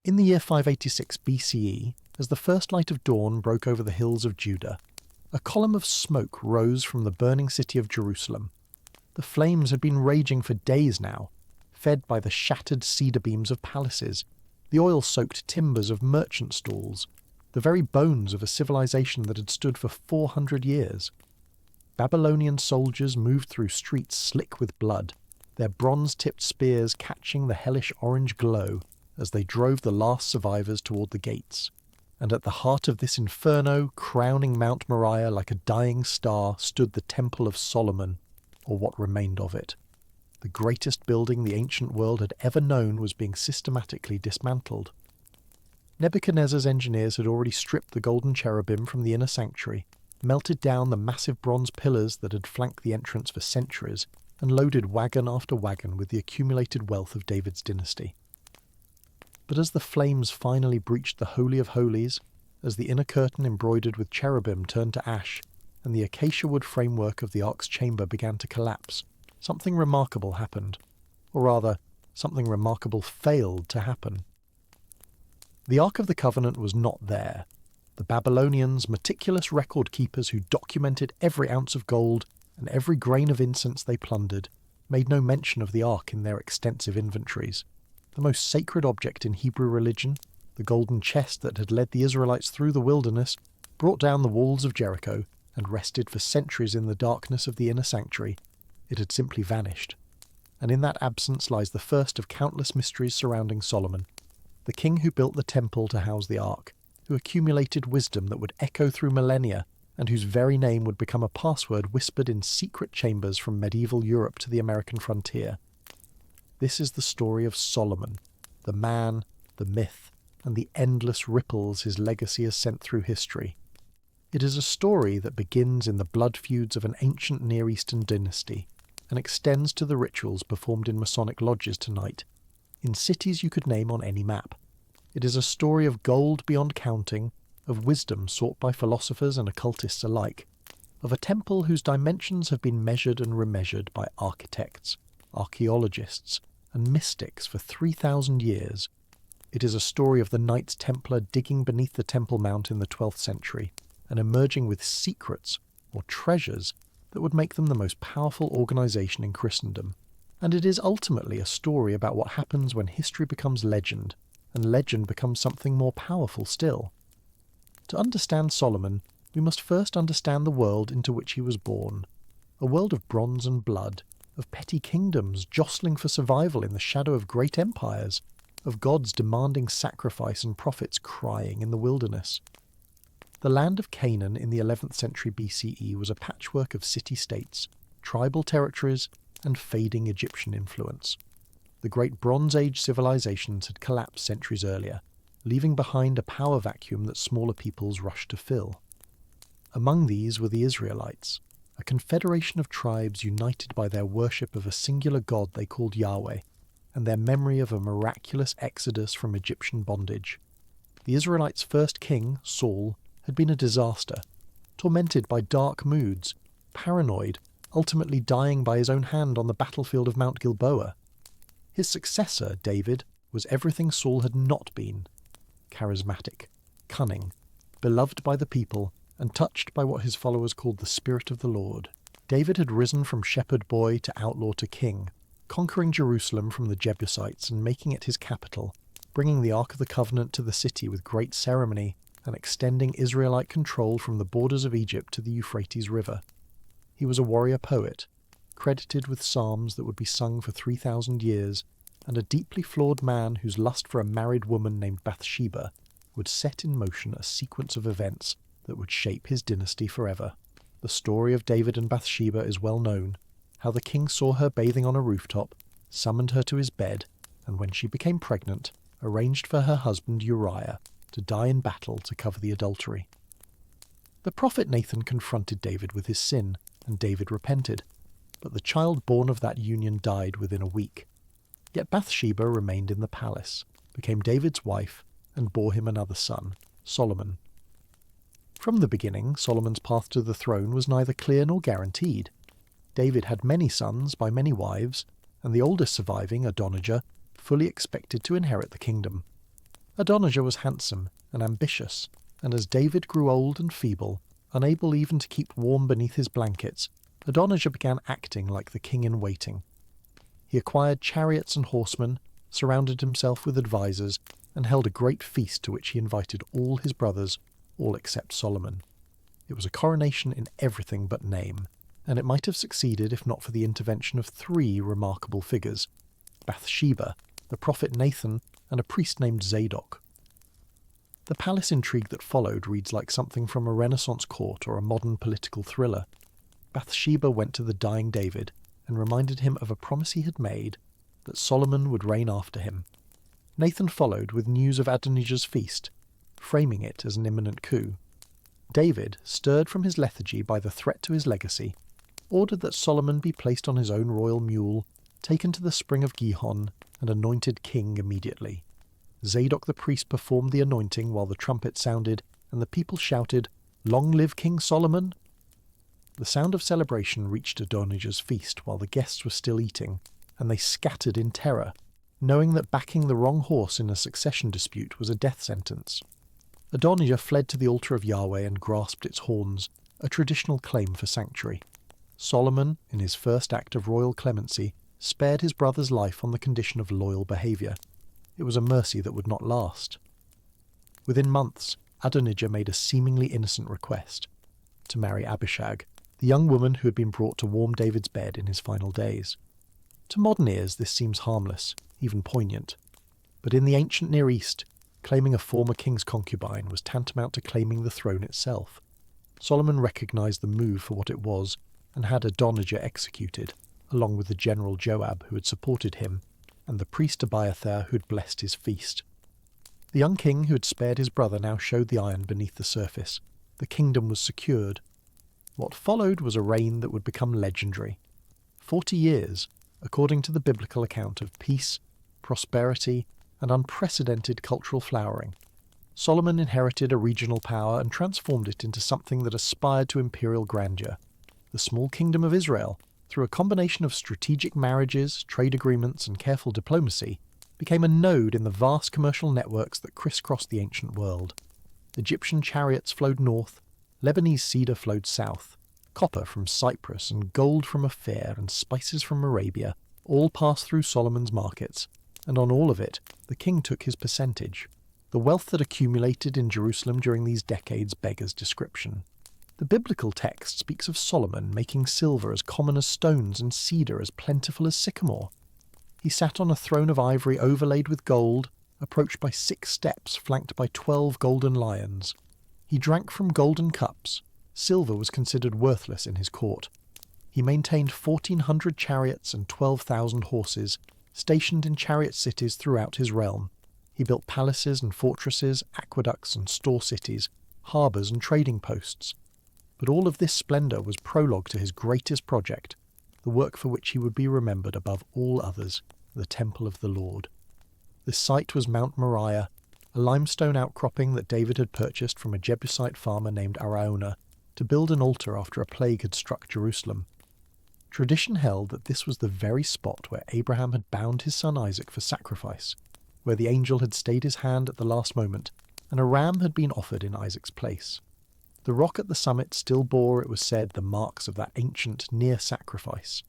In the year 586 BCE, as the first light of dawn broke over the hills of Judah, a column of smoke rose from the burning city of Jerusalem. The flames had been raging for days now, fed by the shattered cedar beams of palaces, the oil-soaked timbers of merchant stalls, the very bones of a civilization that had stood for 400 years. Babylonian soldiers moved through streets slick with blood, their bronze-tipped spears catching the hellish orange glow as they drove the last survivors toward the gates. And at the heart of this inferno, crowning Mount Moriah like a dying star, stood the Temple of Solomon, or what remained of it. The greatest building the ancient world had ever known was being systematically dismantled. Nebuchadnezzar's engineers had already stripped the golden cherubim from the inner sanctuary, melted down the massive bronze pillars that had flanked the entrance for centuries, and loaded wagon after wagon with the accumulated wealth of David's dynasty. But as the flames finally breached the Holy of Holies, as the inner curtain embroidered with cherubim turned to ash, and the acacia wood framework of the ark's chamber began to collapse, something remarkable happened. Or rather, something remarkable failed to happen. The Ark of the Covenant was not there. The Babylonians, meticulous record keepers who documented every ounce of gold and every grain of incense they plundered, made no mention of the Ark in their extensive inventories. The most sacred object in Hebrew religion, the golden chest that had led the Israelites through the wilderness, brought down the walls of Jericho and rested for centuries in the darkness of the inner sanctuary, it had simply vanished. And in that absence lies the first of countless mysteries surrounding Solomon, the king who built the temple to house the ark, who accumulated wisdom that would echo through millennia, and whose very name would become a password whispered in secret chambers from medieval Europe to the American frontier. This is the story of Solomon, the man, the myth, and the endless ripples his legacy has sent through history. It is a story that begins in the blood feuds of an ancient Near Eastern dynasty, and extends to the rituals performed in Masonic lodges tonight, in cities you could name on any map. It is a story of gold beyond counting, of wisdom sought by philosophers and occultists alike, of a temple whose dimensions have been measured and remeasured by architects, archaeologists, and mystics for 3,000 years. It is a story of the Knights Templar digging beneath the Temple Mount in the 12th century, and emerging with secrets, or treasures, that would make them the most powerful organisation in Christendom. And it is ultimately a story about what happens when history becomes legend, and legend becomes something more powerful still. To understand Solomon, we must first understand the world into which he was born, a world of bronze and blood, of petty kingdoms jostling for survival in the shadow of great empires, of gods demanding sacrifice and prophets crying in the wilderness. The land of Canaan in the 11th century BCE was a patchwork of city-states, tribal territories, and fading Egyptian influence. The great Bronze Age civilizations had collapsed centuries earlier, leaving behind a power vacuum that smaller peoples rushed to fill. Among these were the Israelites, a confederation of tribes united by their worship of a singular god they called Yahweh, and their memory of a miraculous exodus from Egyptian bondage. The Israelites' first king, Saul, had been a disaster, tormented by dark moods, paranoid, ultimately dying by his own hand on the battlefield of Mount Gilboa. His successor, David, was everything Saul had not been: charismatic, cunning, beloved by the people, and touched by what his followers called the Spirit of the Lord. David had risen from shepherd boy to outlaw to king, conquering Jerusalem from the Jebusites and making it his capital, bringing the Ark of the Covenant to the city with great ceremony, and extending Israelite control from the borders of Egypt to the Euphrates River. He was a warrior poet, credited with psalms that would be sung for 3,000 years, and a deeply flawed man whose lust for a married woman named Bathsheba would set in motion a sequence of events that would shape his dynasty forever. The story of David and Bathsheba is well known, how the king saw her bathing on a rooftop, summoned her to his bed, and when she became pregnant, arranged for her husband Uriah to die in battle to cover the adultery. The prophet Nathan confronted David with his sin, and David repented, but the child born of that union died within a week. Yet Bathsheba remained in the palace, became David's wife, and bore him another son, Solomon. From the beginning, Solomon's path to the throne was neither clear nor guaranteed. David had many sons by many wives, and the oldest surviving, Adonijah, fully expected to inherit the kingdom. Adonijah was handsome and ambitious, and as David grew old and feeble, unable even to keep warm beneath his blankets, Adonijah began acting like the king-in-waiting. He acquired chariots and horsemen, surrounded himself with advisers, and held a great feast to which he invited all his brothers, all except Solomon. It was a coronation in everything but name, and it might have succeeded if not for the intervention of 3 remarkable figures: Bathsheba, the prophet Nathan, and a priest named Zadok. The palace intrigue that followed reads like something from a Renaissance court or a modern political thriller. Bathsheba went to the dying David and reminded him of a promise he had made, that Solomon would reign after him. Nathan followed with news of Adonijah's feast, framing it as an imminent coup. David, stirred from his lethargy by the threat to his legacy, ordered that Solomon be placed on his own royal mule, taken to the spring of Gihon, and anointed king immediately. Zadok the priest performed the anointing while the trumpet sounded, and the people shouted, "Long live King Solomon!" The sound of celebration reached Adonijah's feast while the guests were still eating, and they scattered in terror, knowing that backing the wrong horse in a succession dispute was a death sentence. Adonijah fled to the altar of Yahweh and grasped its horns, a traditional claim for sanctuary. Solomon, in his first act of royal clemency, spared his brother's life on the condition of loyal behaviour. It was a mercy that would not last. Within months, Adonijah made a seemingly innocent request: to marry Abishag, the young woman who had been brought to warm David's bed in his final days. To modern ears this seems harmless, even poignant. But in the ancient Near East, claiming a former king's concubine was tantamount to claiming the throne itself. Solomon recognised the move for what it was, and had Adonijah executed, along with the general Joab who had supported him, and the priest Abiathar who had blessed his feast. The young king who had spared his brother now showed the iron beneath the surface. The kingdom was secured. What followed was a reign that would become legendary. 40 years, according to the biblical account of peace, prosperity, and unprecedented cultural flowering. Solomon inherited a regional power and transformed it into something that aspired to imperial grandeur. The small kingdom of Israel, through a combination of strategic marriages, trade agreements, and careful diplomacy, became a node in the vast commercial networks that crisscrossed the ancient world. Egyptian chariots flowed north, Lebanese cedar flowed south, copper from Cyprus and gold from Ophir and spices from Arabia all passed through Solomon's markets, and on all of it the king took his percentage. The wealth that accumulated in Jerusalem during these decades beggars description. The biblical text speaks of Solomon making silver as common as stones and cedar as plentiful as sycamore. He sat on a throne of ivory overlaid with gold, approached by 6 steps flanked by 12 golden lions. He drank from golden cups. Silver was considered worthless in his court. He maintained 1,400 chariots and 12,000 horses, stationed in chariot cities throughout his realm. He built palaces and fortresses, aqueducts and store cities, harbours and trading posts. But all of this splendour was prologue to his greatest project, the work for which he would be remembered above all others, the Temple of the Lord. This site was Mount Moriah, a limestone outcropping that David had purchased from a Jebusite farmer named Araunah to build an altar after a plague had struck Jerusalem. Tradition held that this was the very spot where Abraham had bound his son Isaac for sacrifice, where the angel had stayed his hand at the last moment, and a ram had been offered in Isaac's place. The rock at the summit still bore, it was said, the marks of that ancient near sacrifice.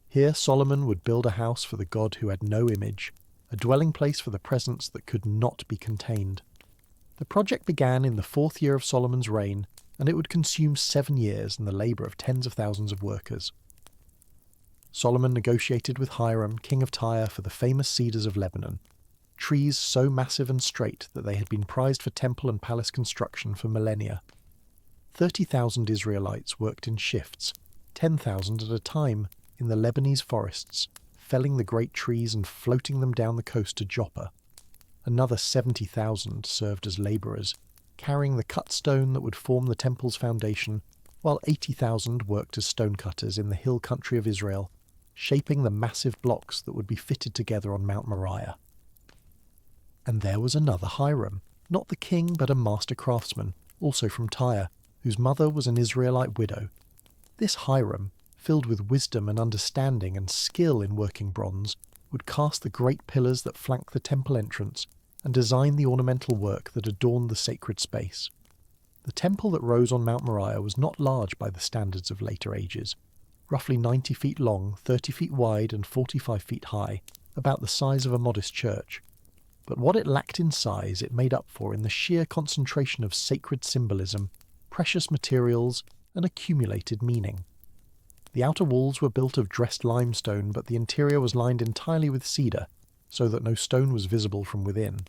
Here Solomon would build a house for the God who had no image, a dwelling place for the presence that could not be contained. The project began in the 4th year of Solomon's reign, and it would consume 7 years and the labour of tens of thousands of workers. Solomon negotiated with Hiram, king of Tyre, for the famous cedars of Lebanon, trees so massive and straight that they had been prized for temple and palace construction for millennia. 30,000 Israelites worked in shifts, 10,000 at a time, in the Lebanese forests, felling the great trees and floating them down the coast to Joppa. Another 70,000 served as labourers, carrying the cut stone that would form the temple's foundation, while 80,000 worked as stonecutters in the hill country of Israel, shaping the massive blocks that would be fitted together on Mount Moriah. And there was another Hiram, not the king but a master craftsman, also from Tyre, whose mother was an Israelite widow. This Hiram, filled with wisdom and understanding and skill in working bronze, would cast the great pillars that flank the temple entrance and design the ornamental work that adorned the sacred space. The temple that rose on Mount Moriah was not large by the standards of later ages, roughly 90 feet long, 30 feet wide and 45 feet high, about the size of a modest church. But what it lacked in size it made up for in the sheer concentration of sacred symbolism, precious materials, and accumulated meaning. The outer walls were built of dressed limestone, but the interior was lined entirely with cedar, so that no stone was visible from within.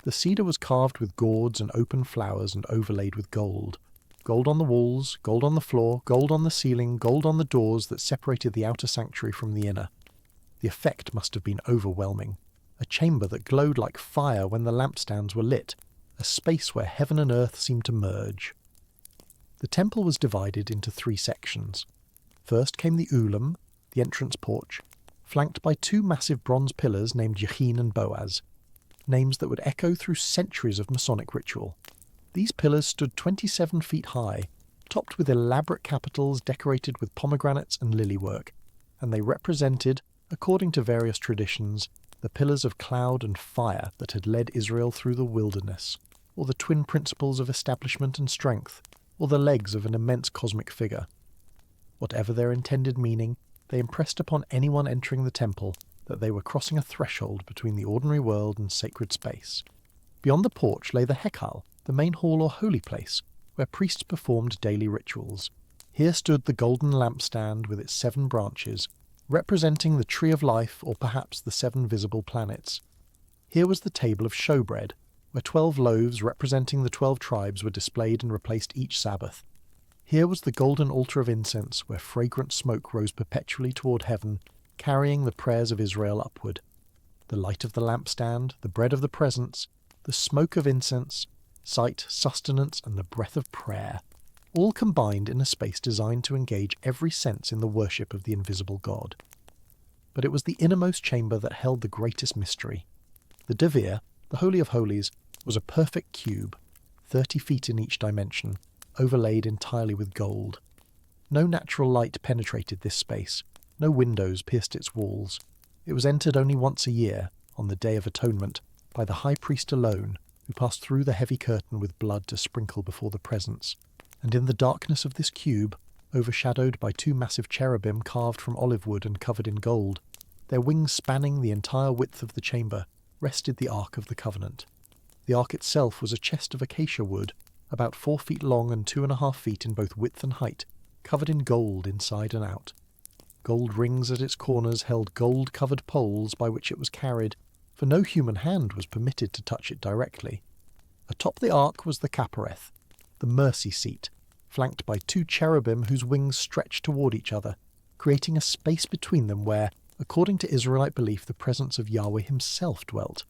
The cedar was carved with gourds and open flowers and overlaid with gold. Gold on the walls, gold on the floor, gold on the ceiling, gold on the doors that separated the outer sanctuary from the inner. The effect must have been overwhelming. A chamber that glowed like fire when the lampstands were lit, a space where heaven and earth seemed to merge. The temple was divided into 3 sections. First came the ulam, the entrance porch, flanked by 2 massive bronze pillars named Yachin and Boaz, names that would echo through centuries of Masonic ritual. These pillars stood 27 feet high, topped with elaborate capitals decorated with pomegranates and lilywork, and they represented, according to various traditions, the pillars of cloud and fire that had led Israel through the wilderness, or the twin principles of establishment and strength, or the legs of an immense cosmic figure. Whatever their intended meaning, they impressed upon anyone entering the temple that they were crossing a threshold between the ordinary world and sacred space. Beyond the porch lay the Hekal, the main hall or holy place, where priests performed daily rituals. Here stood the golden lampstand with its 7 branches, representing the tree of life or perhaps the 7 visible planets. Here was the table of showbread, where 12 loaves representing the 12 tribes were displayed and replaced each Sabbath. Here was the golden altar of incense, where fragrant smoke rose perpetually toward heaven, carrying the prayers of Israel upward. The light of the lampstand, the bread of the presence, the smoke of incense, sight, sustenance, and the breath of prayer, all combined in a space designed to engage every sense in the worship of the invisible God. But it was the innermost chamber that held the greatest mystery. The Devir, the Holy of Holies, was a perfect cube, 30 feet in each dimension, overlaid entirely with gold. No natural light penetrated this space, no windows pierced its walls. It was entered only once a year, on the Day of Atonement, by the high priest alone, who passed through the heavy curtain with blood to sprinkle before the presence. And in the darkness of this cube, overshadowed by 2 massive cherubim carved from olive wood and covered in gold, their wings spanning the entire width of the chamber, rested the Ark of the Covenant. The Ark itself was a chest of acacia wood, about 4 feet long and 2.5 feet in both width and height, covered in gold inside and out. Gold rings at its corners held gold-covered poles by which it was carried, for no human hand was permitted to touch it directly. Atop the ark was the Kaporeth, the mercy seat, flanked by 2 cherubim whose wings stretched toward each other, creating a space between them where, according to Israelite belief, the presence of Yahweh himself dwelt.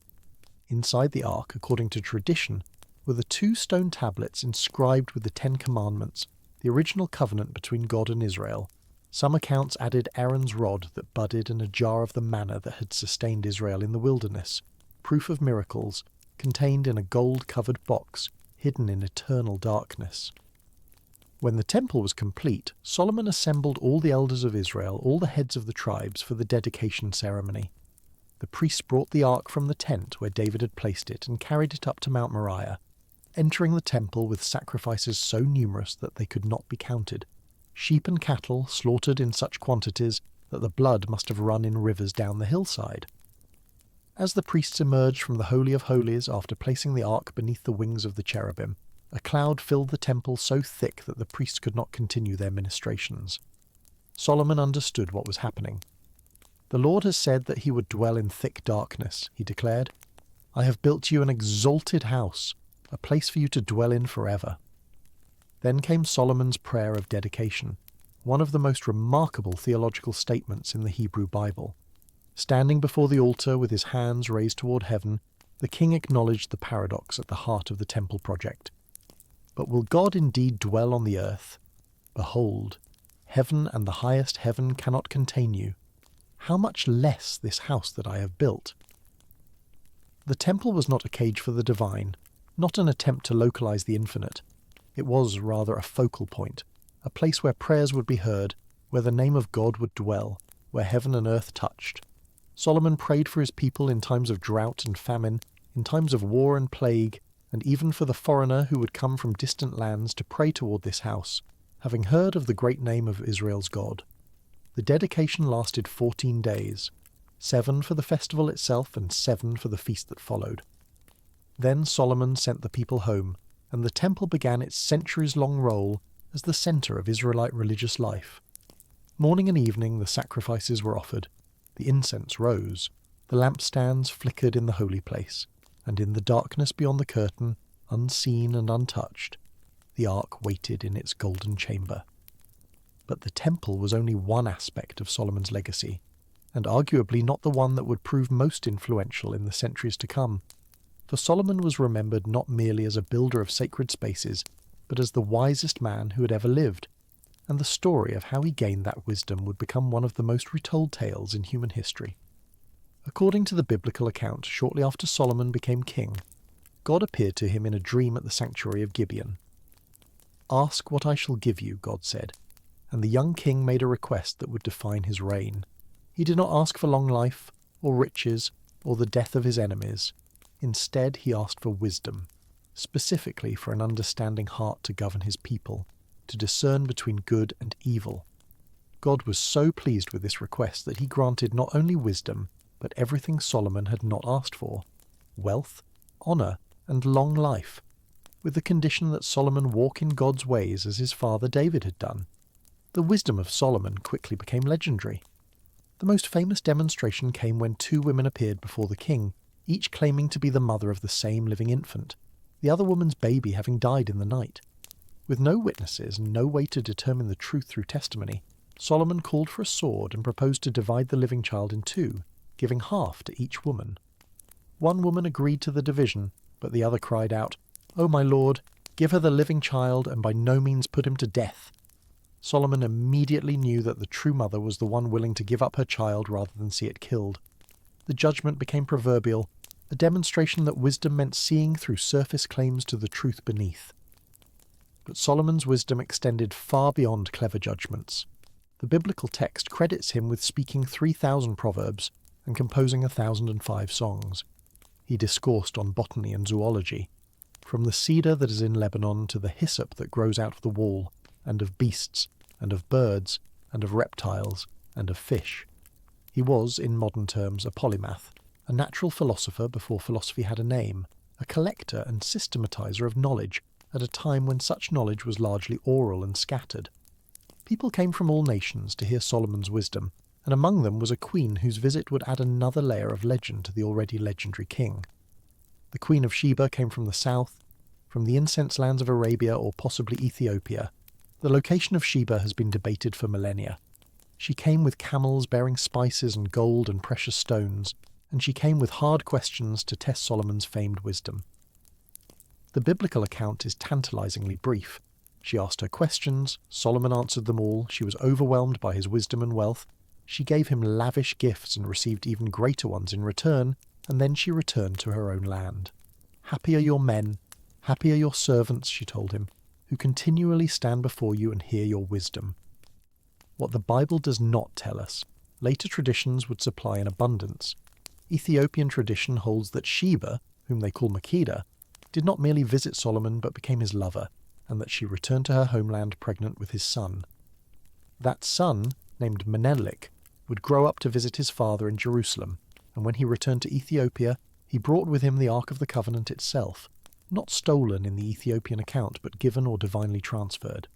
Inside the ark, according to tradition, were the 2 stone tablets inscribed with the 10 Commandments, the original covenant between God and Israel. Some accounts added Aaron's rod that budded and a jar of the manna that had sustained Israel in the wilderness, proof of miracles, contained in a gold-covered box, hidden in eternal darkness. When the temple was complete, Solomon assembled all the elders of Israel, all the heads of the tribes, for the dedication ceremony. The priests brought the ark from the tent where David had placed it and carried it up to Mount Moriah, entering the temple with sacrifices so numerous that they could not be counted. Sheep and cattle slaughtered in such quantities that the blood must have run in rivers down the hillside. As the priests emerged from the Holy of Holies after placing the ark beneath the wings of the cherubim, a cloud filled the temple so thick that the priests could not continue their ministrations. Solomon understood what was happening. "The Lord has said that he would dwell in thick darkness," he declared. "I have built you an exalted house, a place for you to dwell in forever." Then came Solomon's prayer of dedication, one of the most remarkable theological statements in the Hebrew Bible. Standing before the altar with his hands raised toward heaven, the king acknowledged the paradox at the heart of the temple project. "But will God indeed dwell on the earth? Behold, heaven and the highest heaven cannot contain you. How much less this house that I have built?" The temple was not a cage for the divine, not an attempt to localize the infinite. It was rather a focal point, a place where prayers would be heard, where the name of God would dwell, where heaven and earth touched. Solomon prayed for his people in times of drought and famine, in times of war and plague, and even for the foreigner who would come from distant lands to pray toward this house, having heard of the great name of Israel's God. The dedication lasted 14 days, 7 for the festival itself and 7 for the feast that followed. Then Solomon sent the people home, and the temple began its centuries-long role as the centre of Israelite religious life. Morning and evening the sacrifices were offered, the incense rose, the lampstands flickered in the holy place, and in the darkness beyond the curtain, unseen and untouched, the ark waited in its golden chamber. But the temple was only one aspect of Solomon's legacy, and arguably not the one that would prove most influential in the centuries to come. For Solomon was remembered not merely as a builder of sacred spaces, but as the wisest man who had ever lived, and the story of how he gained that wisdom would become one of the most retold tales in human history. According to the biblical account, shortly after Solomon became king, God appeared to him in a dream at the sanctuary of Gibeon. "Ask what I shall give you," God said, and the young king made a request that would define his reign. He did not ask for long life, or riches, or the death of his enemies. Instead, he asked for wisdom, specifically for an understanding heart to govern his people, to discern between good and evil. God was so pleased with this request that he granted not only wisdom, but everything Solomon had not asked for: wealth, honour, and long life, with the condition that Solomon walk in God's ways as his father David had done. The wisdom of Solomon quickly became legendary. The most famous demonstration came when 2 women appeared before the king, each claiming to be the mother of the same living infant, the other woman's baby having died in the night. With no witnesses and no way to determine the truth through testimony, Solomon called for a sword and proposed to divide the living child in 2, giving half to each woman. One woman agreed to the division, but the other cried out, "Oh, my lord, give her the living child and by no means put him to death." Solomon immediately knew that the true mother was the one willing to give up her child rather than see it killed. The judgment became proverbial, a demonstration that wisdom meant seeing through surface claims to the truth beneath. But Solomon's wisdom extended far beyond clever judgments. The biblical text credits him with speaking 3,000 proverbs and composing 1,005 songs. He discoursed on botany and zoology, from the cedar that is in Lebanon to the hyssop that grows out of the wall, and of beasts, and of birds, and of reptiles, and of fish. He was, in modern terms, a polymath, a natural philosopher before philosophy had a name, a collector and systematizer of knowledge at a time when such knowledge was largely oral and scattered. People came from all nations to hear Solomon's wisdom, and among them was a queen whose visit would add another layer of legend to the already legendary king. The Queen of Sheba came from the south, from the incense lands of Arabia or possibly Ethiopia. The location of Sheba has been debated for millennia. She came with camels bearing spices and gold and precious stones, and she came with hard questions to test Solomon's famed wisdom. The biblical account is tantalizingly brief. She asked her questions, Solomon answered them all, she was overwhelmed by his wisdom and wealth, she gave him lavish gifts and received even greater ones in return, and then she returned to her own land. "Happy are your men, happy are your servants," she told him, "who continually stand before you and hear your wisdom." What the Bible does not tell us, later traditions would supply in abundance. Ethiopian tradition holds that Sheba, whom they call Makeda, did not merely visit Solomon but became his lover, and that she returned to her homeland pregnant with his son. That son, named Menelik, would grow up to visit his father in Jerusalem, and when he returned to Ethiopia, he brought with him the Ark of the Covenant itself, not stolen in the Ethiopian account but given or divinely transferred.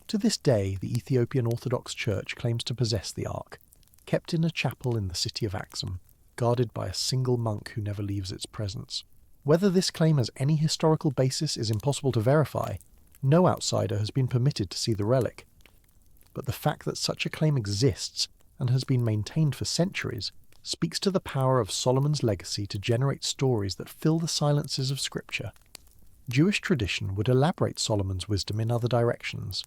To this day, the Ethiopian Orthodox Church claims to possess the Ark, kept in a chapel in the city of Axum, guarded by a single monk who never leaves its presence. Whether this claim has any historical basis is impossible to verify. No outsider has been permitted to see the relic. But the fact that such a claim exists and has been maintained for centuries speaks to the power of Solomon's legacy to generate stories that fill the silences of Scripture. Jewish tradition would elaborate Solomon's wisdom in other directions.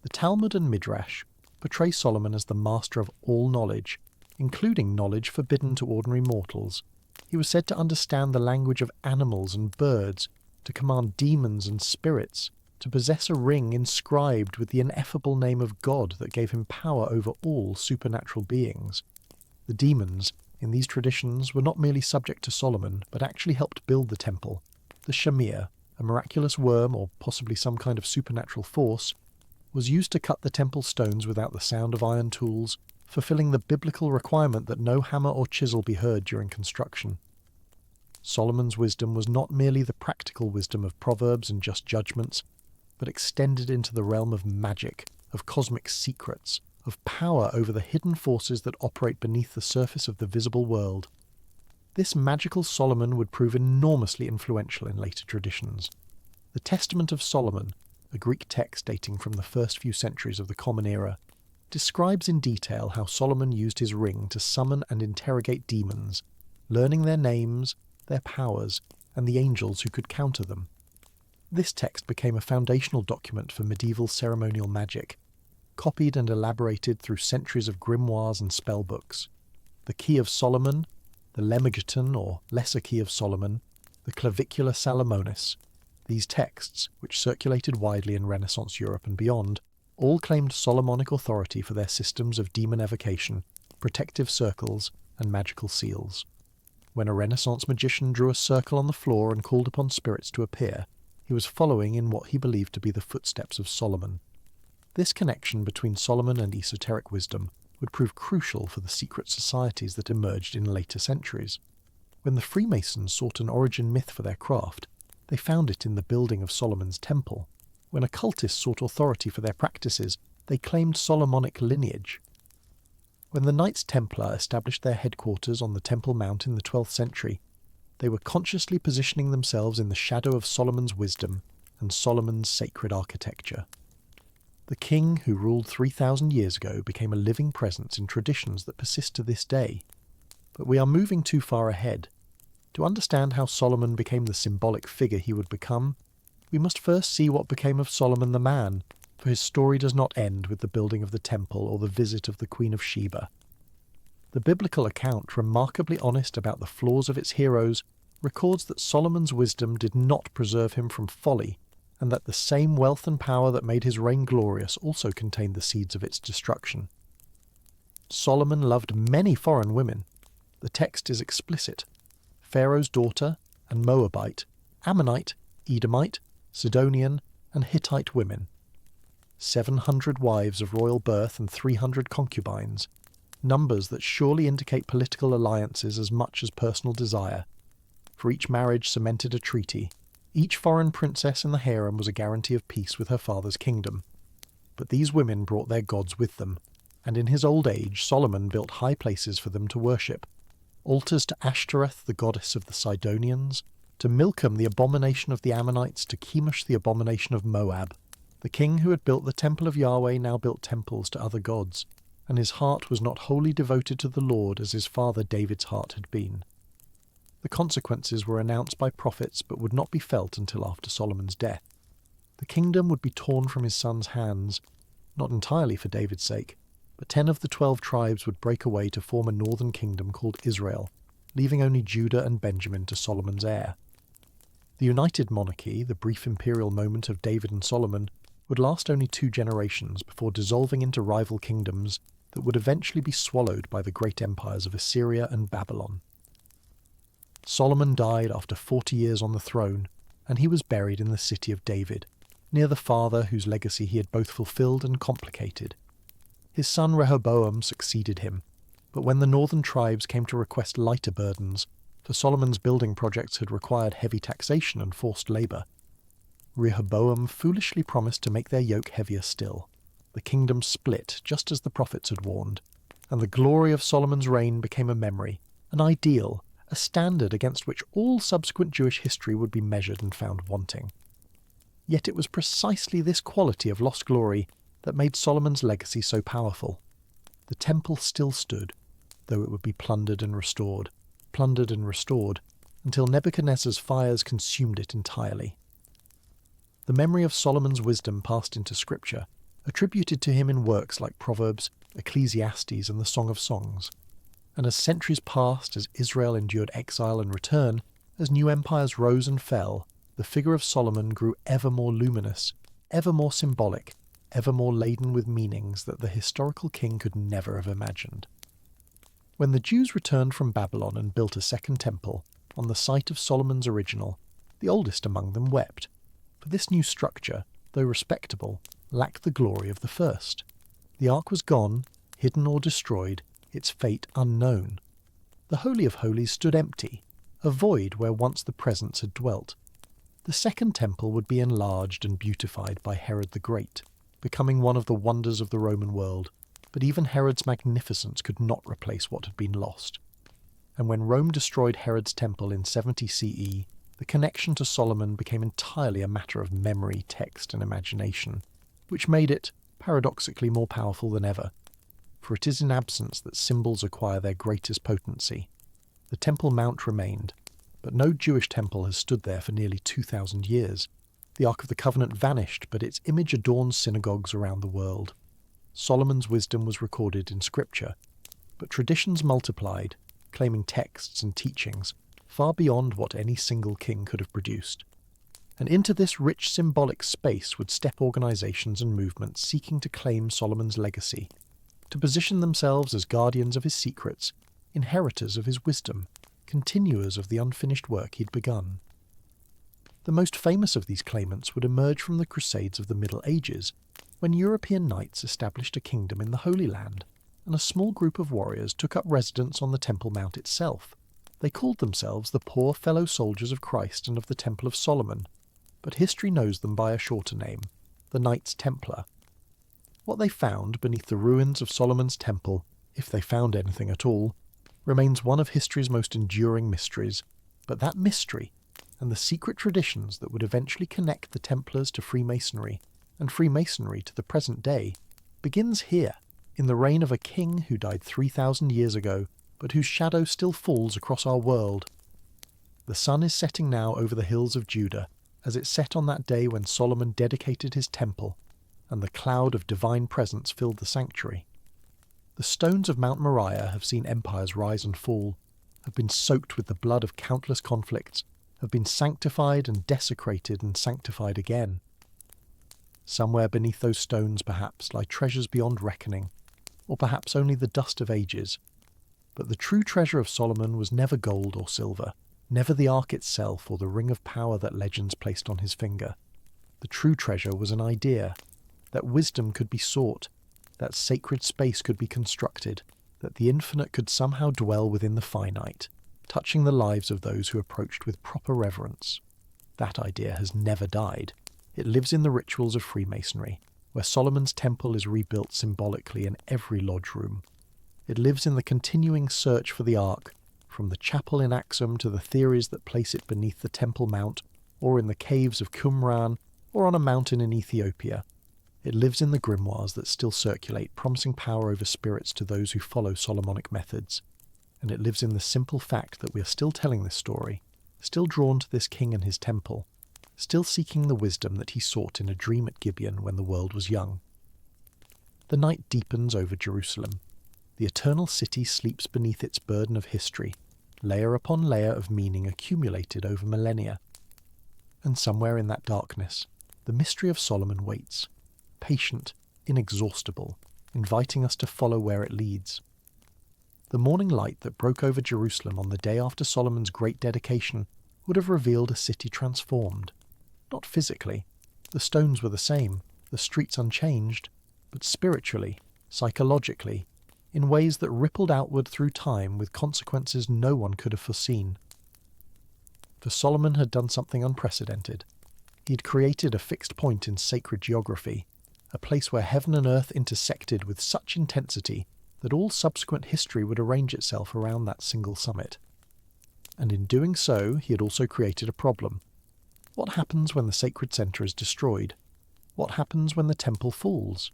The Talmud and Midrash portray Solomon as the master of all knowledge, including knowledge forbidden to ordinary mortals. He was said to understand the language of animals and birds, to command demons and spirits, to possess a ring inscribed with the ineffable name of God that gave him power over all supernatural beings. The demons, in these traditions were not merely subject to Solomon, but actually helped build the temple. The shamir, a miraculous worm or possibly some kind of supernatural force, was used to cut the temple stones without the sound of iron tools, fulfilling the biblical requirement that no hammer or chisel be heard during construction. Solomon's wisdom was not merely the practical wisdom of proverbs and just judgments, but extended into the realm of magic, of cosmic secrets, of power over the hidden forces that operate beneath the surface of the visible world. This magical Solomon would prove enormously influential in later traditions. The Testament of Solomon, a Greek text dating from the first few centuries of the Common Era, describes in detail how Solomon used his ring to summon and interrogate demons, learning their names, their powers, and the angels who could counter them. This text became a foundational document for medieval ceremonial magic, copied and elaborated through centuries of grimoires and spellbooks. The Key of Solomon, the Lemegeton or Lesser Key of Solomon, the Clavicula Salomonis, these texts, which circulated widely in Renaissance Europe and beyond, all claimed Solomonic authority for their systems of demon evocation, protective circles, and magical seals. When a Renaissance magician drew a circle on the floor and called upon spirits to appear, he was following in what he believed to be the footsteps of Solomon. This connection between Solomon and esoteric wisdom would prove crucial for the secret societies that emerged in later centuries. When the Freemasons sought an origin myth for their craft, they found it in the building of Solomon's temple. When occultists sought authority for their practices, they claimed Solomonic lineage. When the Knights Templar established their headquarters on the Temple Mount in the 12th century, they were consciously positioning themselves in the shadow of Solomon's wisdom and Solomon's sacred architecture. The king who ruled 3,000 years ago became a living presence in traditions that persist to this day. But we are moving too far ahead. To understand how Solomon became the symbolic figure he would become, we must first see what became of Solomon the man, for his story does not end with the building of the temple or the visit of the Queen of Sheba. The biblical account, remarkably honest about the flaws of its heroes, records that Solomon's wisdom did not preserve him from folly, and that the same wealth and power that made his reign glorious also contained the seeds of its destruction. Solomon loved many foreign women. The text is explicit. Pharaoh's daughter and Moabite, Ammonite, Edomite, Sidonian, and Hittite women. 700 wives of royal birth and 300 concubines, numbers that surely indicate political alliances as much as personal desire. For each marriage cemented a treaty. Each foreign princess in the harem was a guarantee of peace with her father's kingdom. But these women brought their gods with them, and in his old age Solomon built high places for them to worship. Altars to Ashtoreth, the goddess of the Sidonians, to Milcom, the abomination of the Ammonites, to Chemosh, the abomination of Moab. The king who had built the temple of Yahweh now built temples to other gods, and his heart was not wholly devoted to the Lord as his father David's heart had been. The consequences were announced by prophets but would not be felt until after Solomon's death. The kingdom would be torn from his son's hands, not entirely for David's sake, but 10 of the 12 tribes would break away to form a northern kingdom called Israel, leaving only Judah and Benjamin to Solomon's heir. The united monarchy, the brief imperial moment of David and Solomon, would last only 2 generations before dissolving into rival kingdoms that would eventually be swallowed by the great empires of Assyria and Babylon. Solomon died after 40 years on the throne, and he was buried in the city of David, near the father whose legacy he had both fulfilled and complicated. His son Rehoboam succeeded him, but when the northern tribes came to request lighter burdens, for Solomon's building projects had required heavy taxation and forced labour, Rehoboam foolishly promised to make their yoke heavier still. The kingdom split, just as the prophets had warned, and the glory of Solomon's reign became a memory, an ideal, a standard against which all subsequent Jewish history would be measured and found wanting. Yet it was precisely this quality of lost glory that made Solomon's legacy so powerful. The temple still stood, though it would be plundered and restored, until Nebuchadnezzar's fires consumed it entirely. The memory of Solomon's wisdom passed into scripture, attributed to him in works like Proverbs, Ecclesiastes, and the Song of Songs. And as centuries passed, as Israel endured exile and return, as new empires rose and fell, the figure of Solomon grew ever more luminous, ever more symbolic, ever more laden with meanings that the historical king could never have imagined. When the Jews returned from Babylon and built a second temple on the site of Solomon's original, the oldest among them wept, for this new structure, though respectable, lacked the glory of the first. The ark was gone, hidden or destroyed, its fate unknown. The Holy of Holies stood empty, a void where once the presence had dwelt. The second temple would be enlarged and beautified by Herod the Great, becoming one of the wonders of the Roman world, but even Herod's magnificence could not replace what had been lost. And when Rome destroyed Herod's temple in 70 CE, the connection to Solomon became entirely a matter of memory, text, and imagination, which made it, paradoxically, more powerful than ever. For it is in absence that symbols acquire their greatest potency. The Temple Mount remained, but no Jewish temple has stood there for nearly 2,000 years. The Ark of the Covenant vanished, but its image adorns synagogues around the world. Solomon's wisdom was recorded in Scripture, but traditions multiplied, claiming texts and teachings far beyond what any single king could have produced. And into this rich symbolic space would step organizations and movements seeking to claim Solomon's legacy, to position themselves as guardians of his secrets, inheritors of his wisdom, continuers of the unfinished work he'd begun. The most famous of these claimants would emerge from the Crusades of the Middle Ages, when European knights established a kingdom in the Holy Land, and a small group of warriors took up residence on the Temple Mount itself. They called themselves the poor fellow soldiers of Christ and of the Temple of Solomon, but history knows them by a shorter name, the Knights Templar. What they found beneath the ruins of Solomon's temple, if they found anything at all, remains one of history's most enduring mysteries, but that mystery, and the secret traditions that would eventually connect the Templars to Freemasonry, and Freemasonry to the present day, begins here, in the reign of a king who died 3,000 years ago, but whose shadow still falls across our world. The sun is setting now over the hills of Judah, as it set on that day when Solomon dedicated his temple, and the cloud of divine presence filled the sanctuary. The stones of Mount Moriah have seen empires rise and fall, have been soaked with the blood of countless conflicts, have been sanctified and desecrated and sanctified again. Somewhere beneath those stones, perhaps, lie treasures beyond reckoning, or perhaps only the dust of ages. But the true treasure of Solomon was never gold or silver, never the ark itself or the ring of power that legends placed on his finger. The true treasure was an idea, that wisdom could be sought, that sacred space could be constructed, that the infinite could somehow dwell within the finite, touching the lives of those who approached with proper reverence. That idea has never died. It lives in the rituals of Freemasonry, where Solomon's temple is rebuilt symbolically in every lodge room. It lives in the continuing search for the Ark, from the chapel in Axum to the theories that place it beneath the Temple Mount, or in the caves of Qumran, or on a mountain in Ethiopia. It lives in the grimoires that still circulate, promising power over spirits to those who follow Solomonic methods. And it lives in the simple fact that we are still telling this story, still drawn to this king and his temple, still seeking the wisdom that he sought in a dream at Gibeon when the world was young. The night deepens over Jerusalem. The eternal city sleeps beneath its burden of history, layer upon layer of meaning accumulated over millennia. And somewhere in that darkness, the mystery of Solomon waits, patient, inexhaustible, inviting us to follow where it leads. The morning light that broke over Jerusalem on the day after Solomon's great dedication would have revealed a city transformed. Not physically, the stones were the same, the streets unchanged, but spiritually, psychologically, in ways that rippled outward through time with consequences no one could have foreseen. For Solomon had done something unprecedented. He had created a fixed point in sacred geography, a place where heaven and earth intersected with such intensity that all subsequent history would arrange itself around that single summit. And in doing so, he had also created a problem. What happens when the sacred centre is destroyed? What happens when the temple falls?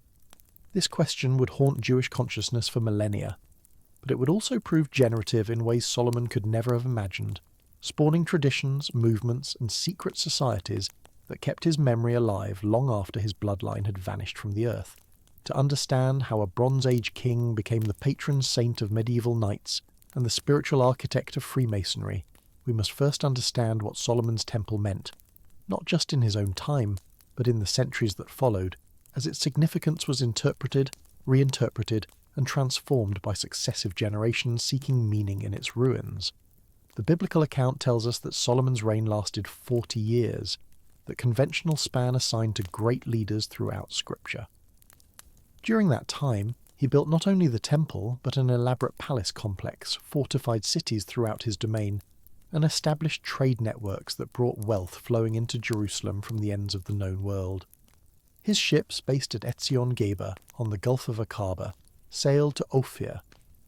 This question would haunt Jewish consciousness for millennia, but it would also prove generative in ways Solomon could never have imagined, spawning traditions, movements, and secret societies that kept his memory alive long after his bloodline had vanished from the earth. To understand how a Bronze Age king became the patron saint of medieval knights and the spiritual architect of Freemasonry, we must first understand what Solomon's temple meant, not just in his own time, but in the centuries that followed, as its significance was interpreted, reinterpreted, and transformed by successive generations seeking meaning in its ruins. The biblical account tells us that Solomon's reign lasted 40 years, that conventional span assigned to great leaders throughout Scripture. During that time, he built not only the temple, but an elaborate palace complex, fortified cities throughout his domain, and established trade networks that brought wealth flowing into Jerusalem from the ends of the known world. His ships, based at Etzion-Geber on the Gulf of Aqaba, sailed to Ophir,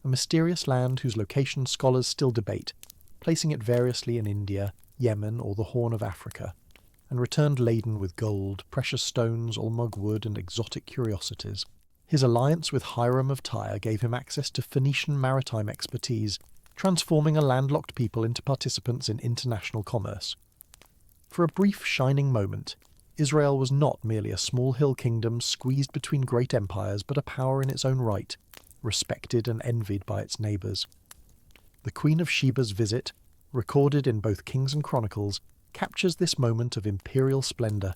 a mysterious land whose location scholars still debate, placing it variously in India, Yemen, or the Horn of Africa, and returned laden with gold, precious stones, Olmug wood, and exotic curiosities. His alliance with Hiram of Tyre gave him access to Phoenician maritime expertise, transforming a landlocked people into participants in international commerce. For a brief shining moment, Israel was not merely a small hill kingdom squeezed between great empires, but a power in its own right, respected and envied by its neighbours. The Queen of Sheba's visit, recorded in both Kings and Chronicles, captures this moment of imperial splendour.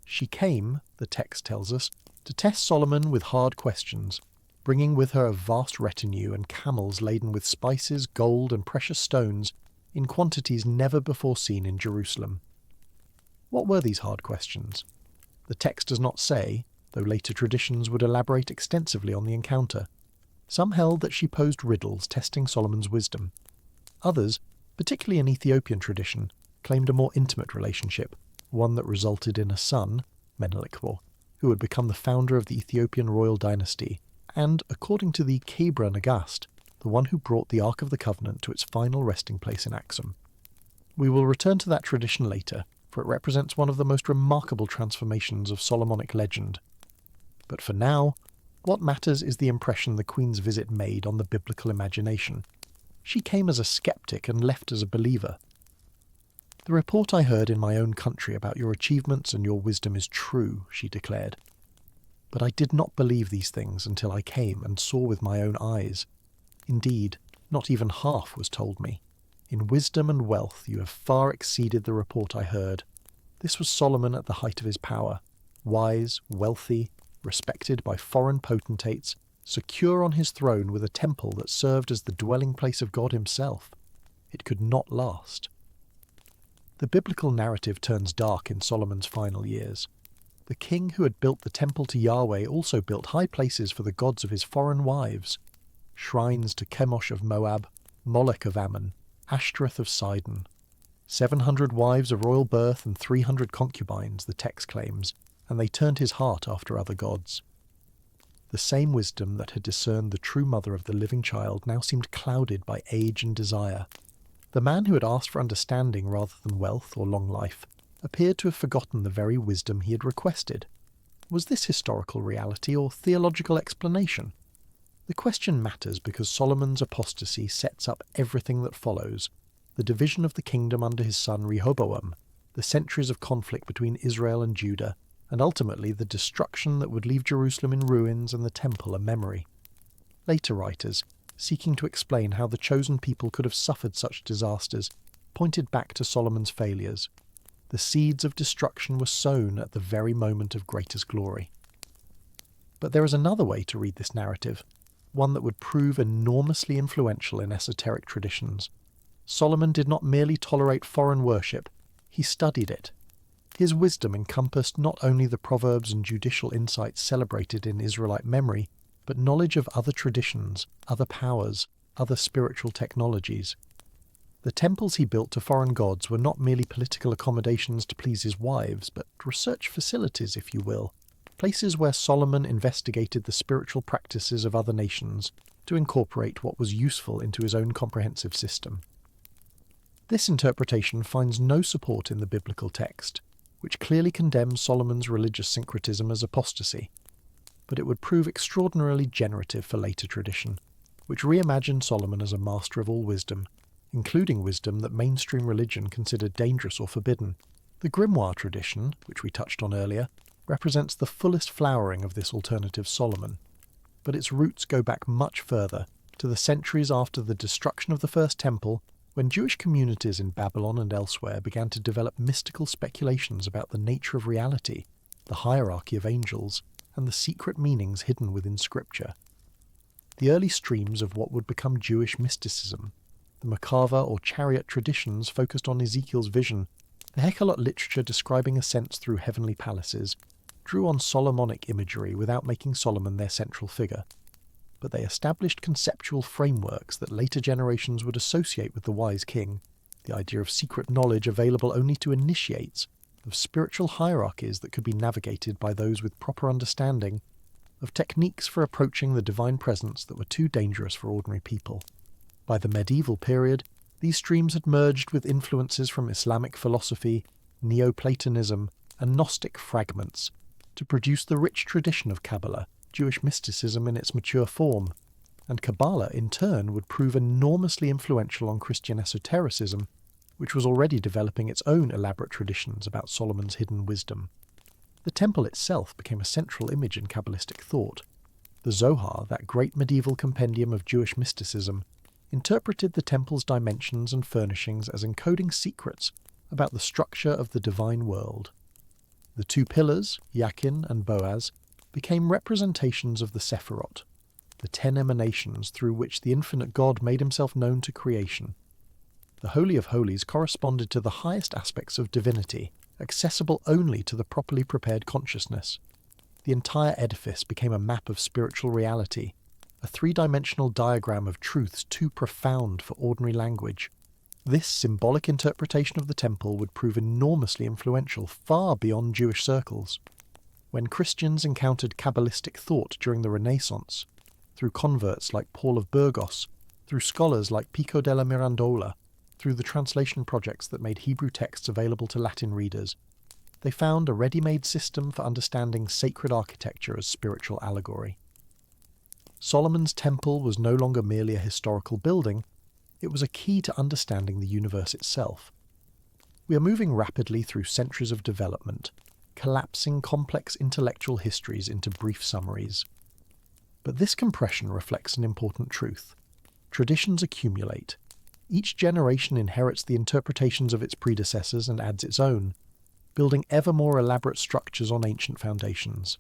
She came, the text tells us, to test Solomon with hard questions, bringing with her a vast retinue and camels laden with spices, gold, and precious stones in quantities never before seen in Jerusalem. What were these hard questions? The text does not say, though later traditions would elaborate extensively on the encounter. Some held that she posed riddles testing Solomon's wisdom. Others, particularly an Ethiopian tradition, claimed a more intimate relationship, one that resulted in a son, Menelikbor, who would become the founder of the Ethiopian royal dynasty, and, according to the Kebra Nagast, the one who brought the Ark of the Covenant to its final resting place in Axum. We will return to that tradition later, for it represents one of the most remarkable transformations of Solomonic legend. But for now, what matters is the impression the Queen's visit made on the biblical imagination. She came as a skeptic and left as a believer. "The report I heard in my own country about your achievements and your wisdom is true," she declared. "But I did not believe these things until I came and saw with my own eyes. Indeed, not even half was told me. In wisdom and wealth you have far exceeded the report I heard." This was Solomon at the height of his power, wise, wealthy, respected by foreign potentates, secure on his throne with a temple that served as the dwelling place of God himself. It could not last. The biblical narrative turns dark in Solomon's final years. The king who had built the temple to Yahweh also built high places for the gods of his foreign wives, shrines to Chemosh of Moab, Molech of Ammon, Ashtoreth of Sidon. 700 wives of royal birth and 300 concubines, the text claims, and they turned his heart after other gods. The same wisdom that had discerned the true mother of the living child now seemed clouded by age and desire. The man who had asked for understanding rather than wealth or long life appeared to have forgotten the very wisdom he had requested. Was this historical reality or theological explanation? The question matters because Solomon's apostasy sets up everything that follows: the division of the kingdom under his son Rehoboam, the centuries of conflict between Israel and Judah, and ultimately the destruction that would leave Jerusalem in ruins and the temple a memory. Later writers, seeking to explain how the chosen people could have suffered such disasters, pointed back to Solomon's failures. The seeds of destruction were sown at the very moment of greatest glory. But there is another way to read this narrative, one that would prove enormously influential in esoteric traditions. Solomon did not merely tolerate foreign worship, he studied it. His wisdom encompassed not only the proverbs and judicial insights celebrated in Israelite memory, but knowledge of other traditions, other powers, other spiritual technologies. The temples he built to foreign gods were not merely political accommodations to please his wives, but research facilities, if you will, places where Solomon investigated the spiritual practices of other nations to incorporate what was useful into his own comprehensive system. This interpretation finds no support in the biblical text, which clearly condemns Solomon's religious syncretism as apostasy, but it would prove extraordinarily generative for later tradition, which reimagined Solomon as a master of all wisdom, including wisdom that mainstream religion considered dangerous or forbidden. The grimoire tradition, which we touched on earlier, represents the fullest flowering of this alternative Solomon, but its roots go back much further, to the centuries after the destruction of the First Temple, when Jewish communities in Babylon and elsewhere began to develop mystical speculations about the nature of reality, the hierarchy of angels, and the secret meanings hidden within Scripture. the early streams of what would become Jewish mysticism, the Merkava or chariot traditions focused on Ezekiel's vision, the Hecalot literature describing ascents through heavenly palaces, drew on Solomonic imagery without making Solomon their central figure. But they established conceptual frameworks that later generations would associate with the wise king, the idea of secret knowledge available only to initiates, of spiritual hierarchies that could be navigated by those with proper understanding, of techniques for approaching the divine presence that were too dangerous for ordinary people. By the medieval period, these streams had merged with influences from Islamic philosophy, Neoplatonism, and Gnostic fragments to produce the rich tradition of Kabbalah, Jewish mysticism in its mature form, and Kabbalah in turn would prove enormously influential on Christian esotericism, which was already developing its own elaborate traditions about Solomon's hidden wisdom. The temple itself became a central image in Kabbalistic thought. The Zohar, that great medieval compendium of Jewish mysticism, interpreted the temple's dimensions and furnishings as encoding secrets about the structure of the divine world. The two pillars, Yakin and Boaz, became representations of the Sephirot, the 10 emanations through which the infinite God made himself known to creation. The Holy of Holies corresponded to the highest aspects of divinity, accessible only to the properly prepared consciousness. The entire edifice became a map of spiritual reality, a three-dimensional diagram of truths too profound for ordinary language. This symbolic interpretation of the temple would prove enormously influential far beyond Jewish circles. When Christians encountered Kabbalistic thought during the Renaissance, through converts like Paul of Burgos, through scholars like Pico della Mirandola, through the translation projects that made Hebrew texts available to Latin readers, they found a ready-made system for understanding sacred architecture as spiritual allegory. Solomon's temple was no longer merely a historical building, it was a key to understanding the universe itself. We are moving rapidly through centuries of development, collapsing complex intellectual histories into brief summaries. But this compression reflects an important truth. Traditions accumulate. Each generation inherits the interpretations of its predecessors and adds its own, building ever more elaborate structures on ancient foundations.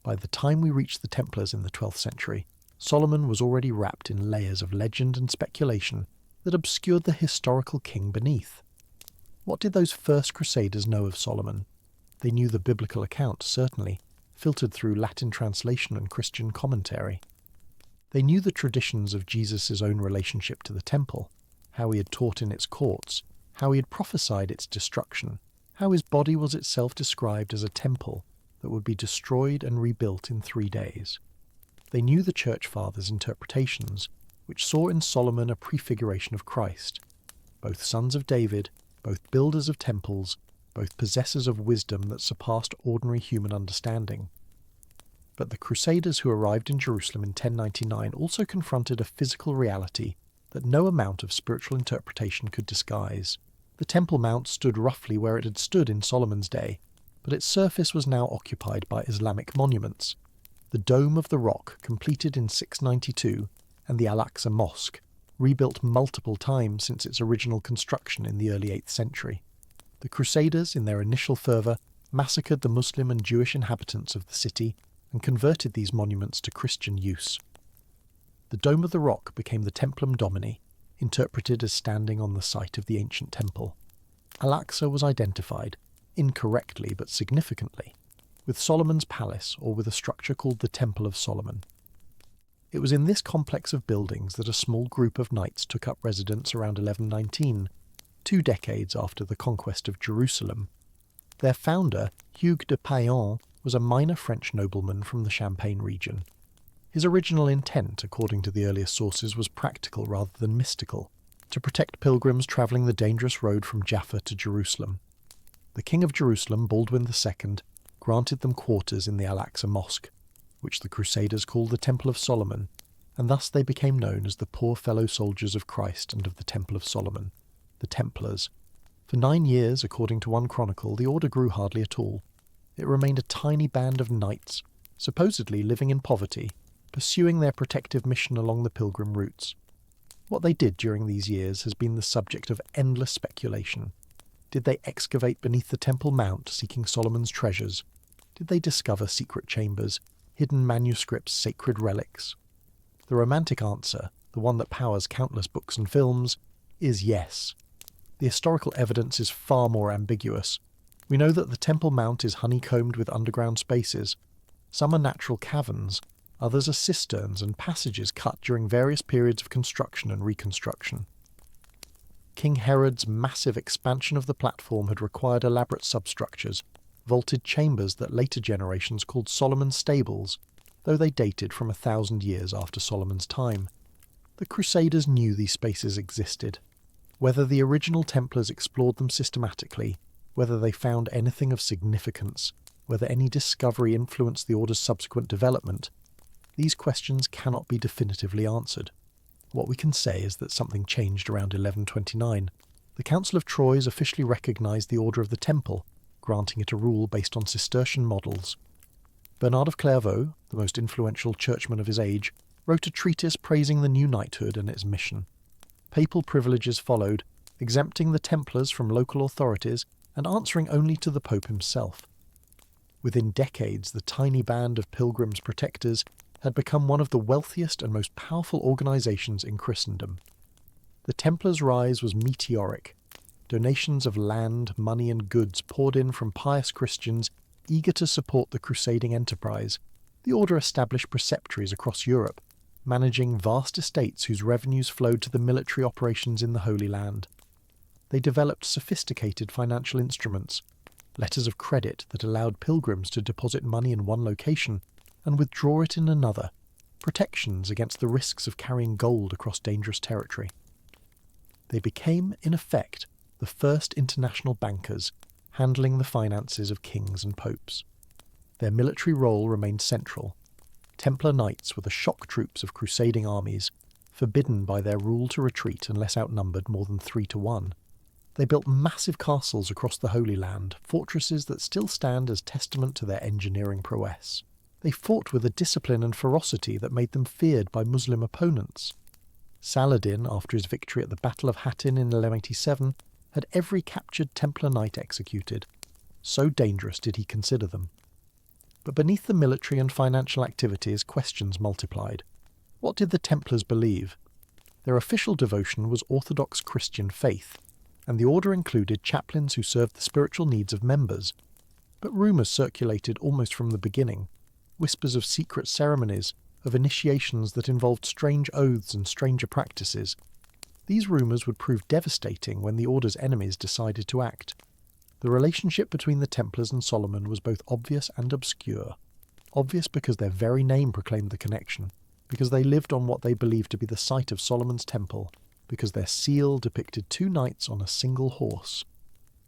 By the time we reach the Templars in the 12th century, Solomon was already wrapped in layers of legend and speculation that obscured the historical king beneath. What did those first crusaders know of Solomon? They knew the biblical account, certainly, filtered through Latin translation and Christian commentary. They knew the traditions of Jesus' own relationship to the temple, how he had taught in its courts, how he had prophesied its destruction, how his body was itself described as a temple that would be destroyed and rebuilt in 3 days. They knew the Church Fathers' interpretations, which saw in Solomon a prefiguration of Christ, both sons of David, both builders of temples, both possessors of wisdom that surpassed ordinary human understanding. But the Crusaders who arrived in Jerusalem in 1099 also confronted a physical reality that no amount of spiritual interpretation could disguise. The Temple Mount stood roughly where it had stood in Solomon's day, but its surface was now occupied by Islamic monuments. The Dome of the Rock, completed in 692, and the Al-Aqsa Mosque, rebuilt multiple times since its original construction in the early 8th century. The Crusaders, in their initial fervour, massacred the Muslim and Jewish inhabitants of the city and converted these monuments to Christian use. The Dome of the Rock became the Templum Domini, interpreted as standing on the site of the ancient temple. Al-Aqsa was identified, incorrectly but significantly, with Solomon's palace or with a structure called the Temple of Solomon. It was in this complex of buildings that a small group of knights took up residence around 1119, 2 decades after the conquest of Jerusalem. Their founder, Hugues de Payan, was a minor French nobleman from the Champagne region. His original intent, according to the earliest sources, was practical rather than mystical, to protect pilgrims travelling the dangerous road from Jaffa to Jerusalem. The King of Jerusalem, Baldwin II, granted them quarters in the Al-Aqsa Mosque, which the Crusaders called the Temple of Solomon, and thus they became known as the poor fellow soldiers of Christ and of the Temple of Solomon, the Templars. For 9 years, according to one chronicle, the order grew hardly at all. It remained a tiny band of knights, supposedly living in poverty, pursuing their protective mission along the pilgrim routes. What they did during these years has been the subject of endless speculation. Did they excavate beneath the Temple Mount seeking Solomon's treasures? Did they discover secret chambers, hidden manuscripts, sacred relics? The romantic answer, the one that powers countless books and films, is yes. The historical evidence is far more ambiguous. We know that the Temple Mount is honeycombed with underground spaces. Some are natural caverns, others are cisterns and passages cut during various periods of construction and reconstruction. King Herod's massive expansion of the platform had required elaborate substructures, vaulted chambers that later generations called Solomon's Stables, though they dated from 1,000 years after Solomon's time. The Crusaders knew these spaces existed. Whether the original Templars explored them systematically, whether they found anything of significance, whether any discovery influenced the Order's subsequent development, these questions cannot be definitively answered. What we can say is that something changed around 1129. The Council of Troyes officially recognised the Order of the Temple, granting it a rule based on Cistercian models. Bernard of Clairvaux, the most influential churchman of his age, wrote a treatise praising the new knighthood and its mission. Papal privileges followed, exempting the Templars from local authorities and answering only to the Pope himself. Within decades, the tiny band of pilgrims protectors had become one of the wealthiest and most powerful organisations in Christendom. The Templars' rise was meteoric. Donations of land, money and goods poured in from pious Christians eager to support the crusading enterprise. The order established preceptories across Europe, managing vast estates whose revenues flowed to the military operations in the Holy Land. They developed sophisticated financial instruments, letters of credit that allowed pilgrims to deposit money in one location and withdraw it in another, protections against the risks of carrying gold across dangerous territory. They became, in effect, the first international bankers, handling the finances of kings and popes. Their military role remained central. Templar knights were the shock troops of crusading armies, forbidden by their rule to retreat unless outnumbered more than 3-1. They built massive castles across the Holy Land, fortresses that still stand as testament to their engineering prowess. They fought with a discipline and ferocity that made them feared by Muslim opponents. Saladin, after his victory at the Battle of Hattin in 1187, had every captured Templar knight executed. So dangerous did he consider them. But beneath the military and financial activities, questions multiplied. What did the Templars believe? Their official devotion was Orthodox Christian faith, and the order included chaplains who served the spiritual needs of members. But rumours circulated almost from the beginning, whispers of secret ceremonies, of initiations that involved strange oaths and stranger practices. These rumours would prove devastating when the order's enemies decided to act. The relationship between the Templars and Solomon was both obvious and obscure. Obvious because their very name proclaimed the connection, because they lived on what they believed to be the site of Solomon's temple, because their seal depicted 2 knights on a single horse,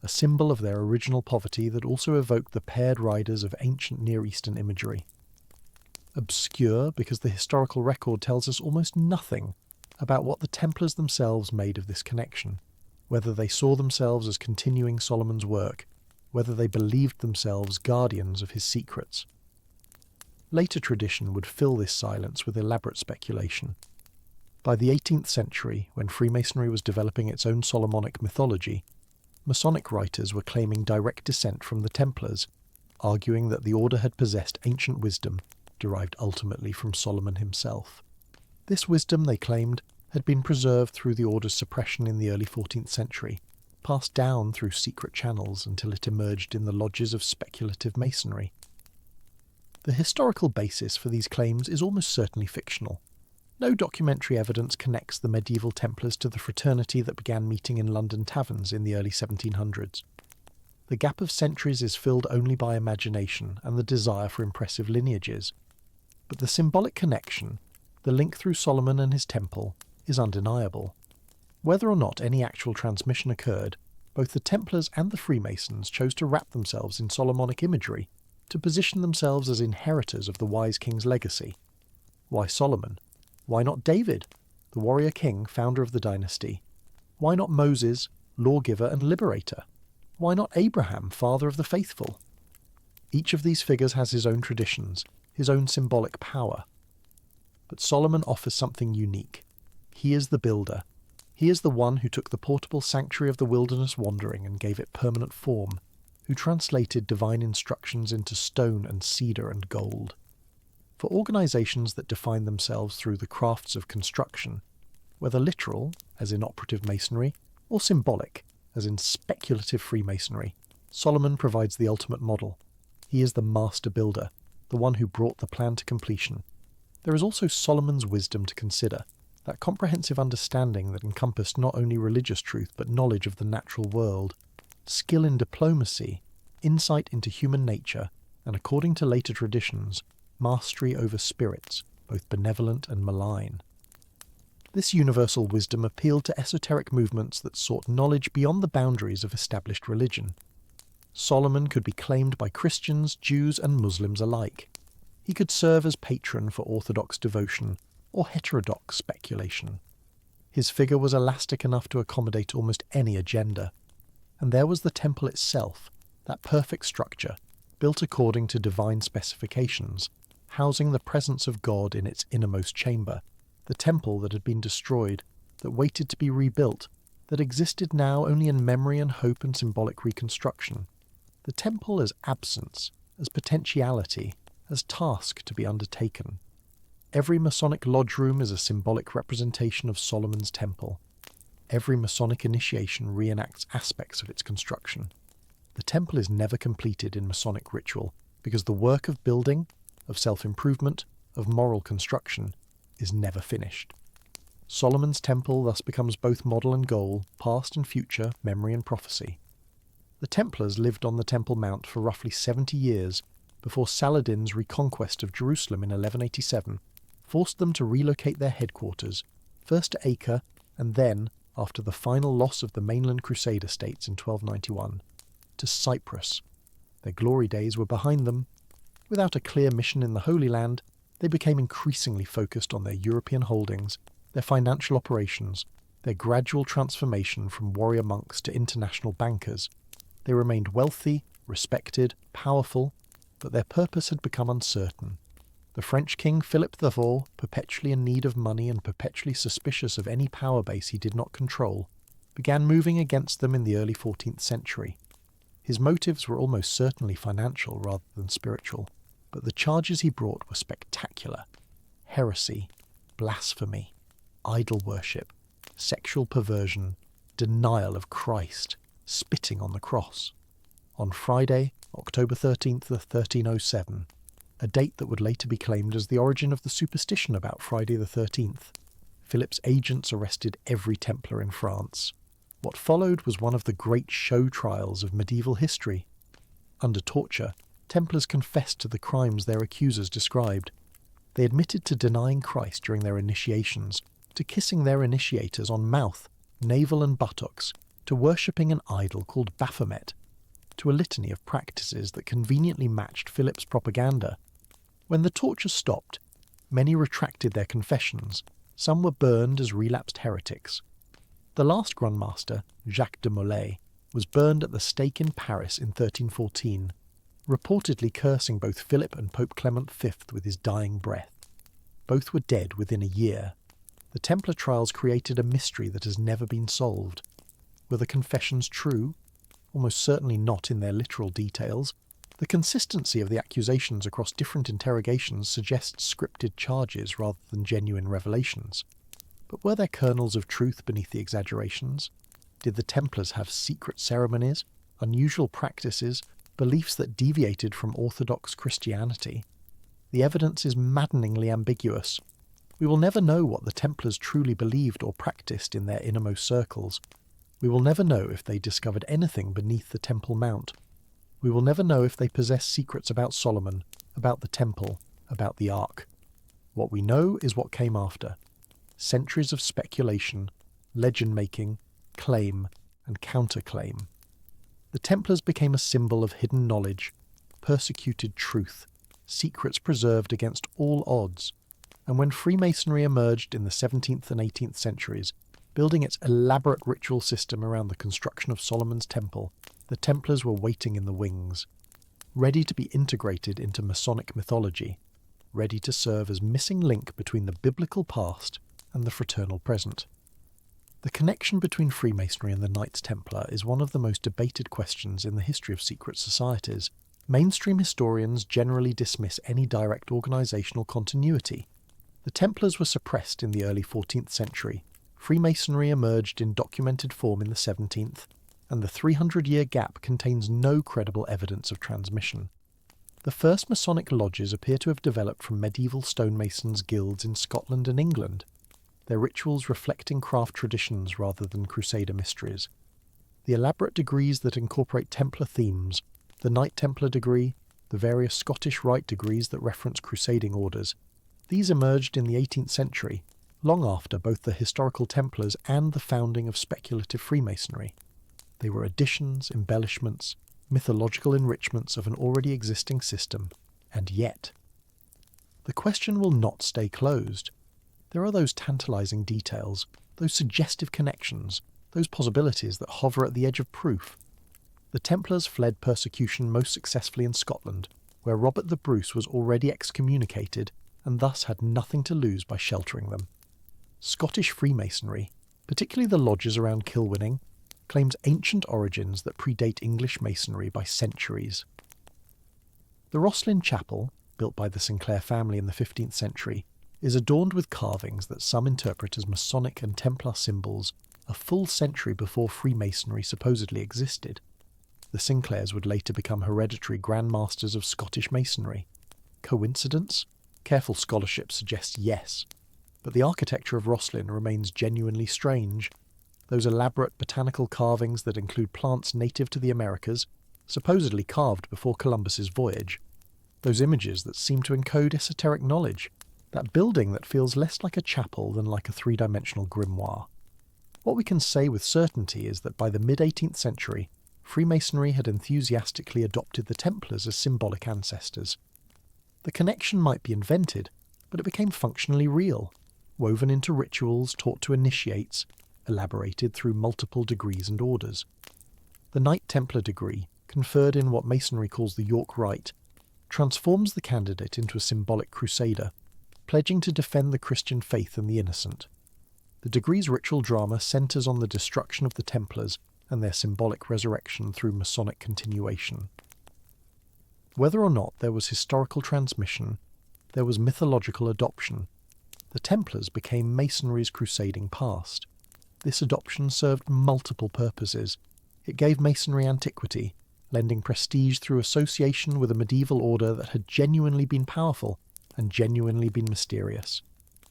a symbol of their original poverty that also evoked the paired riders of ancient Near Eastern imagery. Obscure because the historical record tells us almost nothing about what the Templars themselves made of this connection, whether they saw themselves as continuing Solomon's work, whether they believed themselves guardians of his secrets. Later tradition would fill this silence with elaborate speculation. By the 18th century, when Freemasonry was developing its own Solomonic mythology, Masonic writers were claiming direct descent from the Templars, arguing that the order had possessed ancient wisdom derived ultimately from Solomon himself. This wisdom, they claimed, had been preserved through the order's suppression in the early 14th century, passed down through secret channels until it emerged in the lodges of speculative masonry. The historical basis for these claims is almost certainly fictional. No documentary evidence connects the medieval Templars to the fraternity that began meeting in London taverns in the early 1700s. The gap of centuries is filled only by imagination and the desire for impressive lineages. But the symbolic connection, the link through Solomon and his temple, is undeniable. Whether or not any actual transmission occurred, both the Templars and the Freemasons chose to wrap themselves in Solomonic imagery, to position themselves as inheritors of the wise king's legacy. Why Solomon? Why not David, the warrior king, founder of the dynasty? Why not Moses, lawgiver and liberator? Why not Abraham, father of the faithful? Each of these figures has his own traditions, his own symbolic power. But Solomon offers something unique. He is the builder. He is the one who took the portable sanctuary of the wilderness wandering and gave it permanent form, who translated divine instructions into stone and cedar and gold. for organisations that define themselves through the crafts of construction, whether literal, as in operative masonry, or symbolic, as in speculative Freemasonry. Solomon provides the ultimate model. He is the master builder, the one who brought the plan to completion. There is also Solomon's wisdom to consider, that comprehensive understanding that encompassed not only religious truth but knowledge of the natural world, skill in diplomacy, insight into human nature, and according to later traditions, mastery over spirits, both benevolent and malign. This universal wisdom appealed to esoteric movements that sought knowledge beyond the boundaries of established religion. Solomon could be claimed by Christians, Jews, and Muslims alike. He could serve as patron for orthodox devotion or heterodox speculation. His figure was elastic enough to accommodate almost any agenda. And there was the temple itself, that perfect structure, built according to divine specifications, housing the presence of God in its innermost chamber, the temple that had been destroyed, that waited to be rebuilt, that existed now only in memory and hope and symbolic reconstruction. The temple as absence, as potentiality, as task to be undertaken. Every Masonic lodge room is a symbolic representation of Solomon's temple. Every Masonic initiation reenacts aspects of its construction. The temple is never completed in Masonic ritual because the work of building, of self-improvement, of moral construction is never finished. Solomon's temple thus becomes both model and goal, past and future, memory and prophecy. The Templars lived on the Temple Mount for roughly 70 years before Saladin's reconquest of Jerusalem in 1187 forced them to relocate their headquarters, first to Acre and then, after the final loss of the mainland Crusader states in 1291, to Cyprus. Their glory days were behind them. Without a clear mission in the Holy Land, they became increasingly focused on their European holdings, their financial operations, their gradual transformation from warrior monks to international bankers. They remained wealthy, respected, powerful, but their purpose had become uncertain. The French king Philip IV, perpetually in need of money and perpetually suspicious of any power base he did not control, began moving against them in the early 14th century. His motives were almost certainly financial rather than spiritual, but the charges he brought were spectacular. Heresy, blasphemy, idol worship, sexual perversion, denial of Christ, spitting on the cross. On Friday, October 13th, 1307, a date that would later be claimed as the origin of the superstition about Friday the 13th, Philip's agents arrested every Templar in France. What followed was one of the great show trials of medieval history. Under torture, Templars confessed to the crimes their accusers described. They admitted to denying Christ during their initiations, to kissing their initiators on mouth, navel and buttocks, to worshipping an idol called Baphomet, to a litany of practices that conveniently matched Philip's propaganda. When the torture stopped, many retracted their confessions. Some were burned as relapsed heretics. The last Grand Master, Jacques de Molay, was burned at the stake in Paris in 1314, reportedly cursing both Philip and Pope Clement V with his dying breath. Both were dead within a year. The Templar trials created a mystery that has never been solved. Were the confessions true? Almost certainly not in their literal details. The consistency of the accusations across different interrogations suggests scripted charges rather than genuine revelations. But were there kernels of truth beneath the exaggerations? Did the Templars have secret ceremonies, unusual practices, beliefs that deviated from orthodox Christianity? The evidence is maddeningly ambiguous. We will never know what the Templars truly believed or practiced in their innermost circles. We will never know if they discovered anything beneath the Temple Mount. We will never know if they possessed secrets about Solomon, about the Temple, about the Ark. What we know is what came after. Centuries of speculation, legend-making, claim, and counterclaim. The Templars became a symbol of hidden knowledge, persecuted truth, secrets preserved against all odds. And when Freemasonry emerged in the 17th and 18th centuries, building its elaborate ritual system around the construction of Solomon's temple, the Templars were waiting in the wings, ready to be integrated into Masonic mythology, ready to serve as missing link between the biblical past and the fraternal present. The connection between Freemasonry and the Knights Templar is one of the most debated questions in the history of secret societies. Mainstream historians generally dismiss any direct organisational continuity. The Templars were suppressed in the early 14th century, Freemasonry emerged in documented form in the 17th, and the 300-year gap contains no credible evidence of transmission. The first Masonic lodges appear to have developed from medieval stonemasons' guilds in Scotland and England, their rituals reflecting craft traditions rather than Crusader mysteries. The elaborate degrees that incorporate Templar themes, the Knight Templar degree, the various Scottish Rite degrees that reference crusading orders, these emerged in the 18th century, long after both the historical Templars and the founding of speculative Freemasonry. They were additions, embellishments, mythological enrichments of an already existing system, and yet. The question will not stay closed. There are those tantalising details, those suggestive connections, those possibilities that hover at the edge of proof. The Templars fled persecution most successfully in Scotland, where Robert the Bruce was already excommunicated and thus had nothing to lose by sheltering them. Scottish Freemasonry, particularly the lodges around Kilwinning, claims ancient origins that predate English Masonry by centuries. The Rosslyn Chapel, built by the Sinclair family in the 15th century, is adorned with carvings that some interpret as Masonic and Templar symbols a full century before Freemasonry supposedly existed. The Sinclairs would later become hereditary Grand Masters of Scottish Masonry. Coincidence? Careful scholarship suggests yes, but the architecture of Rosslyn remains genuinely strange. Those elaborate botanical carvings that include plants native to the Americas, supposedly carved before Columbus's voyage. Those images that seem to encode esoteric knowledge. That building that feels less like a chapel than like a three-dimensional grimoire. What we can say with certainty is that by the mid-18th century, Freemasonry had enthusiastically adopted the Templars as symbolic ancestors. The connection might be invented, but it became functionally real, woven into rituals taught to initiates, elaborated through multiple degrees and orders. The Knight Templar degree, conferred in what Masonry calls the York Rite, transforms the candidate into a symbolic crusader, pledging to defend the Christian faith and the innocent. The degree's ritual drama centres on the destruction of the Templars and their symbolic resurrection through Masonic continuation. Whether or not there was historical transmission, there was mythological adoption. The Templars became Masonry's crusading past. This adoption served multiple purposes. It gave Masonry antiquity, lending prestige through association with a medieval order that had genuinely been powerful and genuinely been mysterious.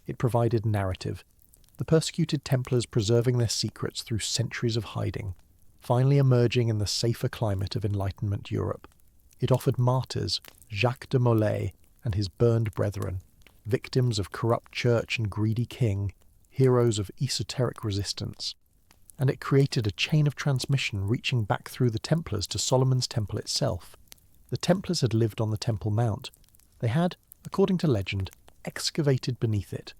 It provided narrative, the persecuted Templars preserving their secrets through centuries of hiding, finally emerging in the safer climate of Enlightenment Europe. It offered martyrs, Jacques de Molay and his burned brethren, victims of corrupt church and greedy king, heroes of esoteric resistance. And it created a chain of transmission reaching back through the Templars to Solomon's Temple itself. The Templars had lived on the Temple Mount. They had, according to legend, excavated beneath it.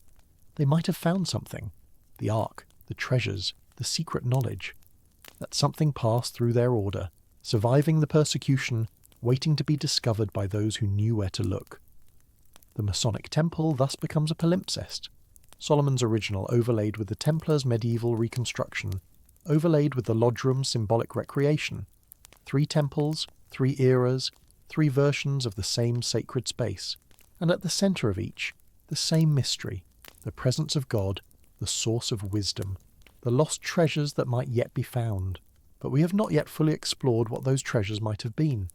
They might have found something. The Ark, the treasures, the secret knowledge. That something passed through their order, surviving the persecution, waiting to be discovered by those who knew where to look. The Masonic Temple thus becomes a palimpsest. Solomon's original overlaid with the Templars' medieval reconstruction, overlaid with the lodge room's symbolic recreation. 3 temples, 3 eras, 3 versions of the same sacred space, and at the centre of each, the same mystery, the presence of God, the source of wisdom, the lost treasures that might yet be found. But we have not yet fully explored what those treasures might have been.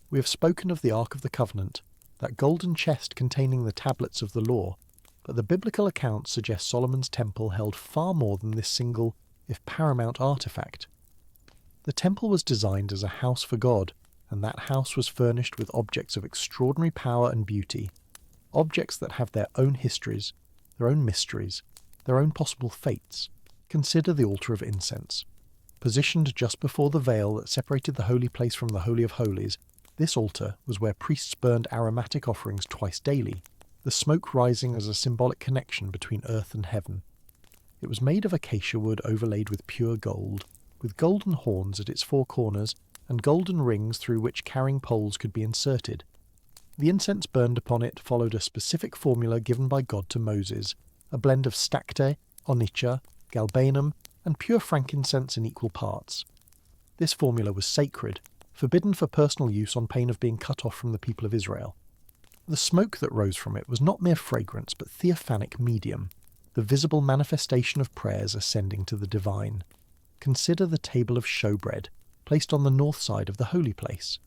We have spoken of the Ark of the Covenant, that golden chest containing the tablets of the law, but the biblical accounts suggest Solomon's temple held far more than this single, if paramount, artifact. The temple was designed as a house for God, and that house was furnished with objects of extraordinary power and beauty, objects that have their own histories, their own mysteries, their own possible fates. Consider the altar of incense. Positioned just before the veil that separated the holy place from the Holy of Holies, this altar was where priests burned aromatic offerings twice daily, the smoke rising as a symbolic connection between earth and heaven. It was made of acacia wood overlaid with pure gold, with golden horns at its 4 corners and golden rings through which carrying poles could be inserted. The incense burned upon it followed a specific formula given by God to Moses, a blend of stacte, onycha, galbanum, and pure frankincense in equal parts. This formula was sacred, forbidden for personal use on pain of being cut off from the people of Israel. The smoke that rose from it was not mere fragrance but theophanic medium, the visible manifestation of prayers ascending to the divine. Consider the table of showbread, placed on the north side of the holy place.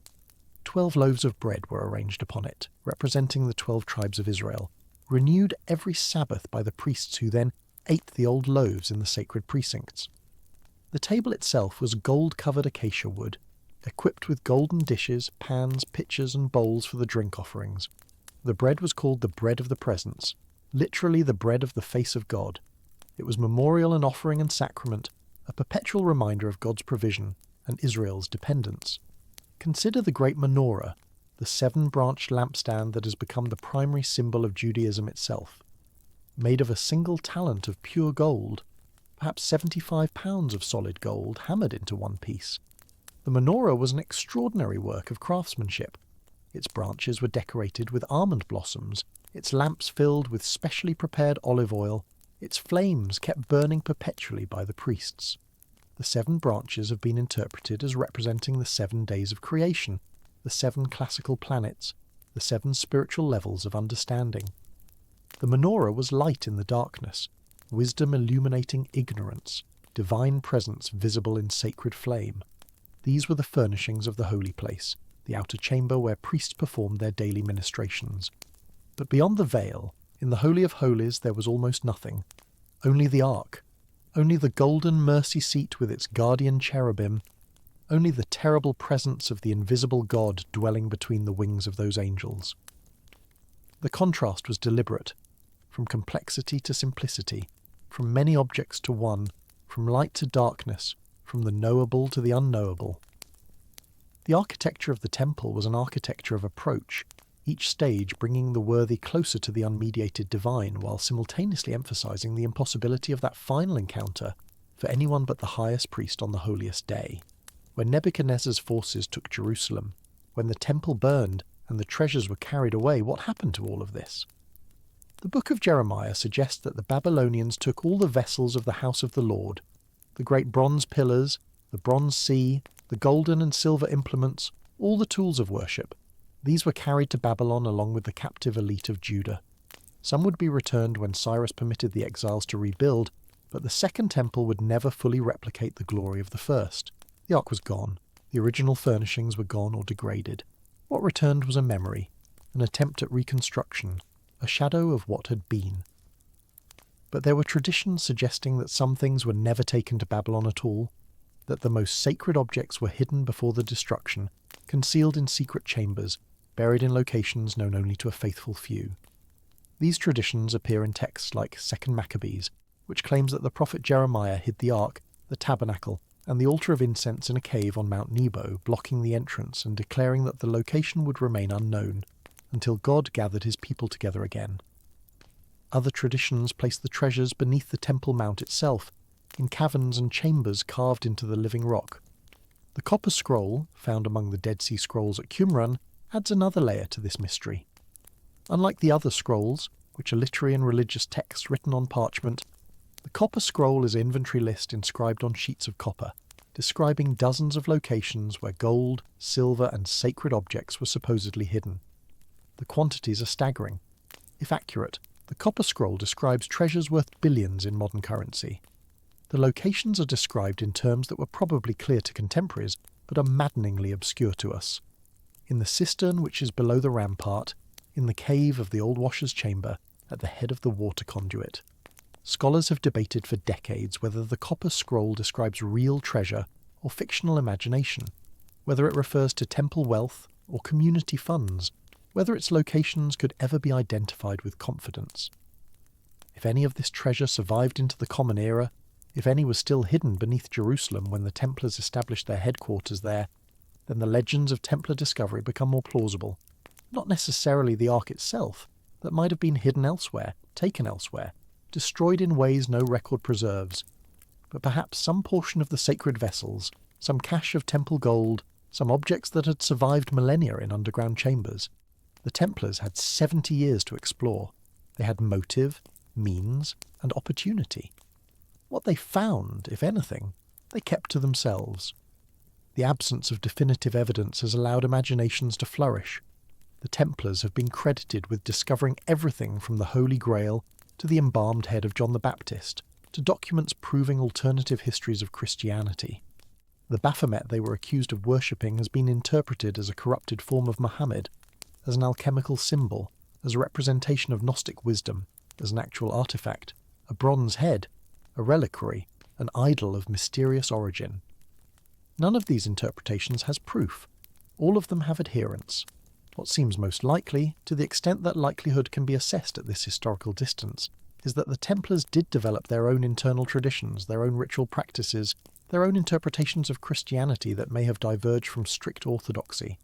12 loaves of bread were arranged upon it, representing the 12 tribes of Israel, renewed every Sabbath by the priests who then ate the old loaves in the sacred precincts. The table itself was gold-covered acacia wood, equipped with golden dishes, pans, pitchers and bowls for the drink offerings. The bread was called the bread of the presence, literally the bread of the face of God. It was memorial and offering and sacrament, a perpetual reminder of God's provision and Israel's dependence. Consider the great menorah, the 7-branched lampstand that has become the primary symbol of Judaism itself. Made of a single talent of pure gold, perhaps 75 pounds of solid gold hammered into one piece. The menorah was an extraordinary work of craftsmanship. Its branches were decorated with almond blossoms, its lamps filled with specially prepared olive oil, its flames kept burning perpetually by the priests. The 7 branches have been interpreted as representing the 7 days of creation, the 7 classical planets, the 7 spiritual levels of understanding. The menorah was light in the darkness, wisdom illuminating ignorance, divine presence visible in sacred flame. These were the furnishings of the holy place, the outer chamber where priests performed their daily ministrations. But beyond the veil, in the Holy of Holies there was almost nothing. Only the ark, only the golden mercy seat with its guardian cherubim, only the terrible presence of the invisible God dwelling between the wings of those angels. The contrast was deliberate, from complexity to simplicity, from many objects to one, from light to darkness, from the knowable to the unknowable. The architecture of the temple was an architecture of approach, each stage bringing the worthy closer to the unmediated divine while simultaneously emphasizing the impossibility of that final encounter for anyone but the highest priest on the holiest day. When Nebuchadnezzar's forces took Jerusalem, when the temple burned and the treasures were carried away, what happened to all of this? The book of Jeremiah suggests that the Babylonians took all the vessels of the house of the Lord, the great bronze pillars, the bronze sea, the golden and silver implements, all the tools of worship. These were carried to Babylon along with the captive elite of Judah. Some would be returned when Cyrus permitted the exiles to rebuild, but the second temple would never fully replicate the glory of the first. The ark was gone. The original furnishings were gone or degraded. What returned was a memory, an attempt at reconstruction, a shadow of what had been. But there were traditions suggesting that some things were never taken to Babylon at all, that the most sacred objects were hidden before the destruction, concealed in secret chambers, buried in locations known only to a faithful few. These traditions appear in texts like 2 Maccabees, which claims that the prophet Jeremiah hid the ark, the tabernacle, and the altar of incense in a cave on Mount Nebo, blocking the entrance and declaring that the location would remain unknown until God gathered his people together again. Other traditions place the treasures beneath the Temple Mount itself, in caverns and chambers carved into the living rock. The copper scroll, found among the Dead Sea Scrolls at Qumran, adds another layer to this mystery. Unlike the other scrolls, which are literary and religious texts written on parchment, the copper scroll is an inventory list inscribed on sheets of copper, describing dozens of locations where gold, silver and sacred objects were supposedly hidden. The quantities are staggering. If accurate, the copper scroll describes treasures worth billions in modern currency. The locations are described in terms that were probably clear to contemporaries, but are maddeningly obscure to us. In the cistern which is below the rampart, in the cave of the old washer's chamber, at the head of the water conduit. Scholars have debated for decades whether the copper scroll describes real treasure or fictional imagination, whether it refers to temple wealth or community funds, whether its locations could ever be identified with confidence. If any of this treasure survived into the Common Era, if any was still hidden beneath Jerusalem when the Templars established their headquarters there, then the legends of Templar discovery become more plausible. Not necessarily the Ark itself, that might have been hidden elsewhere, taken elsewhere, destroyed in ways no record preserves, but perhaps some portion of the sacred vessels, some cache of temple gold, some objects that had survived millennia in underground chambers. The Templars had 70 years to explore. They had motive, means, and opportunity. What they found, if anything, they kept to themselves. The absence of definitive evidence has allowed imaginations to flourish. The Templars have been credited with discovering everything from the Holy Grail to the embalmed head of John the Baptist, to documents proving alternative histories of Christianity. The Baphomet they were accused of worshipping has been interpreted as a corrupted form of Muhammad, as an alchemical symbol, as a representation of Gnostic wisdom, as an actual artifact, a bronze head, a reliquary, an idol of mysterious origin. None of these interpretations has proof. All of them have adherents. What seems most likely, to the extent that likelihood can be assessed at this historical distance, is that the Templars did develop their own internal traditions, their own ritual practices, their own interpretations of Christianity that may have diverged from strict orthodoxy.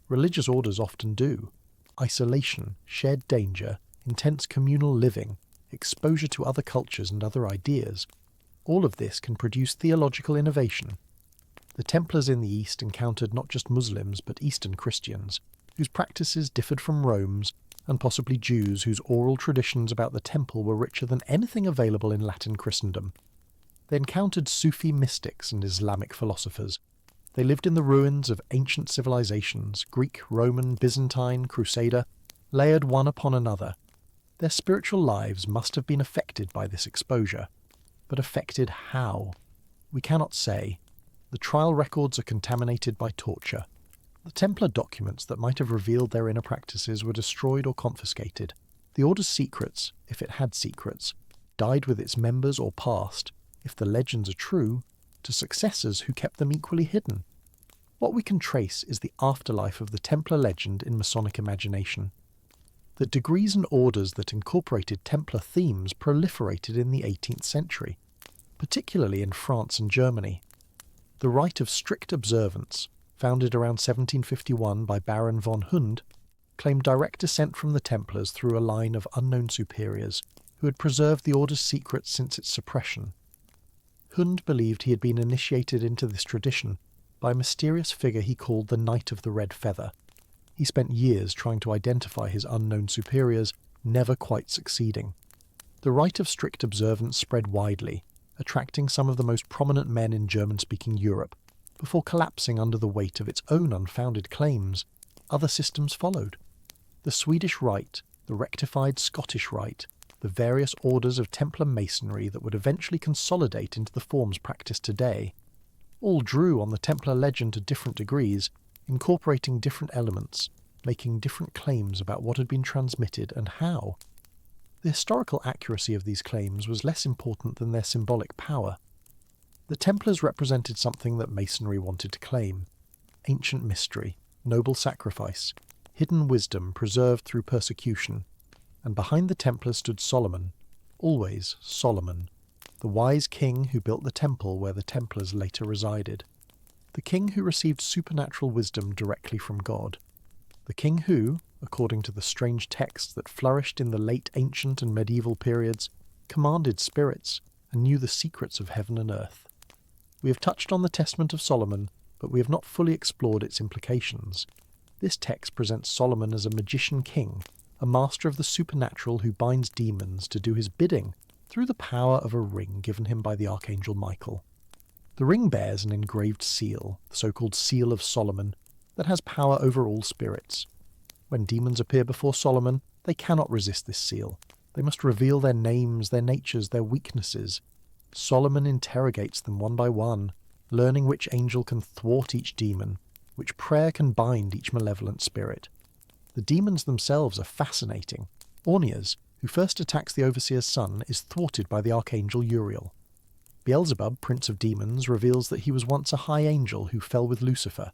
Religious orders often do. Isolation, shared danger, intense communal living, exposure to other cultures and other ideas, all of this can produce theological innovation. The Templars in the East encountered not just Muslims but Eastern Christians, whose practices differed from Rome's, and possibly Jews whose oral traditions about the temple were richer than anything available in Latin Christendom. They encountered Sufi mystics and Islamic philosophers. They lived in the ruins of ancient civilizations, Greek, Roman, Byzantine, Crusader, layered one upon another. Their spiritual lives must have been affected by this exposure. But affected how? We cannot say. The trial records are contaminated by torture. The Templar documents that might have revealed their inner practices were destroyed or confiscated. The Order's secrets, if it had secrets, died with its members or passed, if the legends are true, to successors who kept them equally hidden. What we can trace is the afterlife of the Templar legend in Masonic imagination. The degrees and orders that incorporated Templar themes proliferated in the 18th century, particularly in France and Germany. The rite of strict observance, founded around 1751 by Baron von Hund, claimed direct descent from the Templars through a line of unknown superiors who had preserved the Order's secrets since its suppression. Hund believed he had been initiated into this tradition by a mysterious figure he called the Knight of the Red Feather. He spent years trying to identify his unknown superiors, never quite succeeding. The rite of strict observance spread widely, attracting some of the most prominent men in German-speaking Europe, before collapsing under the weight of its own unfounded claims. Other systems followed. The Swedish Rite, the rectified Scottish Rite, the various orders of Templar masonry that would eventually consolidate into the forms practiced today, all drew on the Templar legend to different degrees, incorporating different elements, making different claims about what had been transmitted and how. The historical accuracy of these claims was less important than their symbolic power. The Templars represented something that Masonry wanted to claim: ancient mystery, noble sacrifice, hidden wisdom preserved through persecution. And behind the Templars stood Solomon, always Solomon, the wise king who built the temple where the Templars later resided. The king who received supernatural wisdom directly from God. The king who, according to the strange texts that flourished in the late ancient and medieval periods, commanded spirits and knew the secrets of heaven and earth. We have touched on the Testament of Solomon, but we have not fully explored its implications. This text presents Solomon as a magician king, a master of the supernatural who binds demons to do his bidding through the power of a ring given him by the Archangel Michael. The ring bears an engraved seal, the so-called Seal of Solomon, that has power over all spirits. When demons appear before Solomon, they cannot resist this seal. They must reveal their names, their natures, their weaknesses. Solomon interrogates them one by one, learning which angel can thwart each demon, which prayer can bind each malevolent spirit. The demons themselves are fascinating. Ornias, who first attacks the overseer's son, is thwarted by the archangel Uriel. Beelzebub, prince of demons, reveals that he was once a high angel who fell with Lucifer.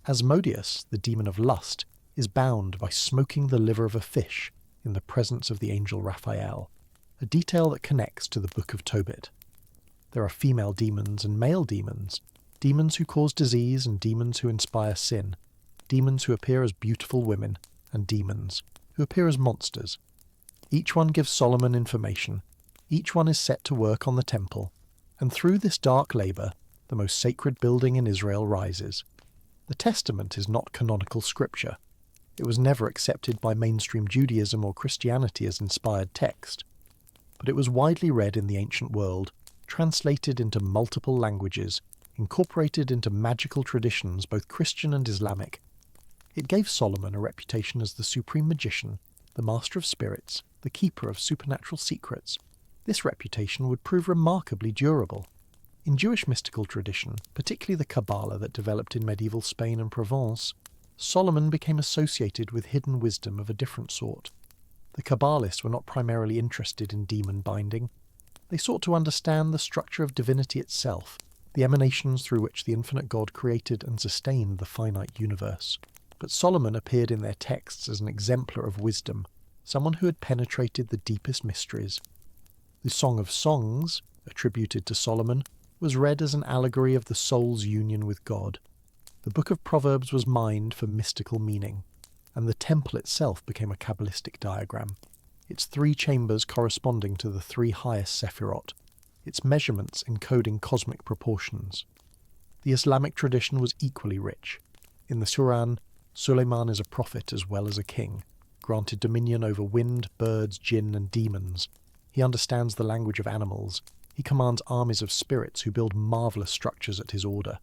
Asmodeus, the demon of lust, is bound by smoking the liver of a fish in the presence of the angel Raphael, a detail that connects to the Book of Tobit. There are female demons and male demons, demons who cause disease and demons who inspire sin, demons who appear as beautiful women, and demons who appear as monsters. Each one gives Solomon information. Each one is set to work on the temple, and through this dark labour, the most sacred building in Israel rises. The Testament is not canonical scripture. It was never accepted by mainstream Judaism or Christianity as inspired text, but it was widely read in the ancient world, translated into multiple languages, incorporated into magical traditions both Christian and Islamic. It gave Solomon a reputation as the supreme magician, the master of spirits, the keeper of supernatural secrets. This reputation would prove remarkably durable. In Jewish mystical tradition, particularly the Kabbalah that developed in medieval Spain and Provence, Solomon became associated with hidden wisdom of a different sort. The Kabbalists were not primarily interested in demon binding. They sought to understand the structure of divinity itself, the emanations through which the infinite God created and sustained the finite universe. But Solomon appeared in their texts as an exemplar of wisdom, someone who had penetrated the deepest mysteries. The Song of Songs, attributed to Solomon, was read as an allegory of the soul's union with God. The Book of Proverbs was mined for mystical meaning, and the temple itself became a Kabbalistic diagram, its 3 chambers corresponding to the 3 highest Sephirot, its measurements encoding cosmic proportions. The Islamic tradition was equally rich. In the Quran, Suleiman is a prophet as well as a king, granted dominion over wind, birds, jinn, and demons. He understands the language of animals. He commands armies of spirits who build marvellous structures at his order.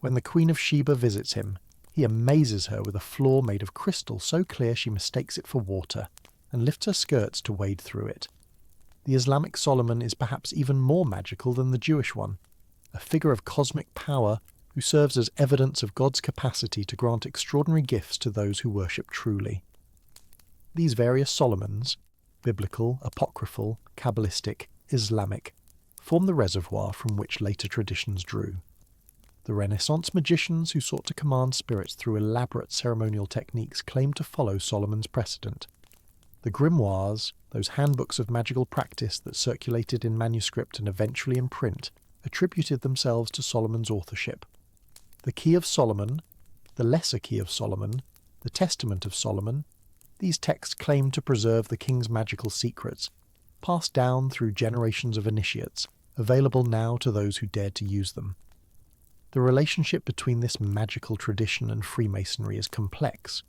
When the Queen of Sheba visits him, he amazes her with a floor made of crystal so clear she mistakes it for water, and lifts her skirts to wade through it. The Islamic Solomon is perhaps even more magical than the Jewish one, a figure of cosmic power who serves as evidence of God's capacity to grant extraordinary gifts to those who worship truly. These various Solomons, biblical, apocryphal, Kabbalistic, Islamic, form the reservoir from which later traditions drew. The Renaissance magicians who sought to command spirits through elaborate ceremonial techniques claimed to follow Solomon's precedent. The grimoires, those handbooks of magical practice that circulated in manuscript and eventually in print, attributed themselves to Solomon's authorship. The Key of Solomon, the Lesser Key of Solomon, the Testament of Solomon, these texts claim to preserve the king's magical secrets, passed down through generations of initiates, available now to those who dared to use them. The relationship between this magical tradition and Freemasonry is complex.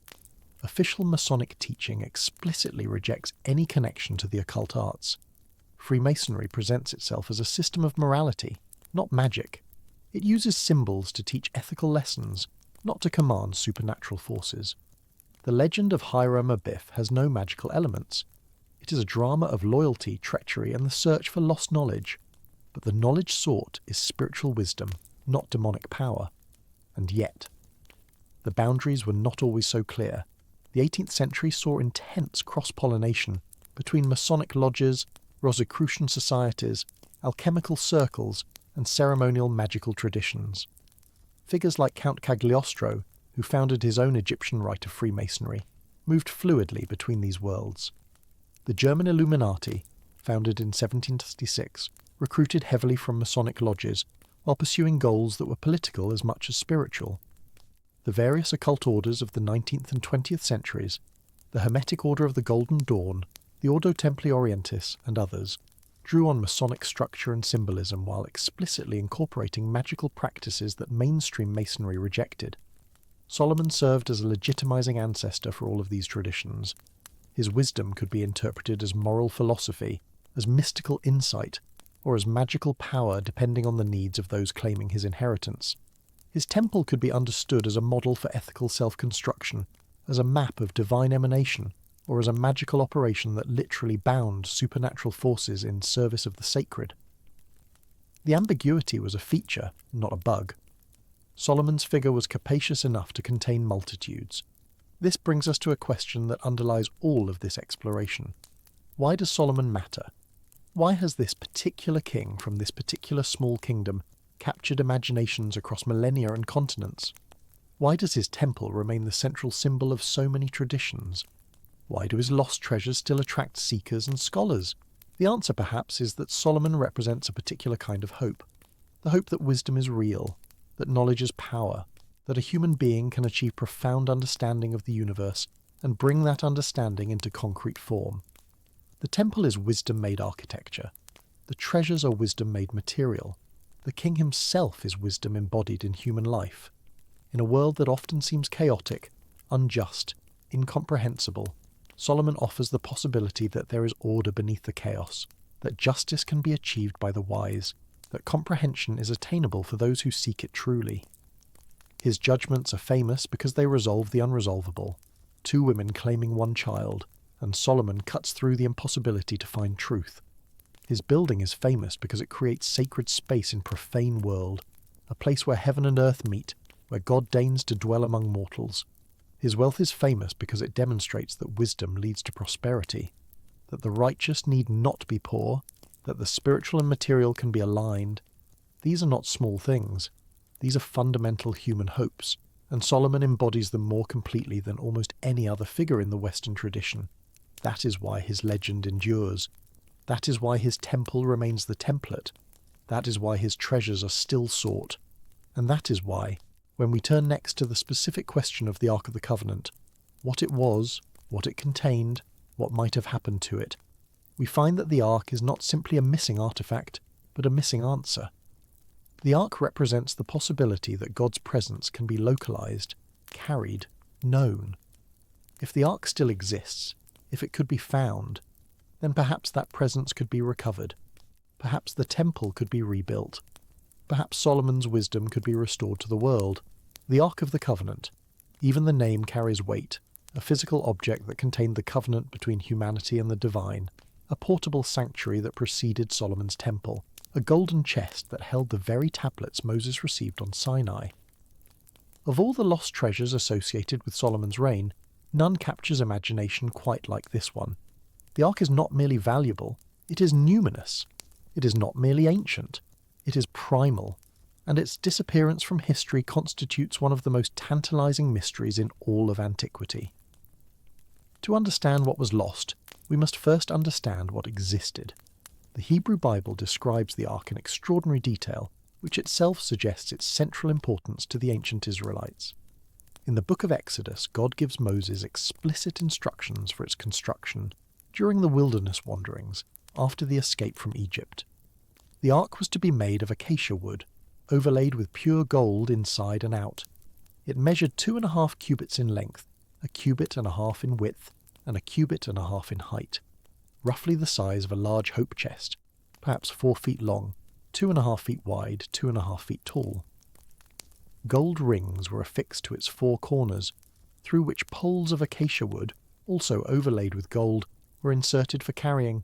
Official Masonic teaching explicitly rejects any connection to the occult arts. Freemasonry presents itself as a system of morality, not magic. It uses symbols to teach ethical lessons, not to command supernatural forces. The legend of Hiram Abiff has no magical elements. It is a drama of loyalty, treachery, and the search for lost knowledge. But the knowledge sought is spiritual wisdom, not demonic power. And yet, the boundaries were not always so clear. The 18th century saw intense cross-pollination between Masonic lodges, Rosicrucian societies, alchemical circles, and ceremonial magical traditions. Figures like Count Cagliostro, who founded his own Egyptian rite of Freemasonry, moved fluidly between these worlds. The German Illuminati, founded in 1766, recruited heavily from Masonic lodges while pursuing goals that were political as much as spiritual. The various occult orders of the 19th and 20th centuries, the Hermetic Order of the Golden Dawn, the Ordo Templi Orientis, and others, drew on Masonic structure and symbolism while explicitly incorporating magical practices that mainstream Masonry rejected. Solomon served as a legitimizing ancestor for all of these traditions. His wisdom could be interpreted as moral philosophy, as mystical insight, or as magical power depending on the needs of those claiming his inheritance. His temple could be understood as a model for ethical self-construction, as a map of divine emanation, or as a magical operation that literally bound supernatural forces in service of the sacred. The ambiguity was a feature, not a bug. Solomon's figure was capacious enough to contain multitudes. This brings us to a question that underlies all of this exploration. Why does Solomon matter? Why has this particular king from this particular small kingdom captured imaginations across millennia and continents? Why does his temple remain the central symbol of so many traditions? Why do his lost treasures still attract seekers and scholars? The answer, perhaps, is that Solomon represents a particular kind of hope. The hope that wisdom is real, that knowledge is power, that a human being can achieve profound understanding of the universe and bring that understanding into concrete form. The temple is wisdom-made architecture. The treasures are wisdom-made material. The king himself is wisdom embodied in human life. In a world that often seems chaotic, unjust, incomprehensible, Solomon offers the possibility that there is order beneath the chaos, that justice can be achieved by the wise, that comprehension is attainable for those who seek it truly. His judgments are famous because they resolve the unresolvable, 2 women claiming 1 child, and Solomon cuts through the impossibility to find truth. His building is famous because it creates sacred space in profane world, a place where heaven and earth meet, where God deigns to dwell among mortals. His wealth is famous because it demonstrates that wisdom leads to prosperity, that the righteous need not be poor, that the spiritual and material can be aligned. These are not small things. These are fundamental human hopes, and Solomon embodies them more completely than almost any other figure in the Western tradition. That is why his legend endures. That is why his temple remains the template. That is why his treasures are still sought. And that is why, when we turn next to the specific question of the Ark of the Covenant, what it was, what it contained, what might have happened to it, we find that the Ark is not simply a missing artifact, but a missing answer. The Ark represents the possibility that God's presence can be localized, carried, known. If the Ark still exists, if it could be found, then perhaps that presence could be recovered. Perhaps the temple could be rebuilt. Perhaps Solomon's wisdom could be restored to the world. The Ark of the Covenant. Even the name carries weight, a physical object that contained the covenant between humanity and the divine, a portable sanctuary that preceded Solomon's temple, a golden chest that held the very tablets Moses received on Sinai. Of all the lost treasures associated with Solomon's reign, none captures imagination quite like this one. The Ark is not merely valuable, it is numinous. It is not merely ancient, it is primal, and its disappearance from history constitutes one of the most tantalizing mysteries in all of antiquity. To understand what was lost, we must first understand what existed. The Hebrew Bible describes the Ark in extraordinary detail, which itself suggests its central importance to the ancient Israelites. In the book of Exodus, God gives Moses explicit instructions for its construction during the wilderness wanderings after the escape from Egypt. The Ark was to be made of acacia wood, overlaid with pure gold inside and out. It measured 2.5 cubits in length, 1.5 cubits in width, and 1.5 cubits in height, roughly the size of a large hope chest, perhaps 4 feet long, 2.5 feet wide, 2.5 feet tall. Gold rings were affixed to its 4 corners, through which poles of acacia wood, also overlaid with gold, were inserted for carrying.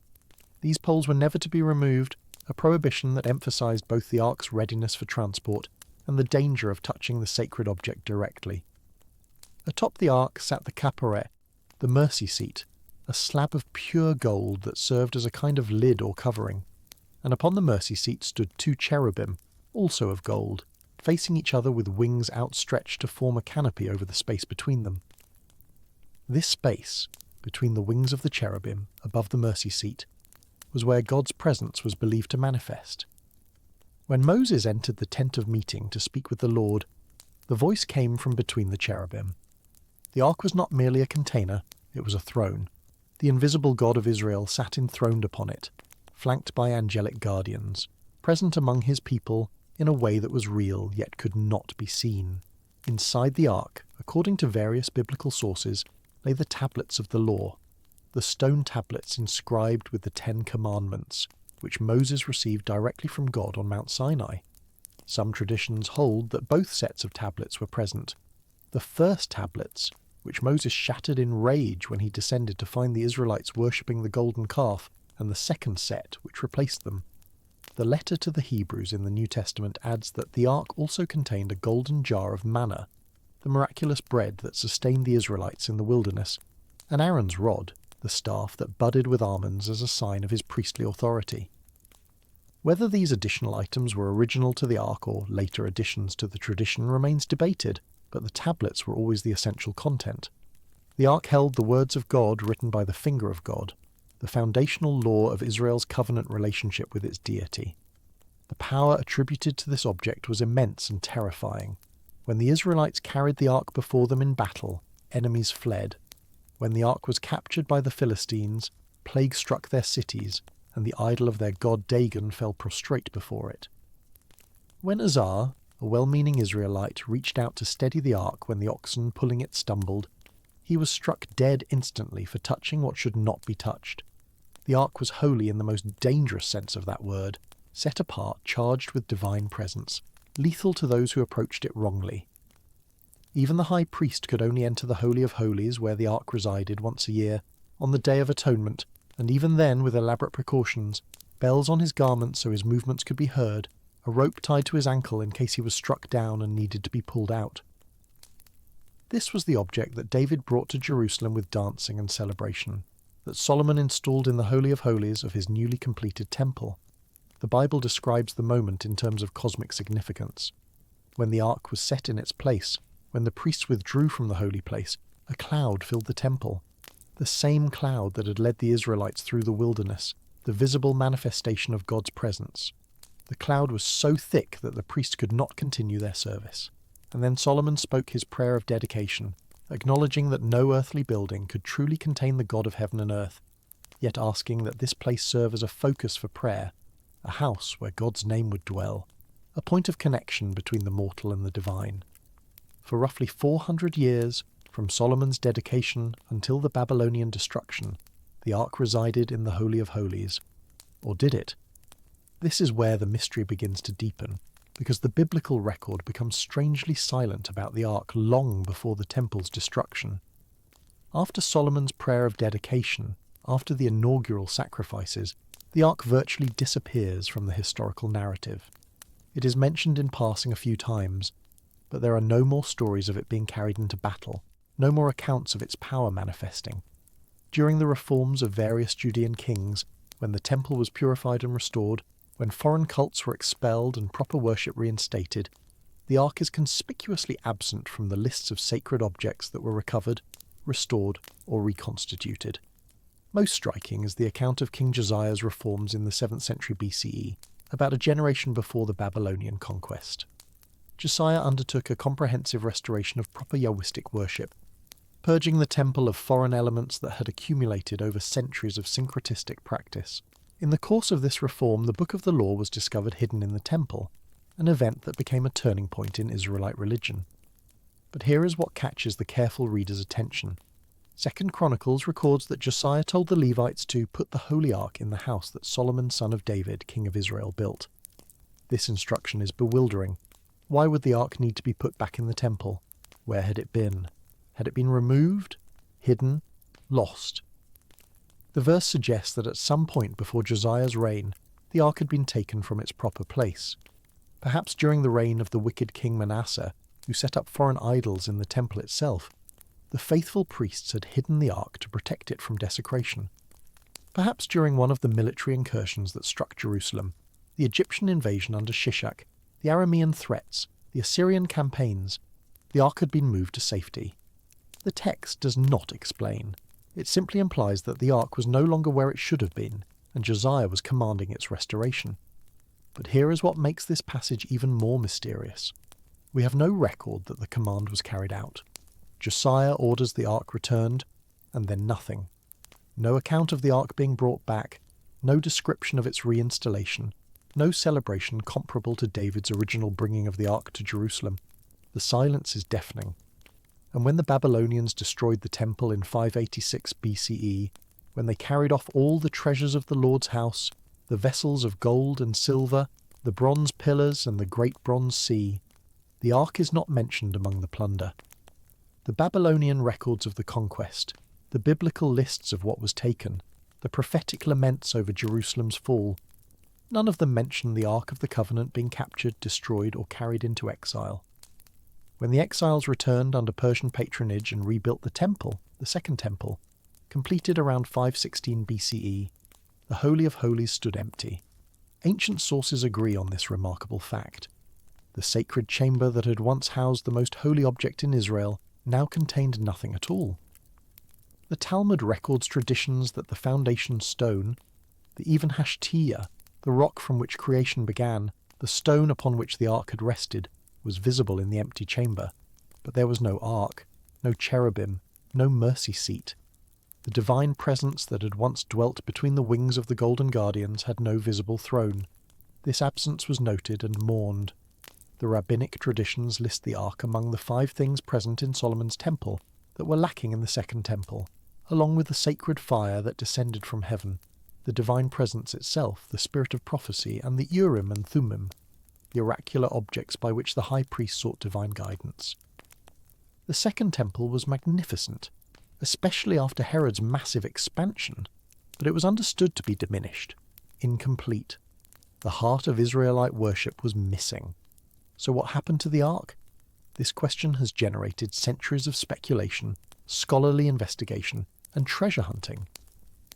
These poles were never to be removed, a prohibition that emphasized both the Ark's readiness for transport and the danger of touching the sacred object directly. Atop the Ark sat the kaporet, the mercy seat, a slab of pure gold that served as a kind of lid or covering, and upon the mercy seat stood 2 cherubim, also of gold, facing each other with wings outstretched to form a canopy over the space between them. This space, between the wings of the cherubim, above the mercy seat, was where God's presence was believed to manifest. When Moses entered the tent of meeting to speak with the Lord, the voice came from between the cherubim. The Ark was not merely a container, it was a throne. The invisible God of Israel sat enthroned upon it, flanked by angelic guardians, present among his people in a way that was real yet could not be seen. Inside the Ark, according to various biblical sources, lay the tablets of the law, the stone tablets inscribed with the 10 Commandments, which Moses received directly from God on Mount Sinai. Some traditions hold that both sets of tablets were present. The first tablets, which Moses shattered in rage when he descended to find the Israelites worshipping the golden calf, and the second set, which replaced them. The letter to the Hebrews in the New Testament adds that the Ark also contained a golden jar of manna, the miraculous bread that sustained the Israelites in the wilderness, and Aaron's rod, the staff that budded with almonds as a sign of his priestly authority. Whether these additional items were original to the Ark or later additions to the tradition remains debated, but the tablets were always the essential content. The Ark held the words of God written by the finger of God, the foundational law of Israel's covenant relationship with its deity. The power attributed to this object was immense and terrifying. When the Israelites carried the Ark before them in battle, enemies fled. When the Ark was captured by the Philistines, plague struck their cities, and the idol of their god Dagon fell prostrate before it. When Uzzah, a well-meaning Israelite, reached out to steady the Ark when the oxen pulling it stumbled, he was struck dead instantly for touching what should not be touched. The Ark was holy in the most dangerous sense of that word. set apart, charged with divine presence, lethal to those who approached it wrongly. Even the high priest could only enter the Holy of Holies, where the Ark resided, once a year, on the Day of Atonement, and even then with elaborate precautions, bells on his garments so his movements could be heard, a rope tied to his ankle in case he was struck down and needed to be pulled out. This was the object that David brought to Jerusalem with dancing and celebration, that Solomon installed in the Holy of Holies of his newly completed temple. The Bible describes the moment in terms of cosmic significance. When the Ark was set in its place, when the priests withdrew from the holy place, a cloud filled the temple. The same cloud that had led the Israelites through the wilderness, the visible manifestation of God's presence. The cloud was so thick that the priests could not continue their service. And then Solomon spoke his prayer of dedication, acknowledging that no earthly building could truly contain the God of heaven and earth, yet asking that this place serve as a focus for prayer, a house where God's name would dwell, a point of connection between the mortal and the divine. For roughly 400 years, from Solomon's dedication until the Babylonian destruction, the Ark resided in the Holy of Holies. Or did it? This is where the mystery begins to deepen, because the biblical record becomes strangely silent about the Ark long before the temple's destruction. After Solomon's prayer of dedication, after the inaugural sacrifices, the Ark virtually disappears from the historical narrative. It is mentioned in passing a few times, but there are no more stories of it being carried into battle, no more accounts of its power manifesting. During the reforms of various Judean kings, when the temple was purified and restored, when foreign cults were expelled and proper worship reinstated, the Ark is conspicuously absent from the lists of sacred objects that were recovered, restored, or reconstituted. Most striking is the account of King Josiah's reforms in the 7th century BCE, about a generation before the Babylonian conquest. Josiah undertook a comprehensive restoration of proper Yahwistic worship, purging the temple of foreign elements that had accumulated over centuries of syncretistic practice. In the course of this reform, the Book of the Law was discovered hidden in the temple, an event that became a turning point in Israelite religion. But here is what catches the careful reader's attention. 2 Chronicles records that Josiah told the Levites to put the Holy Ark in the house that Solomon, son of David, king of Israel, built. This instruction is bewildering. Why would the Ark need to be put back in the temple? Where had it been? Had it been removed? Hidden? Lost? The verse suggests that at some point before Josiah's reign, the Ark had been taken from its proper place. Perhaps during the reign of the wicked King Manasseh, who set up foreign idols in the temple itself, the faithful priests had hidden the Ark to protect it from desecration. Perhaps during one of the military incursions that struck Jerusalem, the Egyptian invasion under Shishak, the Aramean threats, the Assyrian campaigns, the Ark had been moved to safety. The text does not explain. It simply implies that the Ark was no longer where it should have been, and Josiah was commanding its restoration. But here is what makes this passage even more mysterious. We have no record that the command was carried out. Josiah orders the Ark returned, and then nothing. No account of the Ark being brought back, no description of its reinstallation, no celebration comparable to David's original bringing of the Ark to Jerusalem. The silence is deafening. And when the Babylonians destroyed the temple in 586 BCE, when they carried off all the treasures of the Lord's house, the vessels of gold and silver, the bronze pillars and the great bronze sea, the Ark is not mentioned among the plunder. The Babylonian records of the conquest, the biblical lists of what was taken, the prophetic laments over Jerusalem's fall, none of them mention the Ark of the Covenant being captured, destroyed, or carried into exile. When the exiles returned under Persian patronage and rebuilt the temple, the Second Temple, completed around 516 BCE, the Holy of Holies stood empty. Ancient sources agree on this remarkable fact. The sacred chamber that had once housed the most holy object in Israel now contained nothing at all. The Talmud records traditions that the foundation stone, the even Hashtiya, the rock from which creation began, the stone upon which the Ark had rested, was visible in the empty chamber, but there was no ark, no cherubim, no mercy seat. The divine presence that had once dwelt between the wings of the golden guardians had no visible throne. This absence was noted and mourned. The rabbinic traditions list the Ark among the 5 things present in Solomon's temple that were lacking in the Second Temple, along with the sacred fire that descended from heaven. the divine presence itself, the spirit of prophecy, and the Urim and Thummim, the oracular objects by which the high priest sought divine guidance. The second temple was magnificent, especially after Herod's massive expansion, but it was understood to be diminished, incomplete. The heart of Israelite worship was missing. So what happened to the Ark? This question has generated centuries of speculation, scholarly investigation, and treasure hunting.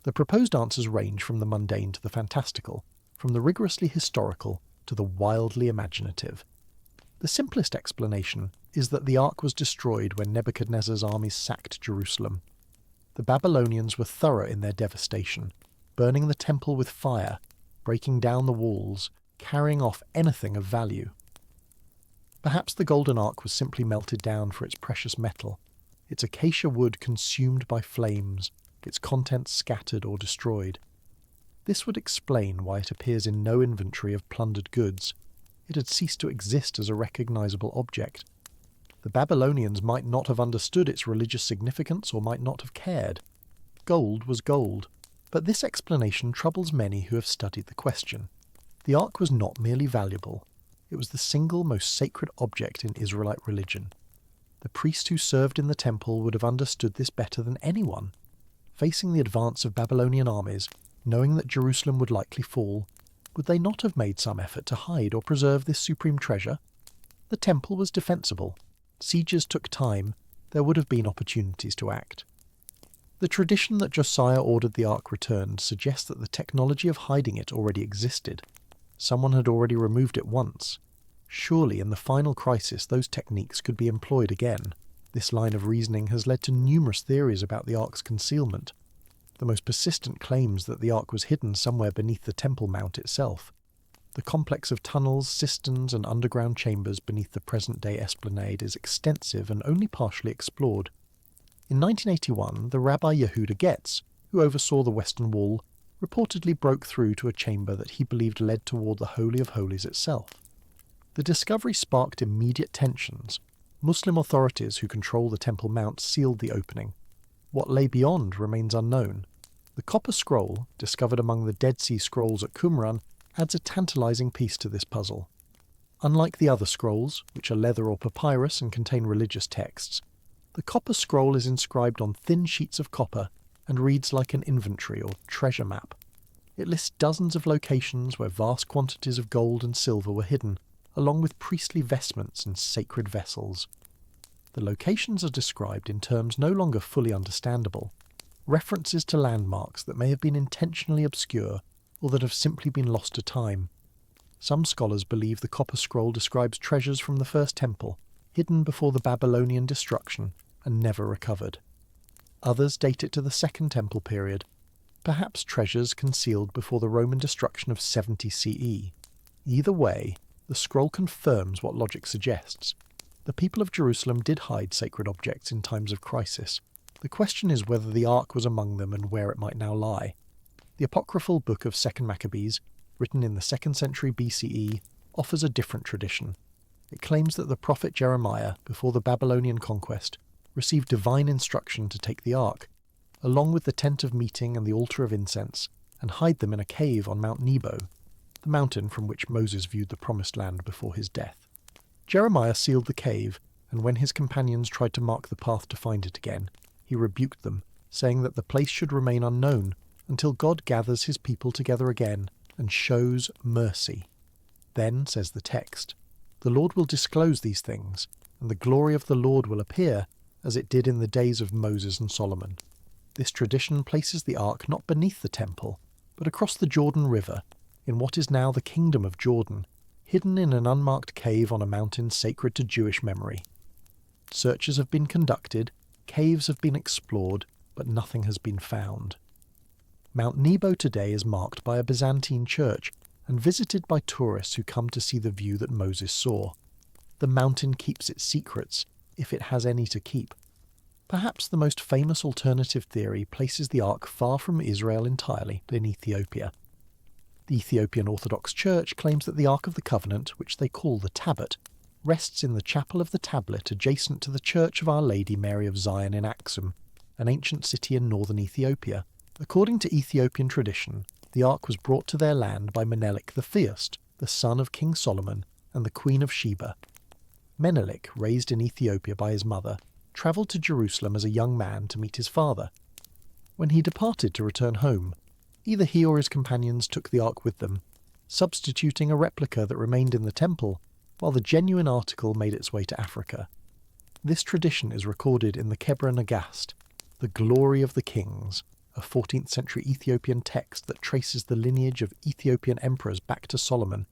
The proposed answers range from the mundane to the fantastical, from the rigorously historical to the wildly imaginative. The simplest explanation is that the Ark was destroyed when Nebuchadnezzar's armies sacked Jerusalem. The Babylonians were thorough in their devastation, burning the temple with fire, breaking down the walls, carrying off anything of value. Perhaps the golden ark was simply melted down for its precious metal, its acacia wood consumed by flames, its contents scattered or destroyed. This would explain why it appears in no inventory of plundered goods. It had ceased to exist as a recognizable object. The Babylonians might not have understood its religious significance or might not have cared. Gold was gold, but this explanation troubles many who have studied the question. The ark was not merely valuable. It was the single most sacred object in Israelite religion. The priest who served in the temple would have understood this better than anyone. Facing the advance of Babylonian armies, knowing that Jerusalem would likely fall, would they not have made some effort to hide or preserve this supreme treasure? The temple was defensible. Sieges took time. There would have been opportunities to act. The tradition that Josiah ordered the ark returned suggests that the technology of hiding it already existed. Someone had already removed it once. Surely in the final crisis those techniques could be employed again. This line of reasoning has led to numerous theories about the ark's concealment. The most persistent claims that the ark was hidden somewhere beneath the Temple Mount itself. The complex of tunnels, cisterns, and underground chambers beneath the present-day esplanade is extensive and only partially explored. In 1981, the Rabbi Yehuda Getz, who oversaw the Western Wall, reportedly broke through to a chamber that he believed led toward the Holy of Holies itself. The discovery sparked immediate tensions. Muslim authorities who control the Temple Mount sealed the opening. What lay beyond remains unknown. The copper scroll, discovered among the Dead Sea Scrolls at Qumran, adds a tantalizing piece to this puzzle. Unlike the other scrolls, which are leather or papyrus and contain religious texts, the copper scroll is inscribed on thin sheets of copper and reads like an inventory or treasure map. It lists dozens of locations where vast quantities of gold and silver were hidden, along with priestly vestments and sacred vessels. The locations are described in terms no longer fully understandable, references to landmarks that may have been intentionally obscure or that have simply been lost to time. Some scholars believe the copper scroll describes treasures from the First Temple, hidden before the Babylonian destruction and never recovered. Others date it to the Second Temple period, perhaps treasures concealed before the Roman destruction of 70 CE. Either way, the scroll confirms what logic suggests. The people of Jerusalem did hide sacred objects in times of crisis. The question is whether the Ark was among them and where it might now lie. The apocryphal book of 2nd Maccabees, written in the 2nd century BCE, offers a different tradition. It claims that the prophet Jeremiah, before the Babylonian conquest, received divine instruction to take the Ark, along with the tent of meeting and the altar of incense, and hide them in a cave on Mount Nebo, the mountain from which Moses viewed the Promised Land before his death. Jeremiah sealed the cave, and when his companions tried to mark the path to find it again, he rebuked them, saying that the place should remain unknown until God gathers his people together again and shows mercy. Then, says the text, the Lord will disclose these things, and the glory of the Lord will appear, as it did in the days of Moses and Solomon. This tradition places the ark not beneath the temple, but across the Jordan River, in what is now the Kingdom of Jordan, hidden in an unmarked cave on a mountain sacred to Jewish memory. Searches have been conducted, caves have been explored, but nothing has been found. Mount Nebo today is marked by a Byzantine church and visited by tourists who come to see the view that Moses saw. The mountain keeps its secrets, if it has any to keep. Perhaps the most famous alternative theory places the Ark far from Israel entirely, in Ethiopia. The Ethiopian Orthodox Church claims that the Ark of the Covenant, which they call the Tablet, rests in the chapel of the tablet adjacent to the Church of Our Lady Mary of Zion in Aksum, an ancient city in northern Ethiopia. According to Ethiopian tradition, the Ark was brought to their land by Menelik the First, the son of King Solomon and the Queen of Sheba. Menelik, raised in Ethiopia by his mother, travelled to Jerusalem as a young man to meet his father. When he departed to return home, either he or his companions took the Ark with them, substituting a replica that remained in the temple, while the genuine article made its way to Africa. This tradition is recorded in the Kebra Nagast, the Glory of the Kings, a 14th century Ethiopian text that traces the lineage of Ethiopian emperors back to Solomon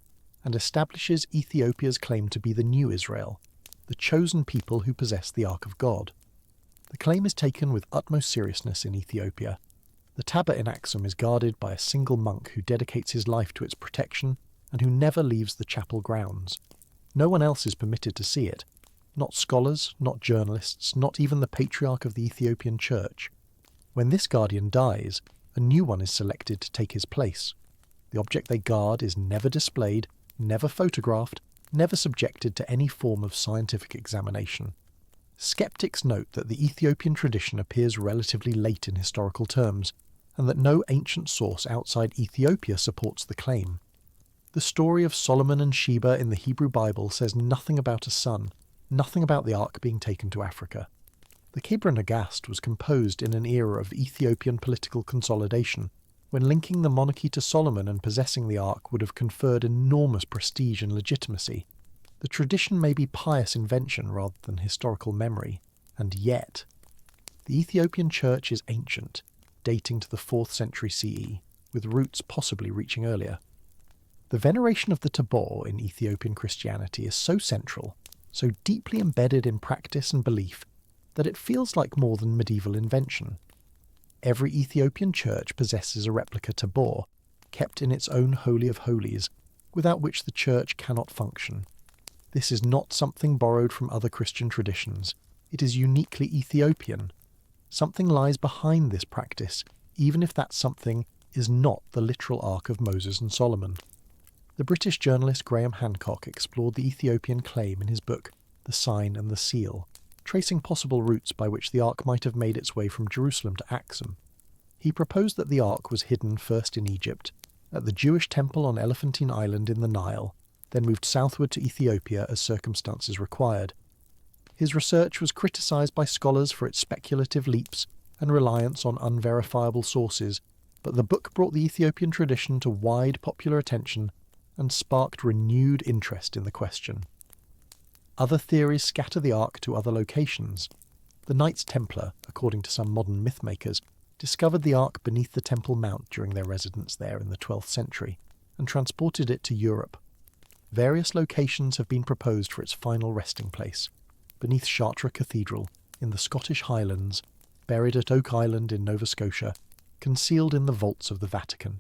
and establishes Ethiopia's claim to be the new Israel, the chosen people who possess the Ark of God. The claim is taken with utmost seriousness in Ethiopia. The Tabba in Axum is guarded by a single monk who dedicates his life to its protection and who never leaves the chapel grounds. No one else is permitted to see it. Not scholars, not journalists, not even the patriarch of the Ethiopian Church. When this guardian dies, a new one is selected to take his place. The object they guard is never displayed, never photographed, never subjected to any form of scientific examination. Skeptics note that the Ethiopian tradition appears relatively late in historical terms, and that no ancient source outside Ethiopia supports the claim. The story of Solomon and Sheba in the Hebrew Bible says nothing about a son, nothing about the Ark being taken to Africa. The Kebra Nagast was composed in an era of Ethiopian political consolidation, when linking the monarchy to Solomon and possessing the Ark would have conferred enormous prestige and legitimacy. The tradition may be pious invention rather than historical memory, and yet, the Ethiopian Church is ancient, dating to the 4th century CE, with roots possibly reaching earlier. The veneration of the Tabor in Ethiopian Christianity is so central, so deeply embedded in practice and belief, that it feels like more than medieval invention. Every Ethiopian church possesses a replica Tabor, kept in its own Holy of Holies, without which the church cannot function. This is not something borrowed from other Christian traditions. It is uniquely Ethiopian. Something lies behind this practice, even if that something is not the literal Ark of Moses and Solomon. The British journalist Graham Hancock explored the Ethiopian claim in his book The Sign and the Seal, tracing possible routes by which the Ark might have made its way from Jerusalem to Axum. He proposed that the Ark was hidden first in Egypt, at the Jewish temple on Elephantine Island in the Nile, then moved southward to Ethiopia as circumstances required. His research was criticised by scholars for its speculative leaps and reliance on unverifiable sources, but the book brought the Ethiopian tradition to wide popular attention and sparked renewed interest in the question. Other theories scatter the Ark to other locations. The Knights Templar, according to some modern mythmakers, discovered the Ark beneath the Temple Mount during their residence there in the 12th century, and transported it to Europe. Various locations have been proposed for its final resting place: beneath Chartres Cathedral, in the Scottish Highlands, buried at Oak Island in Nova Scotia, concealed in the vaults of the Vatican.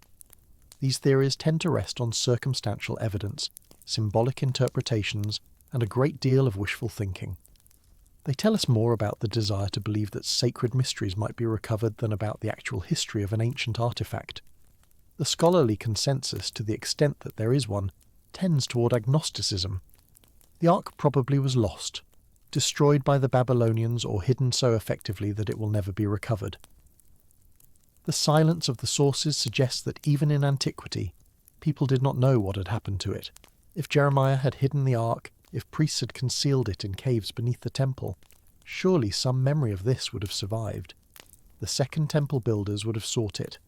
These theories tend to rest on circumstantial evidence, symbolic interpretations, and a great deal of wishful thinking. They tell us more about the desire to believe that sacred mysteries might be recovered than about the actual history of an ancient artifact. The scholarly consensus, to the extent that there is one, tends toward agnosticism. The Ark probably was lost, destroyed by the Babylonians, or hidden so effectively that it will never be recovered. The silence of the sources suggests that even in antiquity, people did not know what had happened to it. If Jeremiah had hidden the Ark, if priests had concealed it in caves beneath the temple, surely some memory of this would have survived. The second temple builders would have sought it.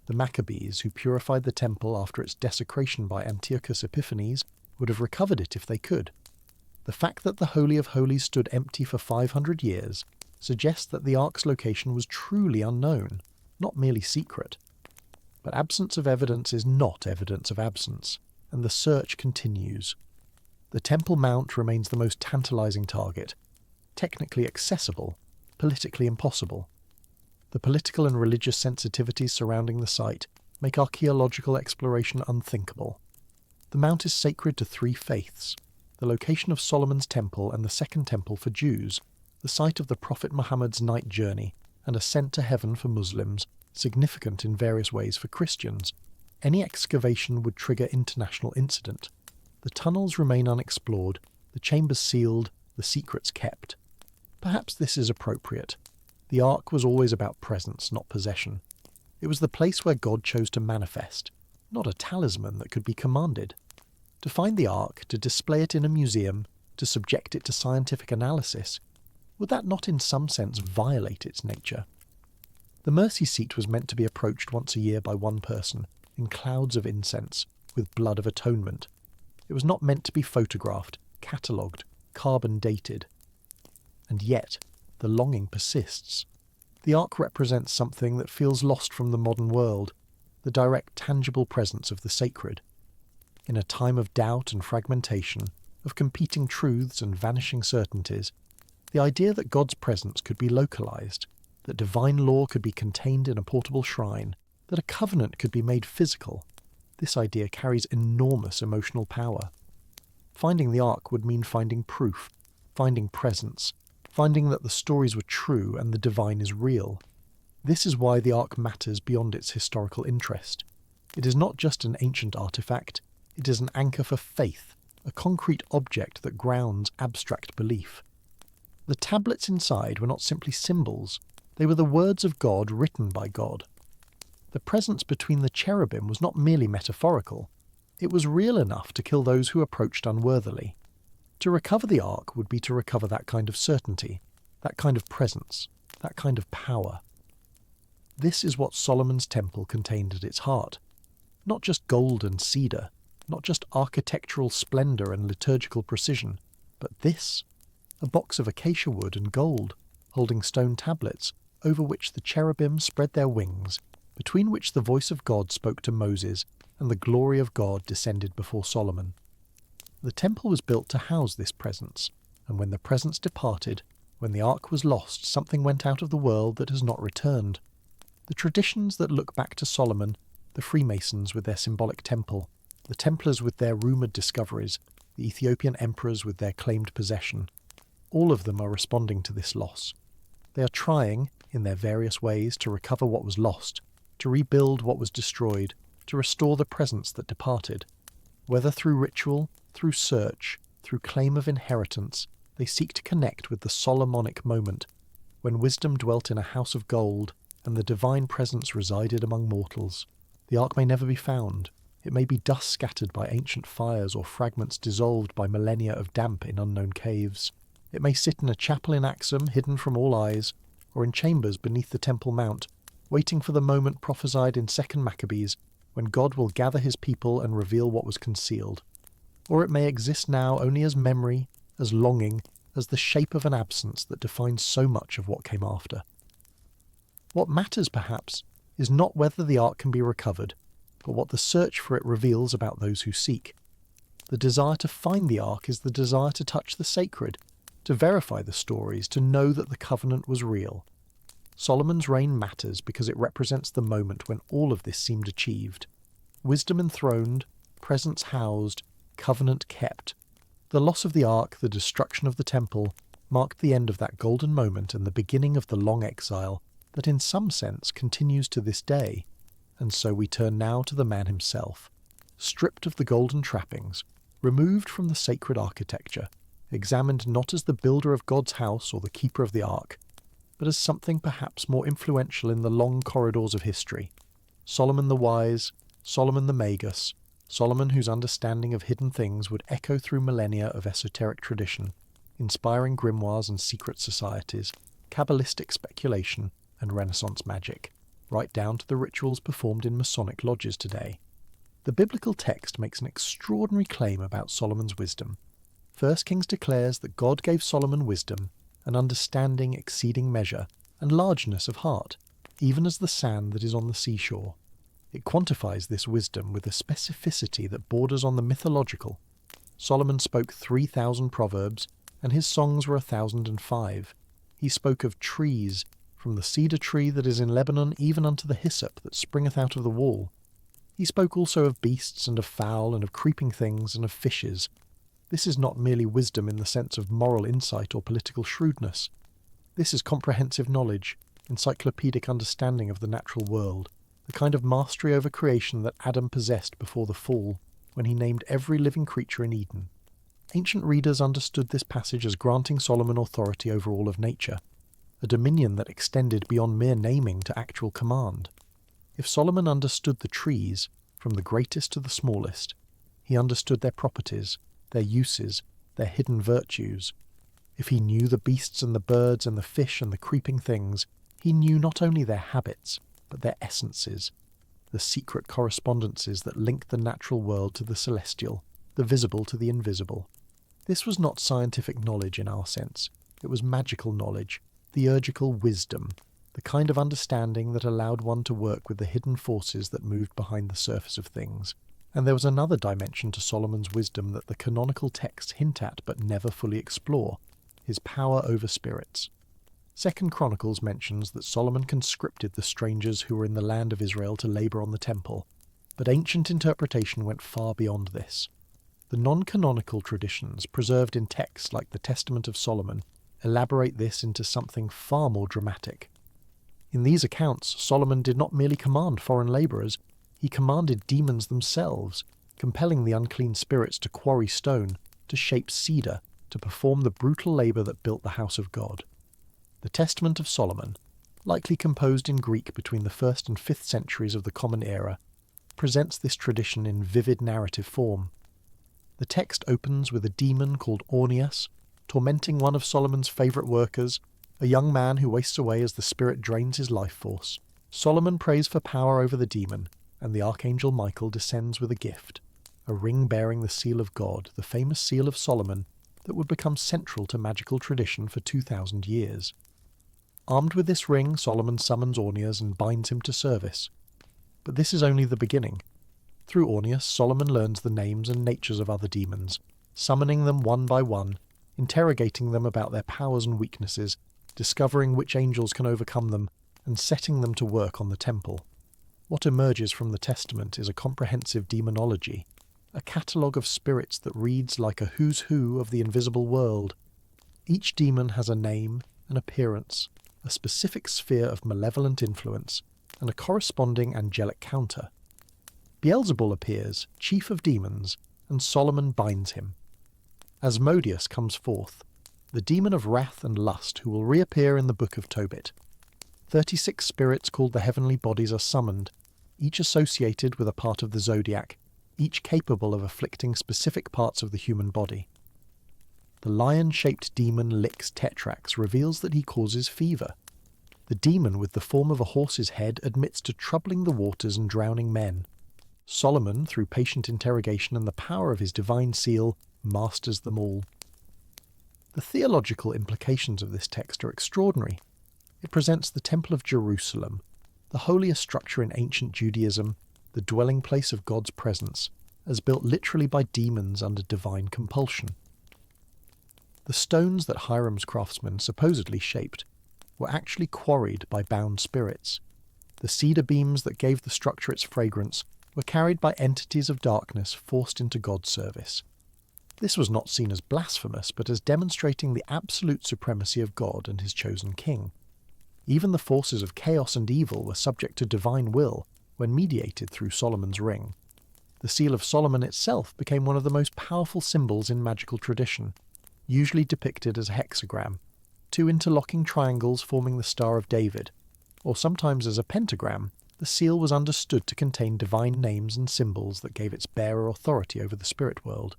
The Maccabees, who purified the temple after its desecration by Antiochus Epiphanes, would have recovered it if they could. The fact that the Holy of Holies stood empty for 500 years suggests that the Ark's location was truly unknown, not merely secret. But absence of evidence is not evidence of absence, and the search continues. The Temple Mount remains the most tantalizing target, technically accessible, politically impossible. The political and religious sensitivities surrounding the site make archaeological exploration unthinkable. The mount is sacred to 3 faiths: the location of Solomon's temple and the Second Temple for Jews, the site of the Prophet Muhammad's night journey, and ascent to heaven for Muslims, significant in various ways for Christians. Any excavation would trigger international incident. The tunnels remain unexplored, the chambers sealed, the secrets kept. Perhaps this is appropriate. The Ark was always about presence, not possession. It was the place where God chose to manifest, not a talisman that could be commanded. To find the Ark, to display it in a museum, to subject it to scientific analysis, would that not in some sense violate its nature? The mercy seat was meant to be approached once a year by one person, in clouds of incense, with blood of atonement. It was not meant to be photographed, catalogued, carbon dated. And yet, the longing persists. The Ark represents something that feels lost from the modern world, the direct, tangible presence of the sacred. In a time of doubt and fragmentation, of competing truths and vanishing certainties, the idea that God's presence could be localized, that divine law could be contained in a portable shrine, that a covenant could be made physical, this idea carries enormous emotional power. Finding the Ark would mean finding proof, finding presence, finding that the stories were true and the divine is real. This is why the Ark matters beyond its historical interest. It is not just an ancient artifact, it is an anchor for faith, a concrete object that grounds abstract belief. The tablets inside were not simply symbols, they were the words of God written by God. The presence between the cherubim was not merely metaphorical, it was real enough to kill those who approached unworthily. To recover the Ark would be to recover that kind of certainty, that kind of presence, that kind of power. This is what Solomon's temple contained at its heart. Not just gold and cedar, not just architectural splendour and liturgical precision, but this, a box of acacia wood and gold, holding stone tablets, over which the cherubim spread their wings, between which the voice of God spoke to Moses, and the glory of God descended before Solomon. The temple was built to house this presence, and when the presence departed, when the Ark was lost, something went out of the world that has not returned. The traditions that look back to Solomon, the Freemasons with their symbolic temple, the Templars with their rumoured discoveries, the Ethiopian emperors with their claimed possession, all of them are responding to this loss. They are trying, in their various ways, to recover what was lost, to rebuild what was destroyed, to restore the presence that departed. Whether through ritual, through search, through claim of inheritance, they seek to connect with the Solomonic moment, when wisdom dwelt in a house of gold, and the divine presence resided among mortals. The Ark may never be found. It may be dust scattered by ancient fires or fragments dissolved by millennia of damp in unknown caves. It may sit in a chapel in Axum, hidden from all eyes, or in chambers beneath the Temple Mount, waiting for the moment prophesied in 2 Maccabees, when God will gather his people and reveal what was concealed. Or it may exist now only as memory, as longing, as the shape of an absence that defines so much of what came after. What matters, perhaps, is not whether the Ark can be recovered, but what the search for it reveals about those who seek. The desire to find the Ark is the desire to touch the sacred, to verify the stories, to know that the covenant was real. Solomon's reign matters because it represents the moment when all of this seemed achieved. Wisdom enthroned, presence housed, covenant kept. The loss of the Ark, the destruction of the temple, marked the end of that golden moment and the beginning of the long exile that in some sense continues to this day. And so we turn now to the man himself, stripped of the golden trappings, removed from the sacred architecture, examined not as the builder of God's house or the keeper of the Ark, but as something perhaps more influential in the long corridors of history. Solomon the Wise, Solomon the Magus, Solomon whose understanding of hidden things would echo through millennia of esoteric tradition, inspiring grimoires and secret societies, Kabbalistic speculation and Renaissance magic, right down to the rituals performed in Masonic lodges today. The biblical text makes an extraordinary claim about Solomon's wisdom. 1 Kings declares that God gave Solomon wisdom, an understanding exceeding measure, and largeness of heart, even as the sand that is on the seashore. It quantifies this wisdom with a specificity that borders on the mythological. Solomon spoke 3,000 proverbs, and his songs were 1,005. He spoke of trees, from the cedar tree that is in Lebanon even unto the hyssop that springeth out of the wall. He spoke also of beasts and of fowl and of creeping things and of fishes. This is not merely wisdom in the sense of moral insight or political shrewdness. This is comprehensive knowledge, encyclopedic understanding of the natural world, the kind of mastery over creation that Adam possessed before the fall, when he named every living creature in Eden. Ancient readers understood this passage as granting Solomon authority over all of nature, a dominion that extended beyond mere naming to actual command. If Solomon understood the trees, from the greatest to the smallest, he understood their properties, their uses, their hidden virtues. If he knew the beasts and the birds and the fish and the creeping things, he knew not only their habits, but their essences, the secret correspondences that link the natural world to the celestial, the visible to the invisible. This was not scientific knowledge in our sense. It was magical knowledge, theurgical wisdom, the kind of understanding that allowed one to work with the hidden forces that moved behind the surface of things. And there was another dimension to Solomon's wisdom that the canonical texts hint at but never fully explore: his power over spirits. 2 Chronicles mentions that Solomon conscripted the strangers who were in the land of Israel to labour on the temple, but ancient interpretation went far beyond this. The non-canonical traditions preserved in texts like the Testament of Solomon elaborate this into something far more dramatic. In these accounts, Solomon did not merely command foreign labourers, he commanded demons themselves, compelling the unclean spirits to quarry stone, to shape cedar, to perform the brutal labour that built the house of God. The Testament of Solomon, likely composed in Greek between the 1st and 5th centuries of the Common Era, presents this tradition in vivid narrative form. The text opens with a demon called Ornias, tormenting one of Solomon's favourite workers, a young man who wastes away as the spirit drains his life force. Solomon prays for power over the demon, and the archangel Michael descends with a gift, a ring bearing the seal of God, the famous seal of Solomon, that would become central to magical tradition for 2,000 years. Armed with this ring, Solomon summons Ornias and binds him to service. But this is only the beginning. Through Ornias, Solomon learns the names and natures of other demons, summoning them one by one, interrogating them about their powers and weaknesses, discovering which angels can overcome them, and setting them to work on the temple. What emerges from the Testament is a comprehensive demonology, a catalogue of spirits that reads like a who's who of the invisible world. Each demon has a name, an appearance, a specific sphere of malevolent influence, and a corresponding angelic counter. Beelzebul appears, chief of demons, and Solomon binds him. Asmodeus comes forth, the demon of wrath and lust who will reappear in the Book of Tobit. 36 spirits called the heavenly bodies are summoned, each associated with a part of the zodiac, each capable of afflicting specific parts of the human body. The lion-shaped demon Lix Tetrax reveals that he causes fever. The demon with the form of a horse's head admits to troubling the waters and drowning men. Solomon, through patient interrogation and the power of his divine seal, masters them all. The theological implications of this text are extraordinary. It presents the Temple of Jerusalem, the holiest structure in ancient Judaism, the dwelling place of God's presence, as built literally by demons under divine compulsion. The stones that Hiram's craftsmen supposedly shaped were actually quarried by bound spirits. The cedar beams that gave the structure its fragrance were carried by entities of darkness forced into God's service. This was not seen as blasphemous, but as demonstrating the absolute supremacy of God and his chosen king. Even the forces of chaos and evil were subject to divine will when mediated through Solomon's ring. The seal of Solomon itself became one of the most powerful symbols in magical tradition, usually depicted as a hexagram, 2 interlocking triangles forming the Star of David, or sometimes as a pentagram. The seal was understood to contain divine names and symbols that gave its bearer authority over the spirit world.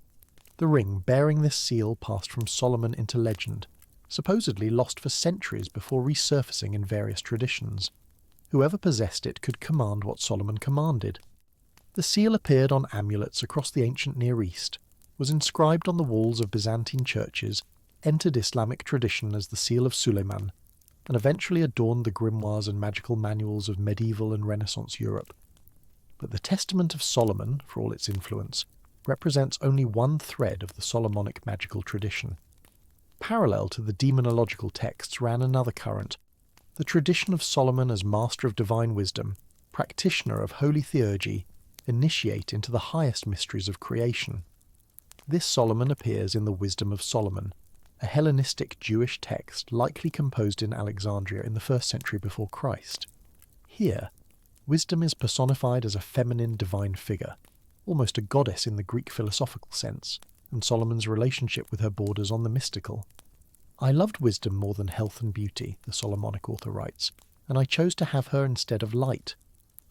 The ring bearing this seal passed from Solomon into legend, supposedly lost for centuries before resurfacing in various traditions. Whoever possessed it could command what Solomon commanded. The seal appeared on amulets across the ancient Near East, was inscribed on the walls of Byzantine churches, entered Islamic tradition as the seal of Suleiman, and eventually adorned the grimoires and magical manuals of medieval and Renaissance Europe. But the Testament of Solomon, for all its influence, represents only one thread of the Solomonic magical tradition. Parallel to the demonological texts ran another current, the tradition of Solomon as master of divine wisdom, practitioner of holy theurgy, initiate into the highest mysteries of creation. This Solomon appears in the Wisdom of Solomon, a Hellenistic Jewish text likely composed in Alexandria in the 1st century before Christ. Here, wisdom is personified as a feminine divine figure, almost a goddess in the Greek philosophical sense, and Solomon's relationship with her borders on the mystical. I loved wisdom more than health and beauty, the Solomonic author writes, and I chose to have her instead of light.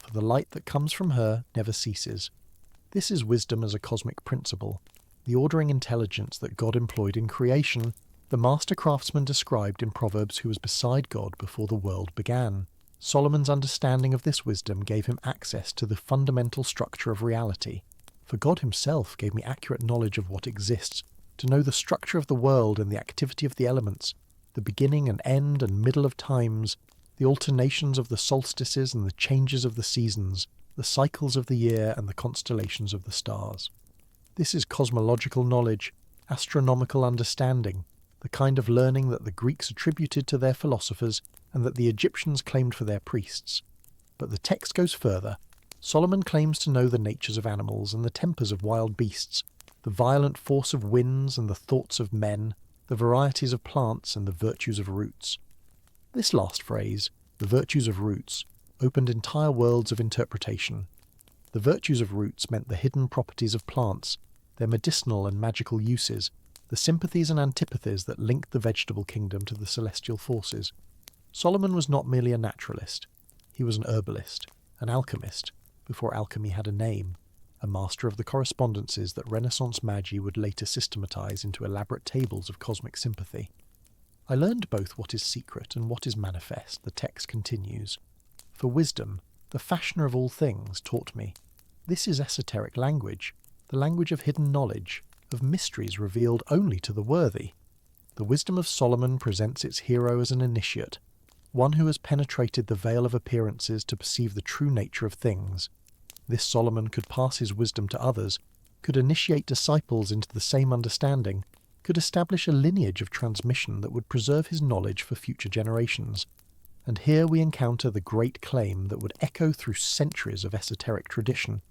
for the light that comes from her never ceases. This is wisdom as a cosmic principle, the ordering intelligence that God employed in creation, the master craftsman described in Proverbs who was beside God before the world began. Solomon's understanding of this wisdom gave him access to the fundamental structure of reality, for God himself gave me accurate knowledge of what exists, to know the structure of the world and the activity of the elements, the beginning and end and middle of times, the alternations of the solstices and the changes of the seasons, the cycles of the year and the constellations of the stars. This is cosmological knowledge, astronomical understanding, the kind of learning that the Greeks attributed to their philosophers and that the Egyptians claimed for their priests. But the text goes further. Solomon claims to know the natures of animals and the tempers of wild beasts, the violent force of winds and the thoughts of men, the varieties of plants and the virtues of roots. This last phrase, the virtues of roots, opened entire worlds of interpretation. The virtues of roots meant the hidden properties of plants, their medicinal and magical uses, the sympathies and antipathies that linked the vegetable kingdom to the celestial forces. Solomon was not merely a naturalist. He was an herbalist, an alchemist, before alchemy had a name, a master of the correspondences that Renaissance magi would later systematize into elaborate tables of cosmic sympathy. I learned both what is secret and what is manifest, the text continues. For wisdom, the fashioner of all things, taught me. This is esoteric language, the language of hidden knowledge, of mysteries revealed only to the worthy. The wisdom of Solomon presents its hero as an initiate, one who has penetrated the veil of appearances to perceive the true nature of things. This Solomon could pass his wisdom to others, could initiate disciples into the same understanding, could establish a lineage of transmission that would preserve his knowledge for future generations. And here we encounter the great claim that would echo through centuries of esoteric tradition.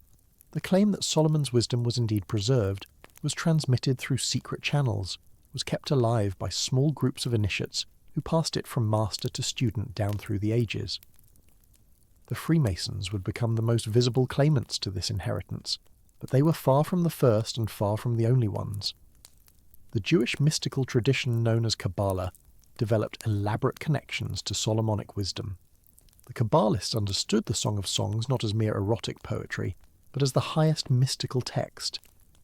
The claim that Solomon's wisdom was indeed preserved, was transmitted through secret channels, was kept alive by small groups of initiates who passed it from master to student down through the ages. The Freemasons would become the most visible claimants to this inheritance, but they were far from the first and far from the only ones. The Jewish mystical tradition known as Kabbalah developed elaborate connections to Solomonic wisdom. The Kabbalists understood the Song of Songs not as mere erotic poetry, but as the highest mystical text,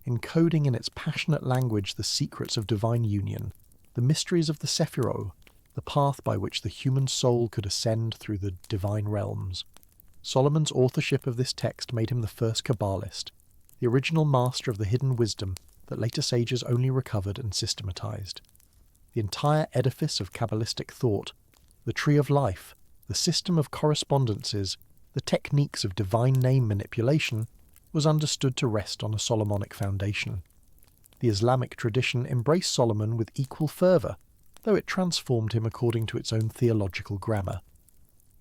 encoding in its passionate language the secrets of divine union, the mysteries of the Sephirot, the path by which the human soul could ascend through the divine realms. Solomon's authorship of this text made him the first Kabbalist, the original master of the hidden wisdom that later sages only recovered and systematized. The entire edifice of Kabbalistic thought, the tree of life, the system of correspondences, the techniques of divine name manipulation, was understood to rest on a Solomonic foundation. The Islamic tradition embraced Solomon with equal fervour, though it transformed him according to its own theological grammar.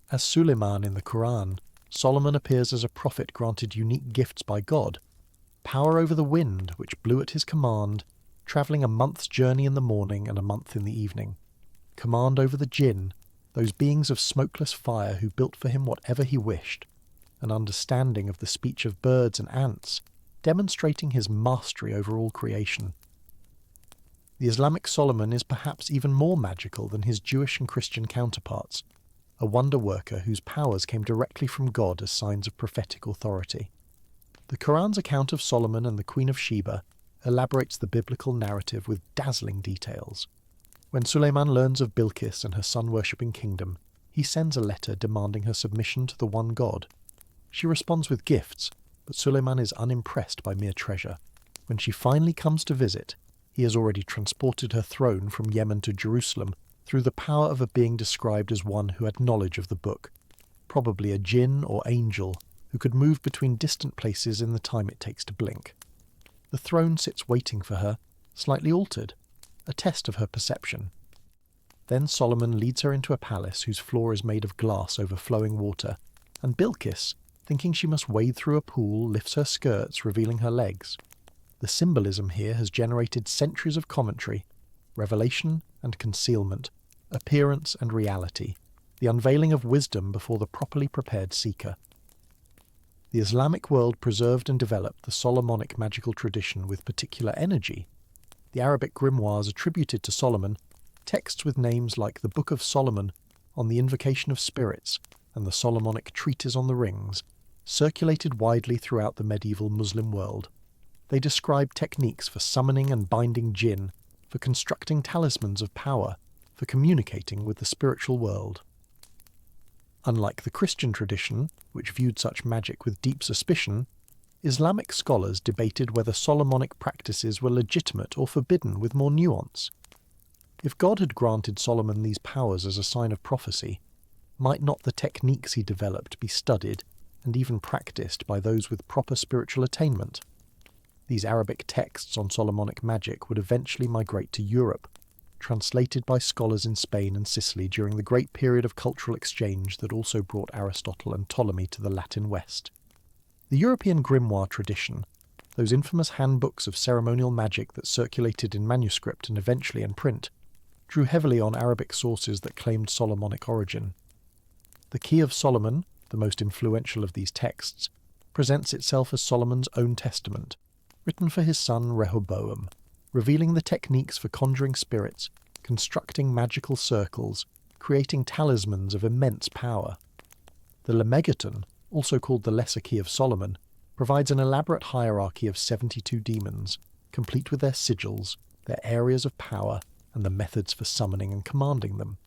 As Suleiman in the Quran, Solomon appears as a prophet granted unique gifts by God: power over the wind, which blew at his command, travelling a month's journey in the morning and a month in the evening; command over the jinn, those beings of smokeless fire who built for him whatever he wished; an understanding of the speech of birds and ants, demonstrating his mastery over all creation. The Islamic Solomon is perhaps even more magical than his Jewish and Christian counterparts, a wonder worker whose powers came directly from God as signs of prophetic authority. The Quran's account of Solomon and the Queen of Sheba elaborates the biblical narrative with dazzling details. When Suleiman learns of Bilqis and her sun-worshipping kingdom, he sends a letter demanding her submission to the one God. She responds with gifts, but Suleiman is unimpressed by mere treasure. When she finally comes to visit, he has already transported her throne from Yemen to Jerusalem through the power of a being described as one who had knowledge of the book, probably a jinn or angel who could move between distant places in the time it takes to blink. The throne sits waiting for her, slightly altered, a test of her perception. Then Solomon leads her into a palace whose floor is made of glass over flowing water, and Bilqis, thinking she must wade through a pool, lifts her skirts, revealing her legs. The symbolism here has generated centuries of commentary, revelation and concealment, appearance and reality, the unveiling of wisdom before the properly prepared seeker. The Islamic world preserved and developed the Solomonic magical tradition with particular energy. The Arabic grimoires attributed to Solomon, texts with names like the Book of Solomon, on the invocation of spirits, and the Solomonic Treatise on the Rings, circulated widely throughout the medieval Muslim world. They describe techniques for summoning and binding jinn, for constructing talismans of power, for communicating with the spiritual world. Unlike the Christian tradition, which viewed such magic with deep suspicion, Islamic scholars debated whether Solomonic practices were legitimate or forbidden with more nuance. If God had granted Solomon these powers as a sign of prophecy, might not the techniques he developed be studied and even practiced by those with proper spiritual attainment? These Arabic texts on Solomonic magic would eventually migrate to Europe, translated by scholars in Spain and Sicily during the great period of cultural exchange that also brought Aristotle and Ptolemy to the Latin West. The European grimoire tradition, those infamous handbooks of ceremonial magic that circulated in manuscript and eventually in print, drew heavily on Arabic sources that claimed Solomonic origin. The Key of Solomon, the most influential of these texts, presents itself as Solomon's own testament, written for his son Rehoboam, revealing the techniques for conjuring spirits, constructing magical circles, creating talismans of immense power. The Lemegeton, also called the Lesser Key of Solomon, provides an elaborate hierarchy of 72 demons, complete with their sigils, their areas of power, and the methods for summoning and commanding them.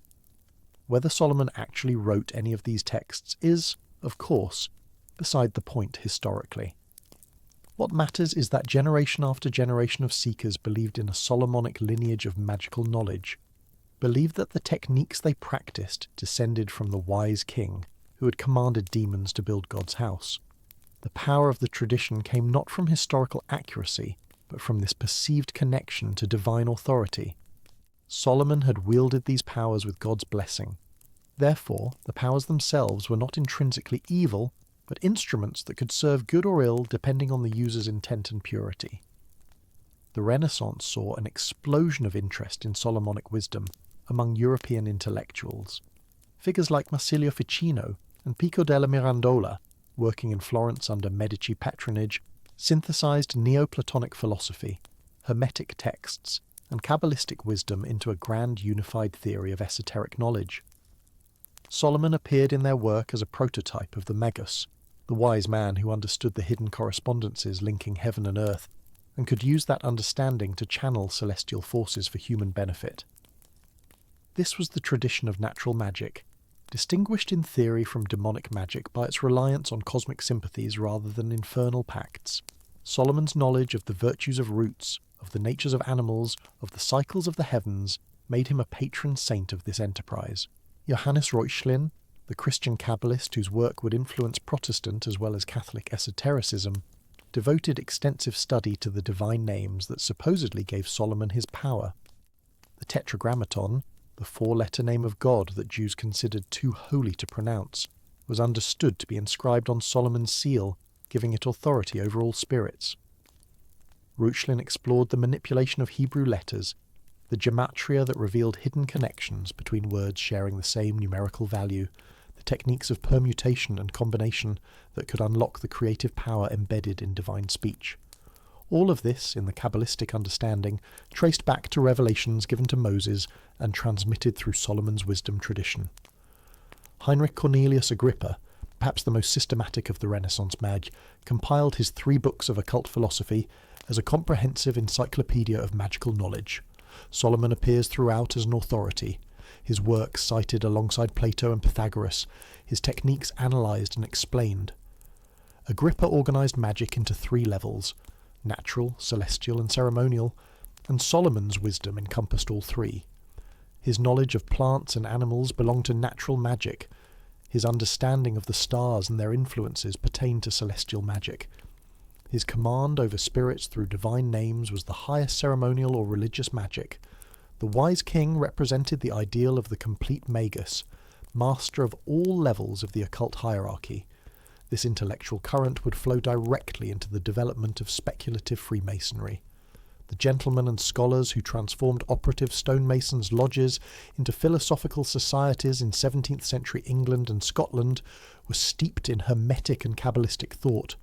Whether Solomon actually wrote any of these texts is, of course, beside the point historically. What matters is that generation after generation of seekers believed in a Solomonic lineage of magical knowledge, believed that the techniques they practiced descended from the wise king who had commanded demons to build God's house. The power of the tradition came not from historical accuracy, but from this perceived connection to divine authority. Solomon had wielded these powers with God's blessing. Therefore, the powers themselves were not intrinsically evil, but instruments that could serve good or ill depending on the user's intent and purity. The Renaissance saw an explosion of interest in Solomonic wisdom among European intellectuals. Figures like Marsilio Ficino and Pico della Mirandola, working in Florence under Medici patronage, synthesized Neoplatonic philosophy, Hermetic texts, and Kabbalistic wisdom into a grand unified theory of esoteric knowledge. Solomon appeared in their work as a prototype of the Magus, the wise man who understood the hidden correspondences linking heaven and earth, and could use that understanding to channel celestial forces for human benefit. This was the tradition of natural magic, distinguished in theory from demonic magic by its reliance on cosmic sympathies rather than infernal pacts. Solomon's knowledge of the virtues of roots, of the natures of animals, of the cycles of the heavens, made him a patron saint of this enterprise. Johannes Reuchlin, the Christian Kabbalist whose work would influence Protestant as well as Catholic esotericism, devoted extensive study to the divine names that supposedly gave Solomon his power. The Tetragrammaton, the four-letter name of God that Jews considered too holy to pronounce, was understood to be inscribed on Solomon's seal, giving it authority over all spirits. Reuchlin explored the manipulation of Hebrew letters, the gematria that revealed hidden connections between words sharing the same numerical value, the techniques of permutation and combination that could unlock the creative power embedded in divine speech. All of this, in the Kabbalistic understanding, traced back to revelations given to Moses and transmitted through Solomon's wisdom tradition. Heinrich Cornelius Agrippa, perhaps the most systematic of the Renaissance Magi, compiled his 3 books of occult philosophy as a comprehensive encyclopedia of magical knowledge. Solomon appears throughout as an authority, his works cited alongside Plato and Pythagoras, his techniques analysed and explained. Agrippa organised magic into 3 levels: natural, celestial and ceremonial, and Solomon's wisdom encompassed all 3. His knowledge of plants and animals belonged to natural magic. His understanding of the stars and their influences pertained to celestial magic. His command over spirits through divine names was the highest ceremonial or religious magic. The wise king represented the ideal of the complete magus, master of all levels of the occult hierarchy. This intellectual current would flow directly into the development of speculative Freemasonry. The gentlemen and scholars who transformed operative stonemasons' lodges into philosophical societies in 17th century England and Scotland were steeped in Hermetic and Kabbalistic thought.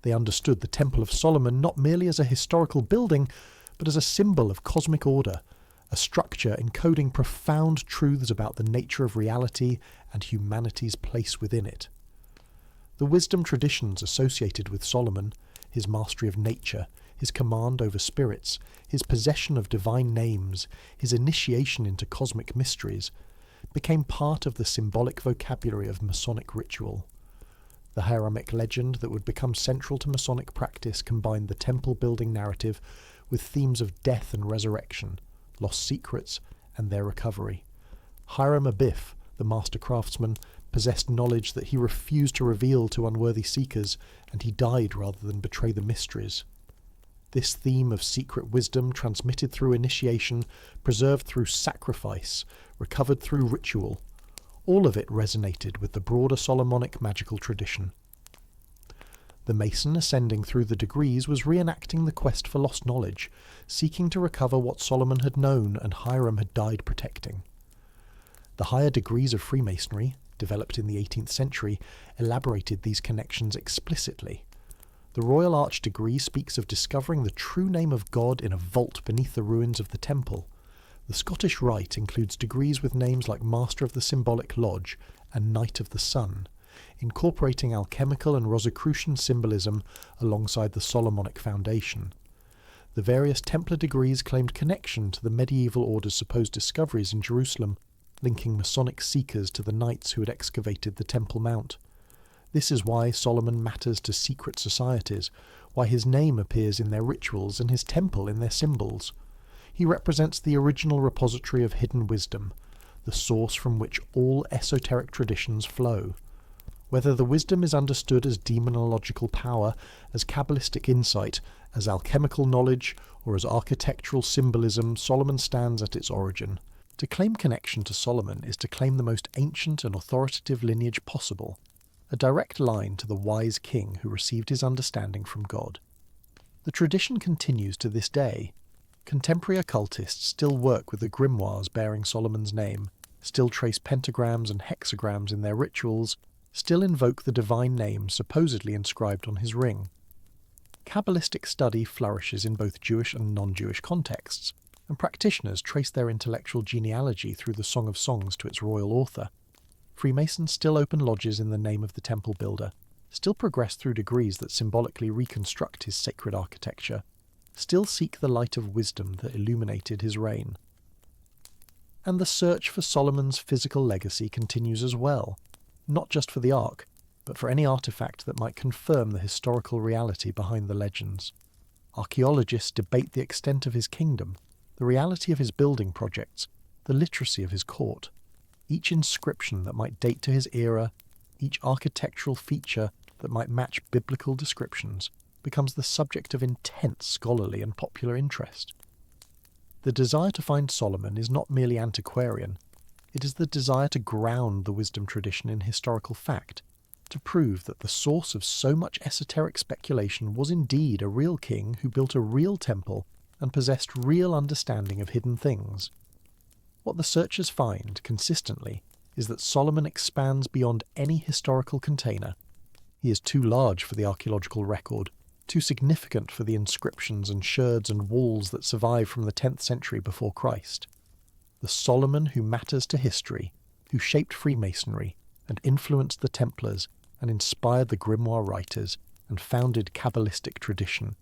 They understood the Temple of Solomon not merely as a historical building, but as a symbol of cosmic order, a structure encoding profound truths about the nature of reality and humanity's place within it. The wisdom traditions associated with Solomon, his mastery of nature, his command over spirits, his possession of divine names, his initiation into cosmic mysteries, became part of the symbolic vocabulary of Masonic ritual. The Hiramic legend that would become central to Masonic practice combined the temple-building narrative with themes of death and resurrection, lost secrets, and their recovery. Hiram Abiff, the master craftsman, possessed knowledge that he refused to reveal to unworthy seekers, and he died rather than betray the mysteries. This theme of secret wisdom, transmitted through initiation, preserved through sacrifice, recovered through ritual, all of it resonated with the broader Solomonic magical tradition. The Mason ascending through the degrees was reenacting the quest for lost knowledge, seeking to recover what Solomon had known and Hiram had died protecting. The higher degrees of Freemasonry, developed in the 18th century, elaborated these connections explicitly. The Royal Arch degree speaks of discovering the true name of God in a vault beneath the ruins of the temple. The Scottish Rite includes degrees with names like Master of the Symbolic Lodge and Knight of the Sun, incorporating alchemical and Rosicrucian symbolism alongside the Solomonic foundation. The various Templar degrees claimed connection to the medieval order's supposed discoveries in Jerusalem, linking Masonic seekers to the knights who had excavated the Temple Mount. This is why Solomon matters to secret societies, why his name appears in their rituals and his temple in their symbols. He represents the original repository of hidden wisdom, the source from which all esoteric traditions flow. Whether the wisdom is understood as demonological power, as Kabbalistic insight, as alchemical knowledge, or as architectural symbolism, Solomon stands at its origin. To claim connection to Solomon is to claim the most ancient and authoritative lineage possible, a direct line to the wise king who received his understanding from God. The tradition continues to this day. Contemporary occultists still work with the grimoires bearing Solomon's name, still trace pentagrams and hexagrams in their rituals, still invoke the divine name supposedly inscribed on his ring. Kabbalistic study flourishes in both Jewish and non-Jewish contexts, and practitioners trace their intellectual genealogy through the Song of Songs to its royal author. Freemasons still open lodges in the name of the temple builder, still progress through degrees that symbolically reconstruct his sacred architecture, still seek the light of wisdom that illuminated his reign. And the search for Solomon's physical legacy continues as well, not just for the Ark, but for any artifact that might confirm the historical reality behind the legends. Archaeologists debate the extent of his kingdom, the reality of his building projects, the literacy of his court. Each inscription that might date to his era, each architectural feature that might match biblical descriptions, becomes the subject of intense scholarly and popular interest. The desire to find Solomon is not merely antiquarian, it is the desire to ground the wisdom tradition in historical fact, to prove that the source of so much esoteric speculation was indeed a real king who built a real temple and possessed real understanding of hidden things. What the searchers find, consistently, is that Solomon expands beyond any historical container. He is too large for the archaeological record, too significant for the inscriptions and sherds and walls that survive from the 10th century before Christ. The Solomon who matters to history, who shaped Freemasonry and influenced the Templars and inspired the grimoire writers and founded Kabbalistic tradition,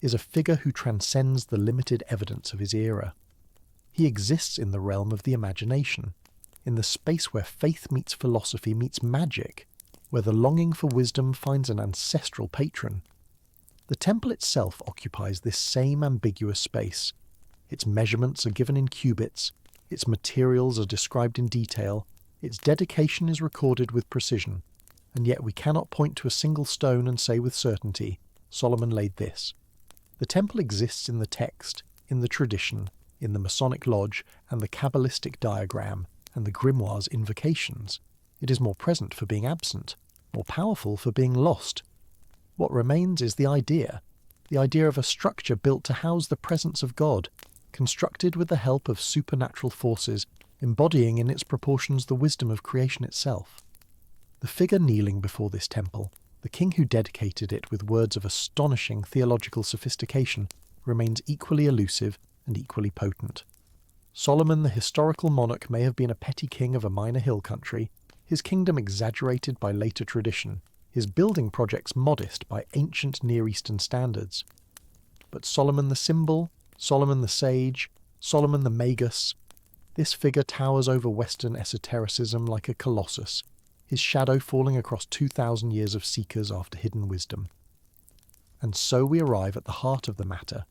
is a figure who transcends the limited evidence of his era. He exists in the realm of the imagination, in the space where faith meets philosophy meets magic, where the longing for wisdom finds an ancestral patron. The temple itself occupies this same ambiguous space. Its measurements are given in cubits, its materials are described in detail, its dedication is recorded with precision, and yet we cannot point to a single stone and say with certainty, Solomon laid this. The temple exists in the text, in the tradition, in the Masonic lodge and the Kabbalistic diagram and the grimoire's invocations. It is more present for being absent, more powerful for being lost. What remains is the idea of a structure built to house the presence of God, constructed with the help of supernatural forces, embodying in its proportions the wisdom of creation itself. The figure kneeling before this temple, the king who dedicated it with words of astonishing theological sophistication, remains equally elusive and equally potent. Solomon, the historical monarch, may have been a petty king of a minor hill country, his kingdom exaggerated by later tradition, his building projects modest by ancient Near Eastern standards. But Solomon the symbol, Solomon the sage, Solomon the magus, this figure towers over Western esotericism like a colossus, his shadow falling across 2,000 years of seekers after hidden wisdom. And so we arrive at the heart of the matter,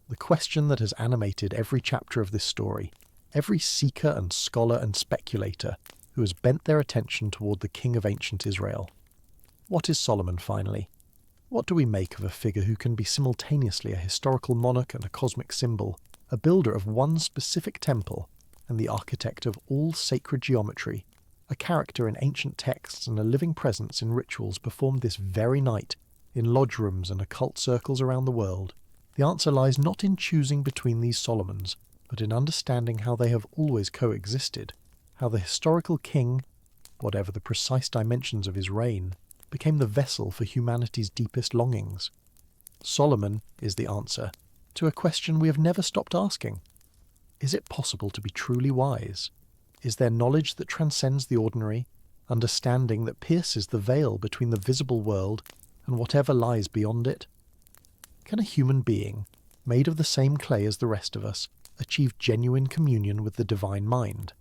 the question that has animated every chapter of this story, every seeker and scholar and speculator who has bent their attention toward the king of ancient Israel. What is Solomon, finally? What do we make of a figure who can be simultaneously a historical monarch and a cosmic symbol, a builder of one specific temple and the architect of all sacred geometry, a character in ancient texts and a living presence in rituals performed this very night in lodge rooms and occult circles around the world? The answer lies not in choosing between these Solomons, but in understanding how they have always coexisted, how the historical king, whatever the precise dimensions of his reign, became the vessel for humanity's deepest longings. Solomon is the answer to a question we have never stopped asking. Is it possible to be truly wise? Is there knowledge that transcends the ordinary, understanding that pierces the veil between the visible world and whatever lies beyond it? Can a human being, made of the same clay as the rest of us, achieve genuine communion with the divine mind?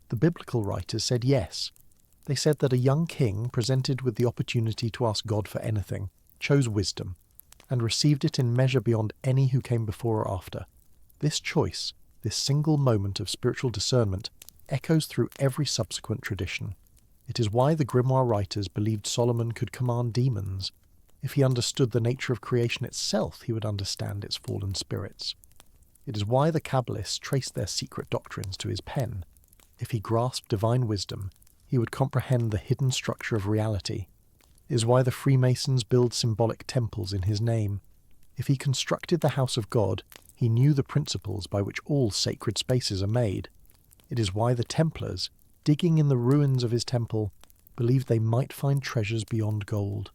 The biblical writers said yes. They said that a young king, presented with the opportunity to ask God for anything, chose wisdom, and received it in measure beyond any who came before or after. This choice, this single moment of spiritual discernment, echoes through every subsequent tradition. It is why the grimoire writers believed Solomon could command demons. If he understood the nature of creation itself, he would understand its fallen spirits. It is why the Kabbalists traced their secret doctrines to his pen. If he grasped divine wisdom, he would comprehend the hidden structure of reality. It is why the Freemasons build symbolic temples in his name. If he constructed the house of God, he knew the principles by which all sacred spaces are made. It is why the Templars, digging in the ruins of his temple, believed they might find treasures beyond gold,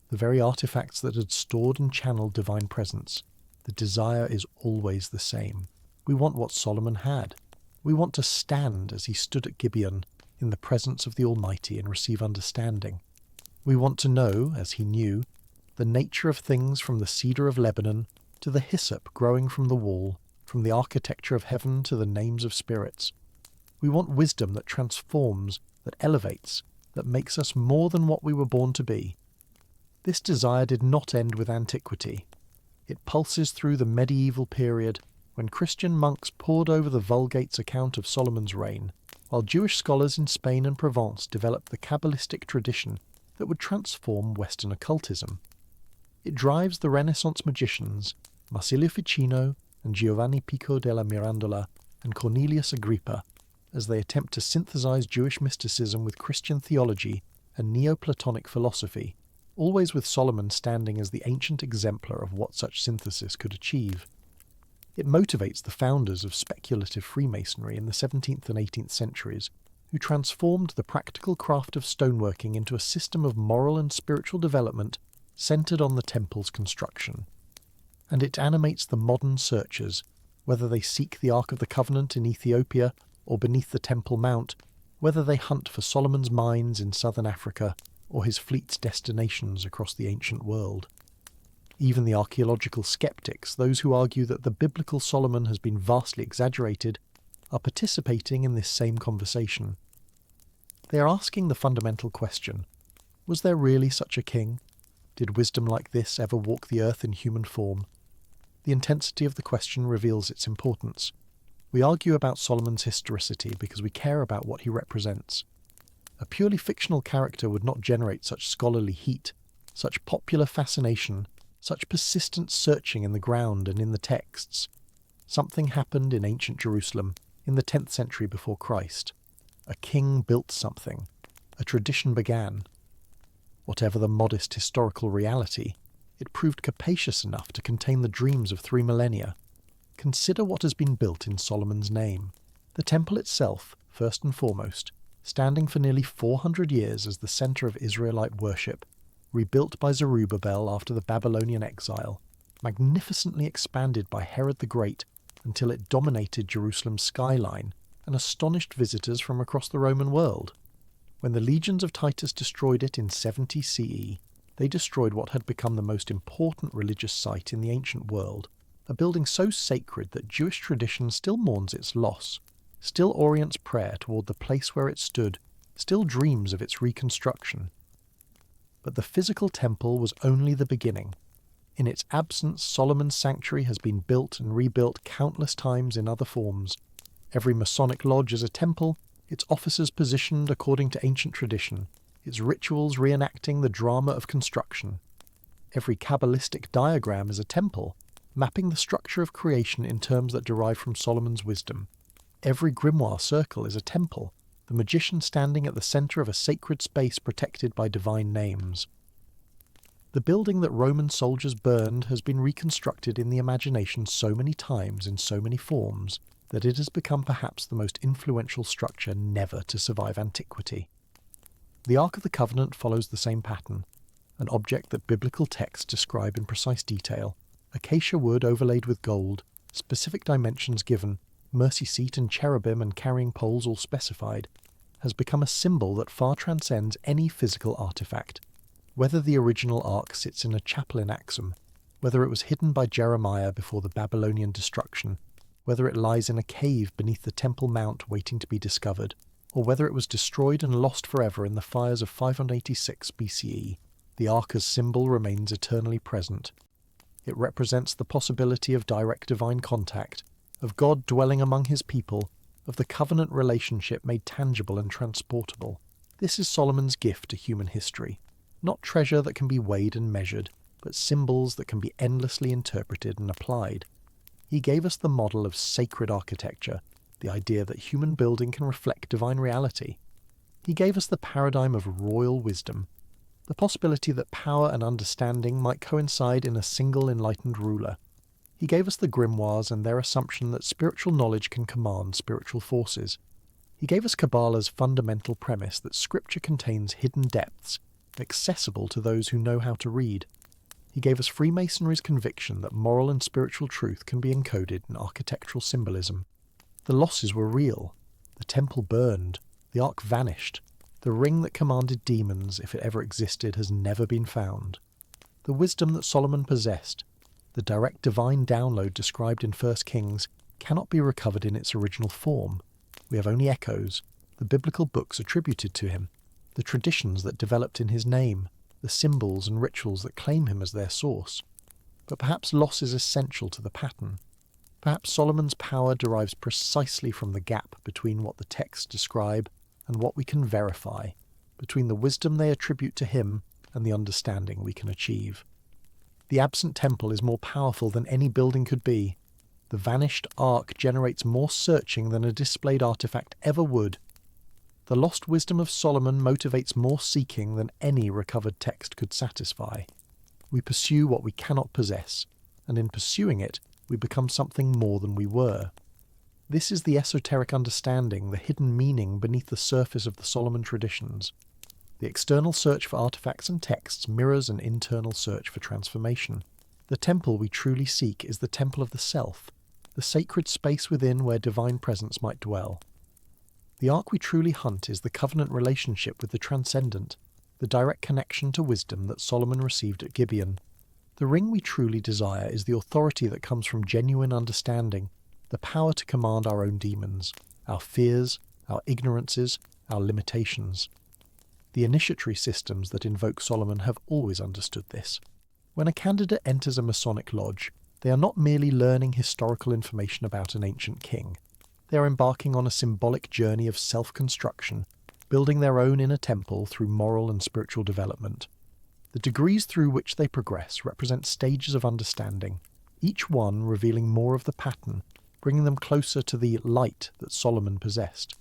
the very artifacts that had stored and channeled divine presence. The desire is always the same. We want what Solomon had. We want to stand as he stood at Gibeon in the presence of the Almighty and receive understanding. We want to know, as he knew, the nature of things from the cedar of Lebanon to the hyssop growing from the wall, from the architecture of heaven to the names of spirits. We want wisdom that transforms, that elevates, that makes us more than what we were born to be. This desire did not end with antiquity. It pulses through the medieval period, when Christian monks pored over the Vulgate's account of Solomon's reign, while Jewish scholars in Spain and Provence developed the Kabbalistic tradition that would transform Western occultism. It drives the Renaissance magicians, Marsilio Ficino and Giovanni Pico della Mirandola and Cornelius Agrippa, as they attempt to synthesize Jewish mysticism with Christian theology and Neoplatonic philosophy, always with Solomon standing as the ancient exemplar of what such synthesis could achieve. It motivates the founders of speculative Freemasonry in the 17th and 18th centuries, who transformed the practical craft of stoneworking into a system of moral and spiritual development centered on the temple's construction. And it animates the modern searchers, whether they seek the Ark of the Covenant in Ethiopia or beneath the Temple Mount, whether they hunt for Solomon's mines in southern Africa or his fleet's destinations across the ancient world. Even the archaeological skeptics, those who argue that the biblical Solomon has been vastly exaggerated, are participating in this same conversation. They are asking the fundamental question, was there really such a king? Did wisdom like this ever walk the earth in human form? The intensity of the question reveals its importance. We argue about Solomon's historicity because we care about what he represents. A purely fictional character would not generate such scholarly heat, such popular fascination, such persistent searching in the ground and in the texts. Something happened in ancient Jerusalem in the 10th century before Christ. A king built something. A tradition began. Whatever the modest historical reality, it proved capacious enough to contain the dreams of 3 millennia. Consider what has been built in Solomon's name. The temple itself, first and foremost, standing for nearly 400 years as the centre of Israelite worship, rebuilt by Zerubbabel after the Babylonian exile, magnificently expanded by Herod the Great until it dominated Jerusalem's skyline and astonished visitors from across the Roman world. When the legions of Titus destroyed it in 70 CE, they destroyed what had become the most important religious site in the ancient world, a building so sacred that Jewish tradition still mourns its loss, still orients prayer toward the place where it stood, still dreams of its reconstruction. But the physical temple was only the beginning. In its absence, Solomon's sanctuary has been built and rebuilt countless times in other forms. Every Masonic lodge is a temple, its officers positioned according to ancient tradition, its rituals reenacting the drama of construction. Every Kabbalistic diagram is a temple, mapping the structure of creation in terms that derive from Solomon's wisdom. Every grimoire circle is a temple, the magician standing at the centre of a sacred space protected by divine names. The building that Roman soldiers burned has been reconstructed in the imagination so many times in so many forms that it has become perhaps the most influential structure never to survive antiquity. The Ark of the Covenant follows the same pattern, an object that biblical texts describe in precise detail, acacia wood overlaid with gold, specific dimensions given, mercy seat and cherubim and carrying poles all specified, has become a symbol that far transcends any physical artifact. Whether the original ark sits in a chapel in Axum, whether it was hidden by Jeremiah before the Babylonian destruction, whether it lies in a cave beneath the Temple Mount waiting to be discovered, or whether it was destroyed and lost forever in the fires of 586 BCE, the ark as symbol remains eternally present. It represents the possibility of direct divine contact, of God dwelling among his people, of the covenant relationship made tangible and transportable. This is Solomon's gift to human history. Not treasure that can be weighed and measured, but symbols that can be endlessly interpreted and applied. He gave us the model of sacred architecture, the idea that human building can reflect divine reality. He gave us the paradigm of royal wisdom, the possibility that power and understanding might coincide in a single enlightened ruler. He gave us the grimoires and their assumption that spiritual knowledge can command spiritual forces. He gave us Kabbalah's fundamental premise that scripture contains hidden depths, accessible to those who know how to read. He gave us Freemasonry's conviction that moral and spiritual truth can be encoded in architectural symbolism. The losses were real. The temple burned. The ark vanished. The ring that commanded demons, if it ever existed, has never been found. The wisdom that Solomon possessed, the direct divine download described in 1 Kings, cannot be recovered in its original form. We have only echoes, the biblical books attributed to him, the traditions that developed in his name, the symbols and rituals that claim him as their source. But perhaps loss is essential to the pattern. Perhaps Solomon's power derives precisely from the gap between what the texts describe and what we can verify, between the wisdom they attribute to him and the understanding we can achieve. The absent temple is more powerful than any building could be. The vanished ark generates more searching than a displayed artifact ever would. The lost wisdom of Solomon motivates more seeking than any recovered text could satisfy. We pursue what we cannot possess, and in pursuing it, we become something more than we were. This is the esoteric understanding, the hidden meaning beneath the surface of the Solomon traditions. The external search for artifacts and texts mirrors an internal search for transformation. The temple we truly seek is the temple of the self, the sacred space within where divine presence might dwell. The ark we truly hunt is the covenant relationship with the transcendent, the direct connection to wisdom that Solomon received at Gibeon. The ring we truly desire is the authority that comes from genuine understanding, the power to command our own demons, our fears, our ignorances, our limitations. The initiatory systems that invoke Solomon have always understood this. When a candidate enters a Masonic lodge, they are not merely learning historical information about an ancient king. They are embarking on a symbolic journey of self-construction, building their own inner temple through moral and spiritual development. The degrees through which they progress represent stages of understanding, each one revealing more of the pattern, bringing them closer to the light that Solomon possessed.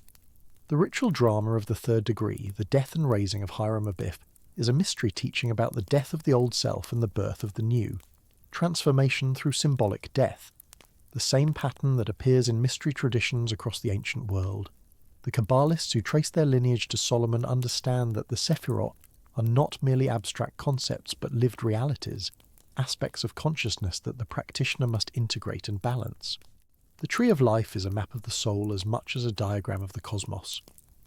The ritual drama of the third degree, the death and raising of Hiram Abiff, is a mystery teaching about the death of the old self and the birth of the new, transformation through symbolic death, the same pattern that appears in mystery traditions across the ancient world. The Kabbalists who trace their lineage to Solomon understand that the Sephirot are not merely abstract concepts but lived realities, aspects of consciousness that the practitioner must integrate and balance. The Tree of Life is a map of the soul as much as a diagram of the cosmos.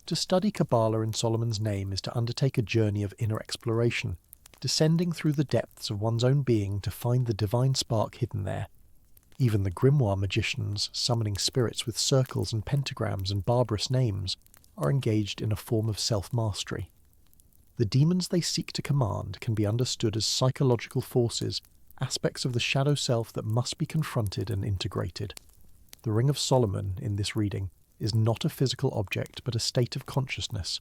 To study Kabbalah in Solomon's name is to undertake a journey of inner exploration, descending through the depths of one's own being to find the divine spark hidden there. Even the grimoire magicians, summoning spirits with circles and pentagrams and barbarous names, are engaged in a form of self-mastery. The demons they seek to command can be understood as psychological forces, aspects of the shadow self that must be confronted and integrated. The Ring of Solomon, in this reading, is not a physical object but a state of consciousness,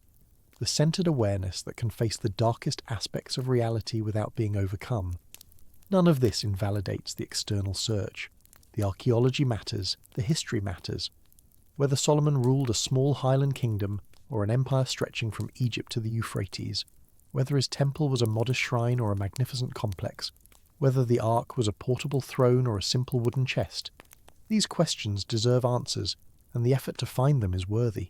the centered awareness that can face the darkest aspects of reality without being overcome. None of this invalidates the external search. The archaeology matters, the history matters. Whether Solomon ruled a small highland kingdom or an empire stretching from Egypt to the Euphrates, whether his temple was a modest shrine or a magnificent complex, whether the ark was a portable throne or a simple wooden chest, these questions deserve answers, and the effort to find them is worthy.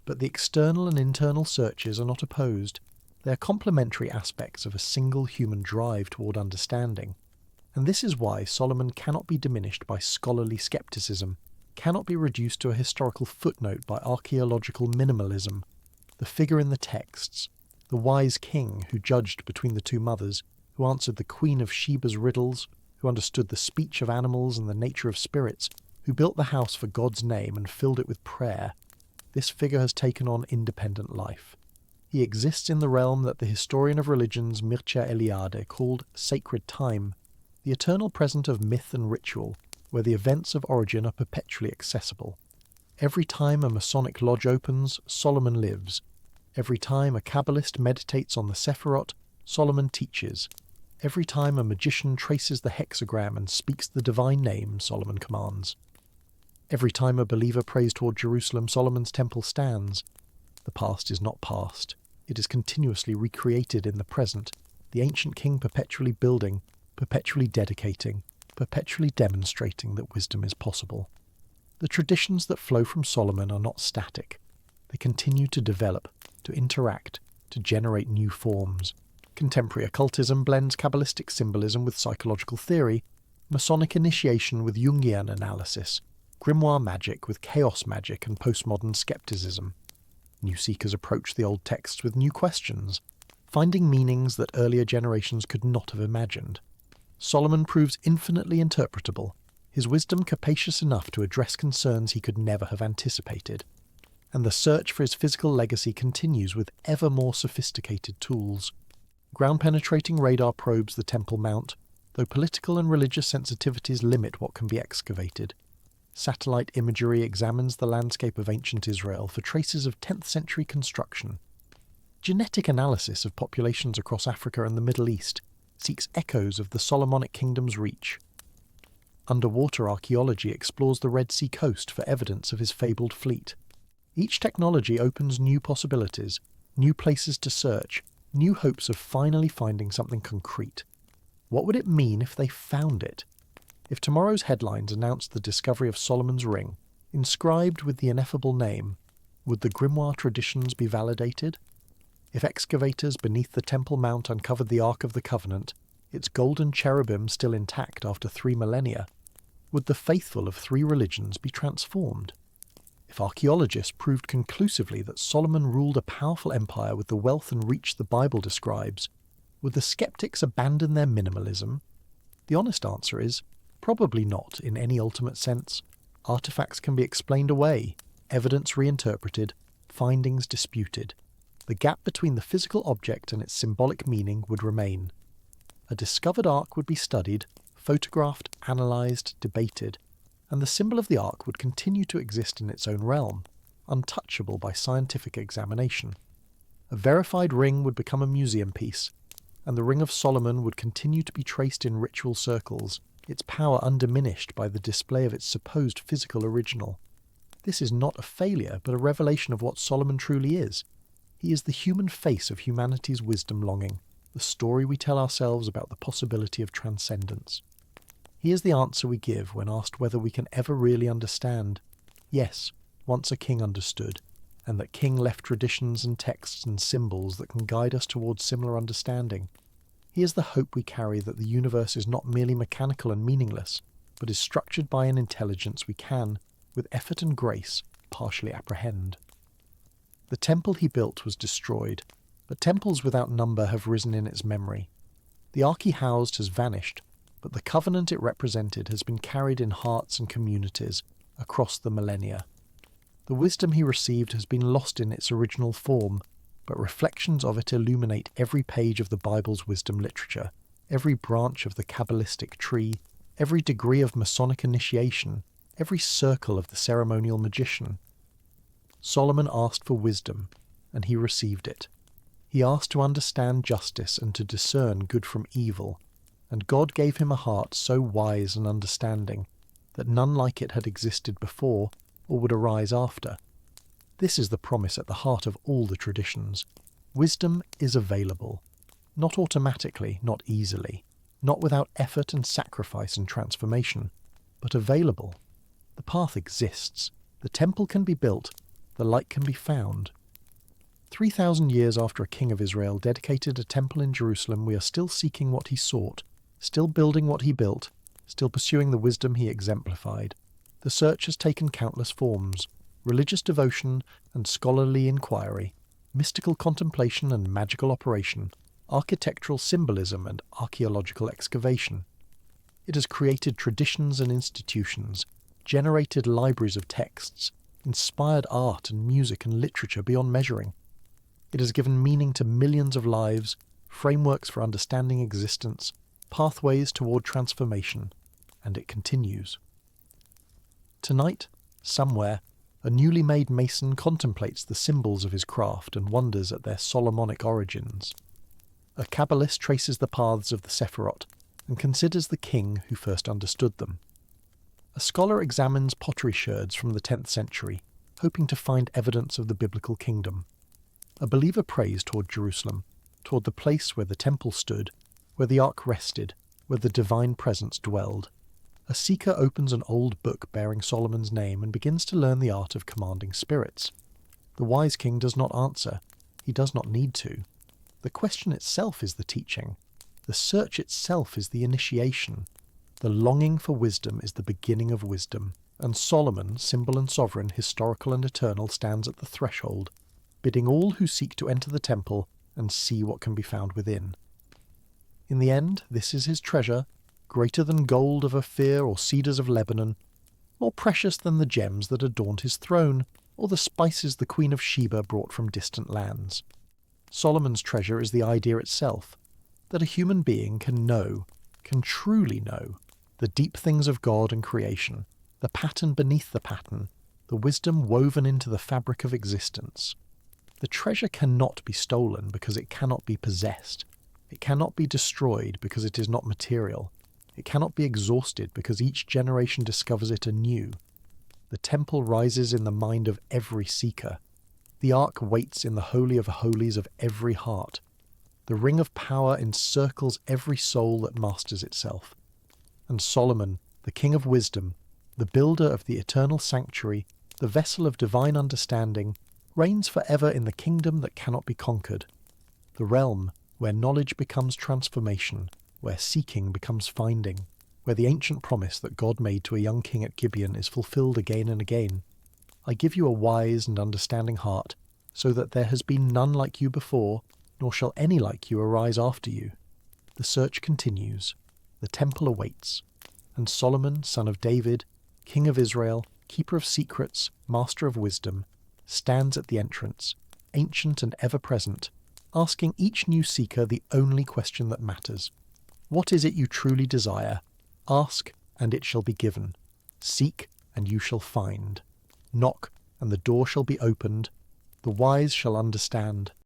But the external and internal searches are not opposed. They are complementary aspects of a single human drive toward understanding. And this is why Solomon cannot be diminished by scholarly skepticism, cannot be reduced to a historical footnote by archaeological minimalism. The figure in the texts, the wise king who judged between the two mothers, who answered the Queen of Sheba's riddles, who understood the speech of animals and the nature of spirits, who built the house for God's name and filled it with prayer, this figure has taken on independent life. He exists in the realm that the historian of religions Mircea Eliade called sacred time, the eternal present of myth and ritual, where the events of origin are perpetually accessible. Every time a Masonic lodge opens, Solomon lives. Every time a Kabbalist meditates on the Sephirot, Solomon teaches. Every time a magician traces the hexagram and speaks the divine name, Solomon commands. Every time a believer prays toward Jerusalem, Solomon's temple stands. The past is not past. It is continuously recreated in the present, the ancient king perpetually building, perpetually dedicating, perpetually demonstrating that wisdom is possible. The traditions that flow from Solomon are not static. They continue to develop, to interact, to generate new forms. Contemporary occultism blends Kabbalistic symbolism with psychological theory, Masonic initiation with Jungian analysis, grimoire magic with chaos magic and postmodern skepticism. New seekers approach the old texts with new questions, finding meanings that earlier generations could not have imagined. Solomon proves infinitely interpretable, his wisdom capacious enough to address concerns he could never have anticipated. And the search for his physical legacy continues with ever more sophisticated tools. Ground-penetrating radar probes the Temple Mount, though political and religious sensitivities limit what can be excavated. Satellite imagery examines the landscape of ancient Israel for traces of 10th century construction. Genetic analysis of populations across Africa and the Middle East seeks echoes of the Solomonic kingdom's reach. Underwater archaeology explores the Red Sea coast for evidence of his fabled fleet. Each technology opens new possibilities, new places to search, new hopes of finally finding something concrete. What would it mean if they found it? If tomorrow's headlines announced the discovery of Solomon's ring, inscribed with the ineffable name, would the grimoire traditions be validated? If excavators beneath the Temple Mount uncovered the Ark of the Covenant, its golden cherubim still intact after 3 millennia, would the faithful of 3 religions be transformed? If archaeologists proved conclusively that Solomon ruled a powerful empire with the wealth and reach the Bible describes, would the skeptics abandon their minimalism? The honest answer is, probably not in any ultimate sense. Artifacts can be explained away, evidence reinterpreted, findings disputed. The gap between the physical object and its symbolic meaning would remain. A discovered ark would be studied, photographed, analysed, debated, and the symbol of the ark would continue to exist in its own realm, untouchable by scientific examination. A verified ring would become a museum piece, and the Ring of Solomon would continue to be traced in ritual circles, its power undiminished by the display of its supposed physical original. This is not a failure, but a revelation of what Solomon truly is. He is the human face of humanity's wisdom longing, the story we tell ourselves about the possibility of transcendence. He is the answer we give when asked whether we can ever really understand. Yes, once a king understood, and that king left traditions and texts and symbols that can guide us towards similar understanding. He is the hope we carry that the universe is not merely mechanical and meaningless, but is structured by an intelligence we can, with effort and grace, partially apprehend. The temple he built was destroyed, but temples without number have risen in its memory. The ark he housed has vanished, but the covenant it represented has been carried in hearts and communities across the millennia. The wisdom he received has been lost in its original form, but reflections of it illuminate every page of the Bible's wisdom literature, every branch of the Kabbalistic tree, every degree of Masonic initiation, every circle of the ceremonial magician. Solomon asked for wisdom, and he received it. He asked to understand justice and to discern good from evil, and God gave him a heart so wise and understanding that none like it had existed before or would arise after. This is the promise at the heart of all the traditions. Wisdom is available, not automatically, not easily, not without effort and sacrifice and transformation, but available. The path exists, the temple can be built, the light can be found. 3,000 years after a king of Israel dedicated a temple in Jerusalem, we are still seeking what he sought, still building what he built, still pursuing the wisdom he exemplified. The search has taken countless forms: religious devotion and scholarly inquiry, mystical contemplation and magical operation, architectural symbolism and archaeological excavation. It has created traditions and institutions, generated libraries of texts, inspired art and music and literature beyond measuring. It has given meaning to millions of lives, frameworks for understanding existence, pathways toward transformation, and it continues. Tonight, somewhere, a newly made mason contemplates the symbols of his craft and wonders at their Solomonic origins. A Kabbalist traces the paths of the Sephirot and considers the king who first understood them. A scholar examines pottery sherds from the 10th century, hoping to find evidence of the biblical kingdom. A believer prays toward Jerusalem, toward the place where the temple stood, where the ark rested, where the divine presence dwelled. A seeker opens an old book bearing Solomon's name and begins to learn the art of commanding spirits. The wise king does not answer. He does not need to. The question itself is the teaching. The search itself is the initiation. The longing for wisdom is the beginning of wisdom. And Solomon, symbol and sovereign, historical and eternal, stands at the threshold, bidding all who seek to enter the temple and see what can be found within. In the end, this is his treasure, greater than gold of Ophir or cedars of Lebanon, more precious than the gems that adorned his throne, or the spices the Queen of Sheba brought from distant lands. Solomon's treasure is the idea itself, that a human being can know, can truly know, the deep things of God and creation, the pattern beneath the pattern, the wisdom woven into the fabric of existence. The treasure cannot be stolen because it cannot be possessed. It cannot be destroyed because it is not material. It cannot be exhausted because each generation discovers it anew. The temple rises in the mind of every seeker. The ark waits in the holy of holies of every heart. The ring of power encircles every soul that masters itself. And Solomon, the king of wisdom, the builder of the eternal sanctuary, the vessel of divine understanding, reigns forever in the kingdom that cannot be conquered, the realm where knowledge becomes transformation, where seeking becomes finding, where the ancient promise that God made to a young king at Gibeon is fulfilled again and again. I give you a wise and understanding heart, so that there has been none like you before, nor shall any like you arise after you. The search continues, the temple awaits, and Solomon, son of David, king of Israel, keeper of secrets, master of wisdom, stands at the entrance, ancient and ever-present, asking each new seeker the only question that matters. What is it you truly desire? Ask, and it shall be given. Seek, and you shall find. Knock, and the door shall be opened. The wise shall understand,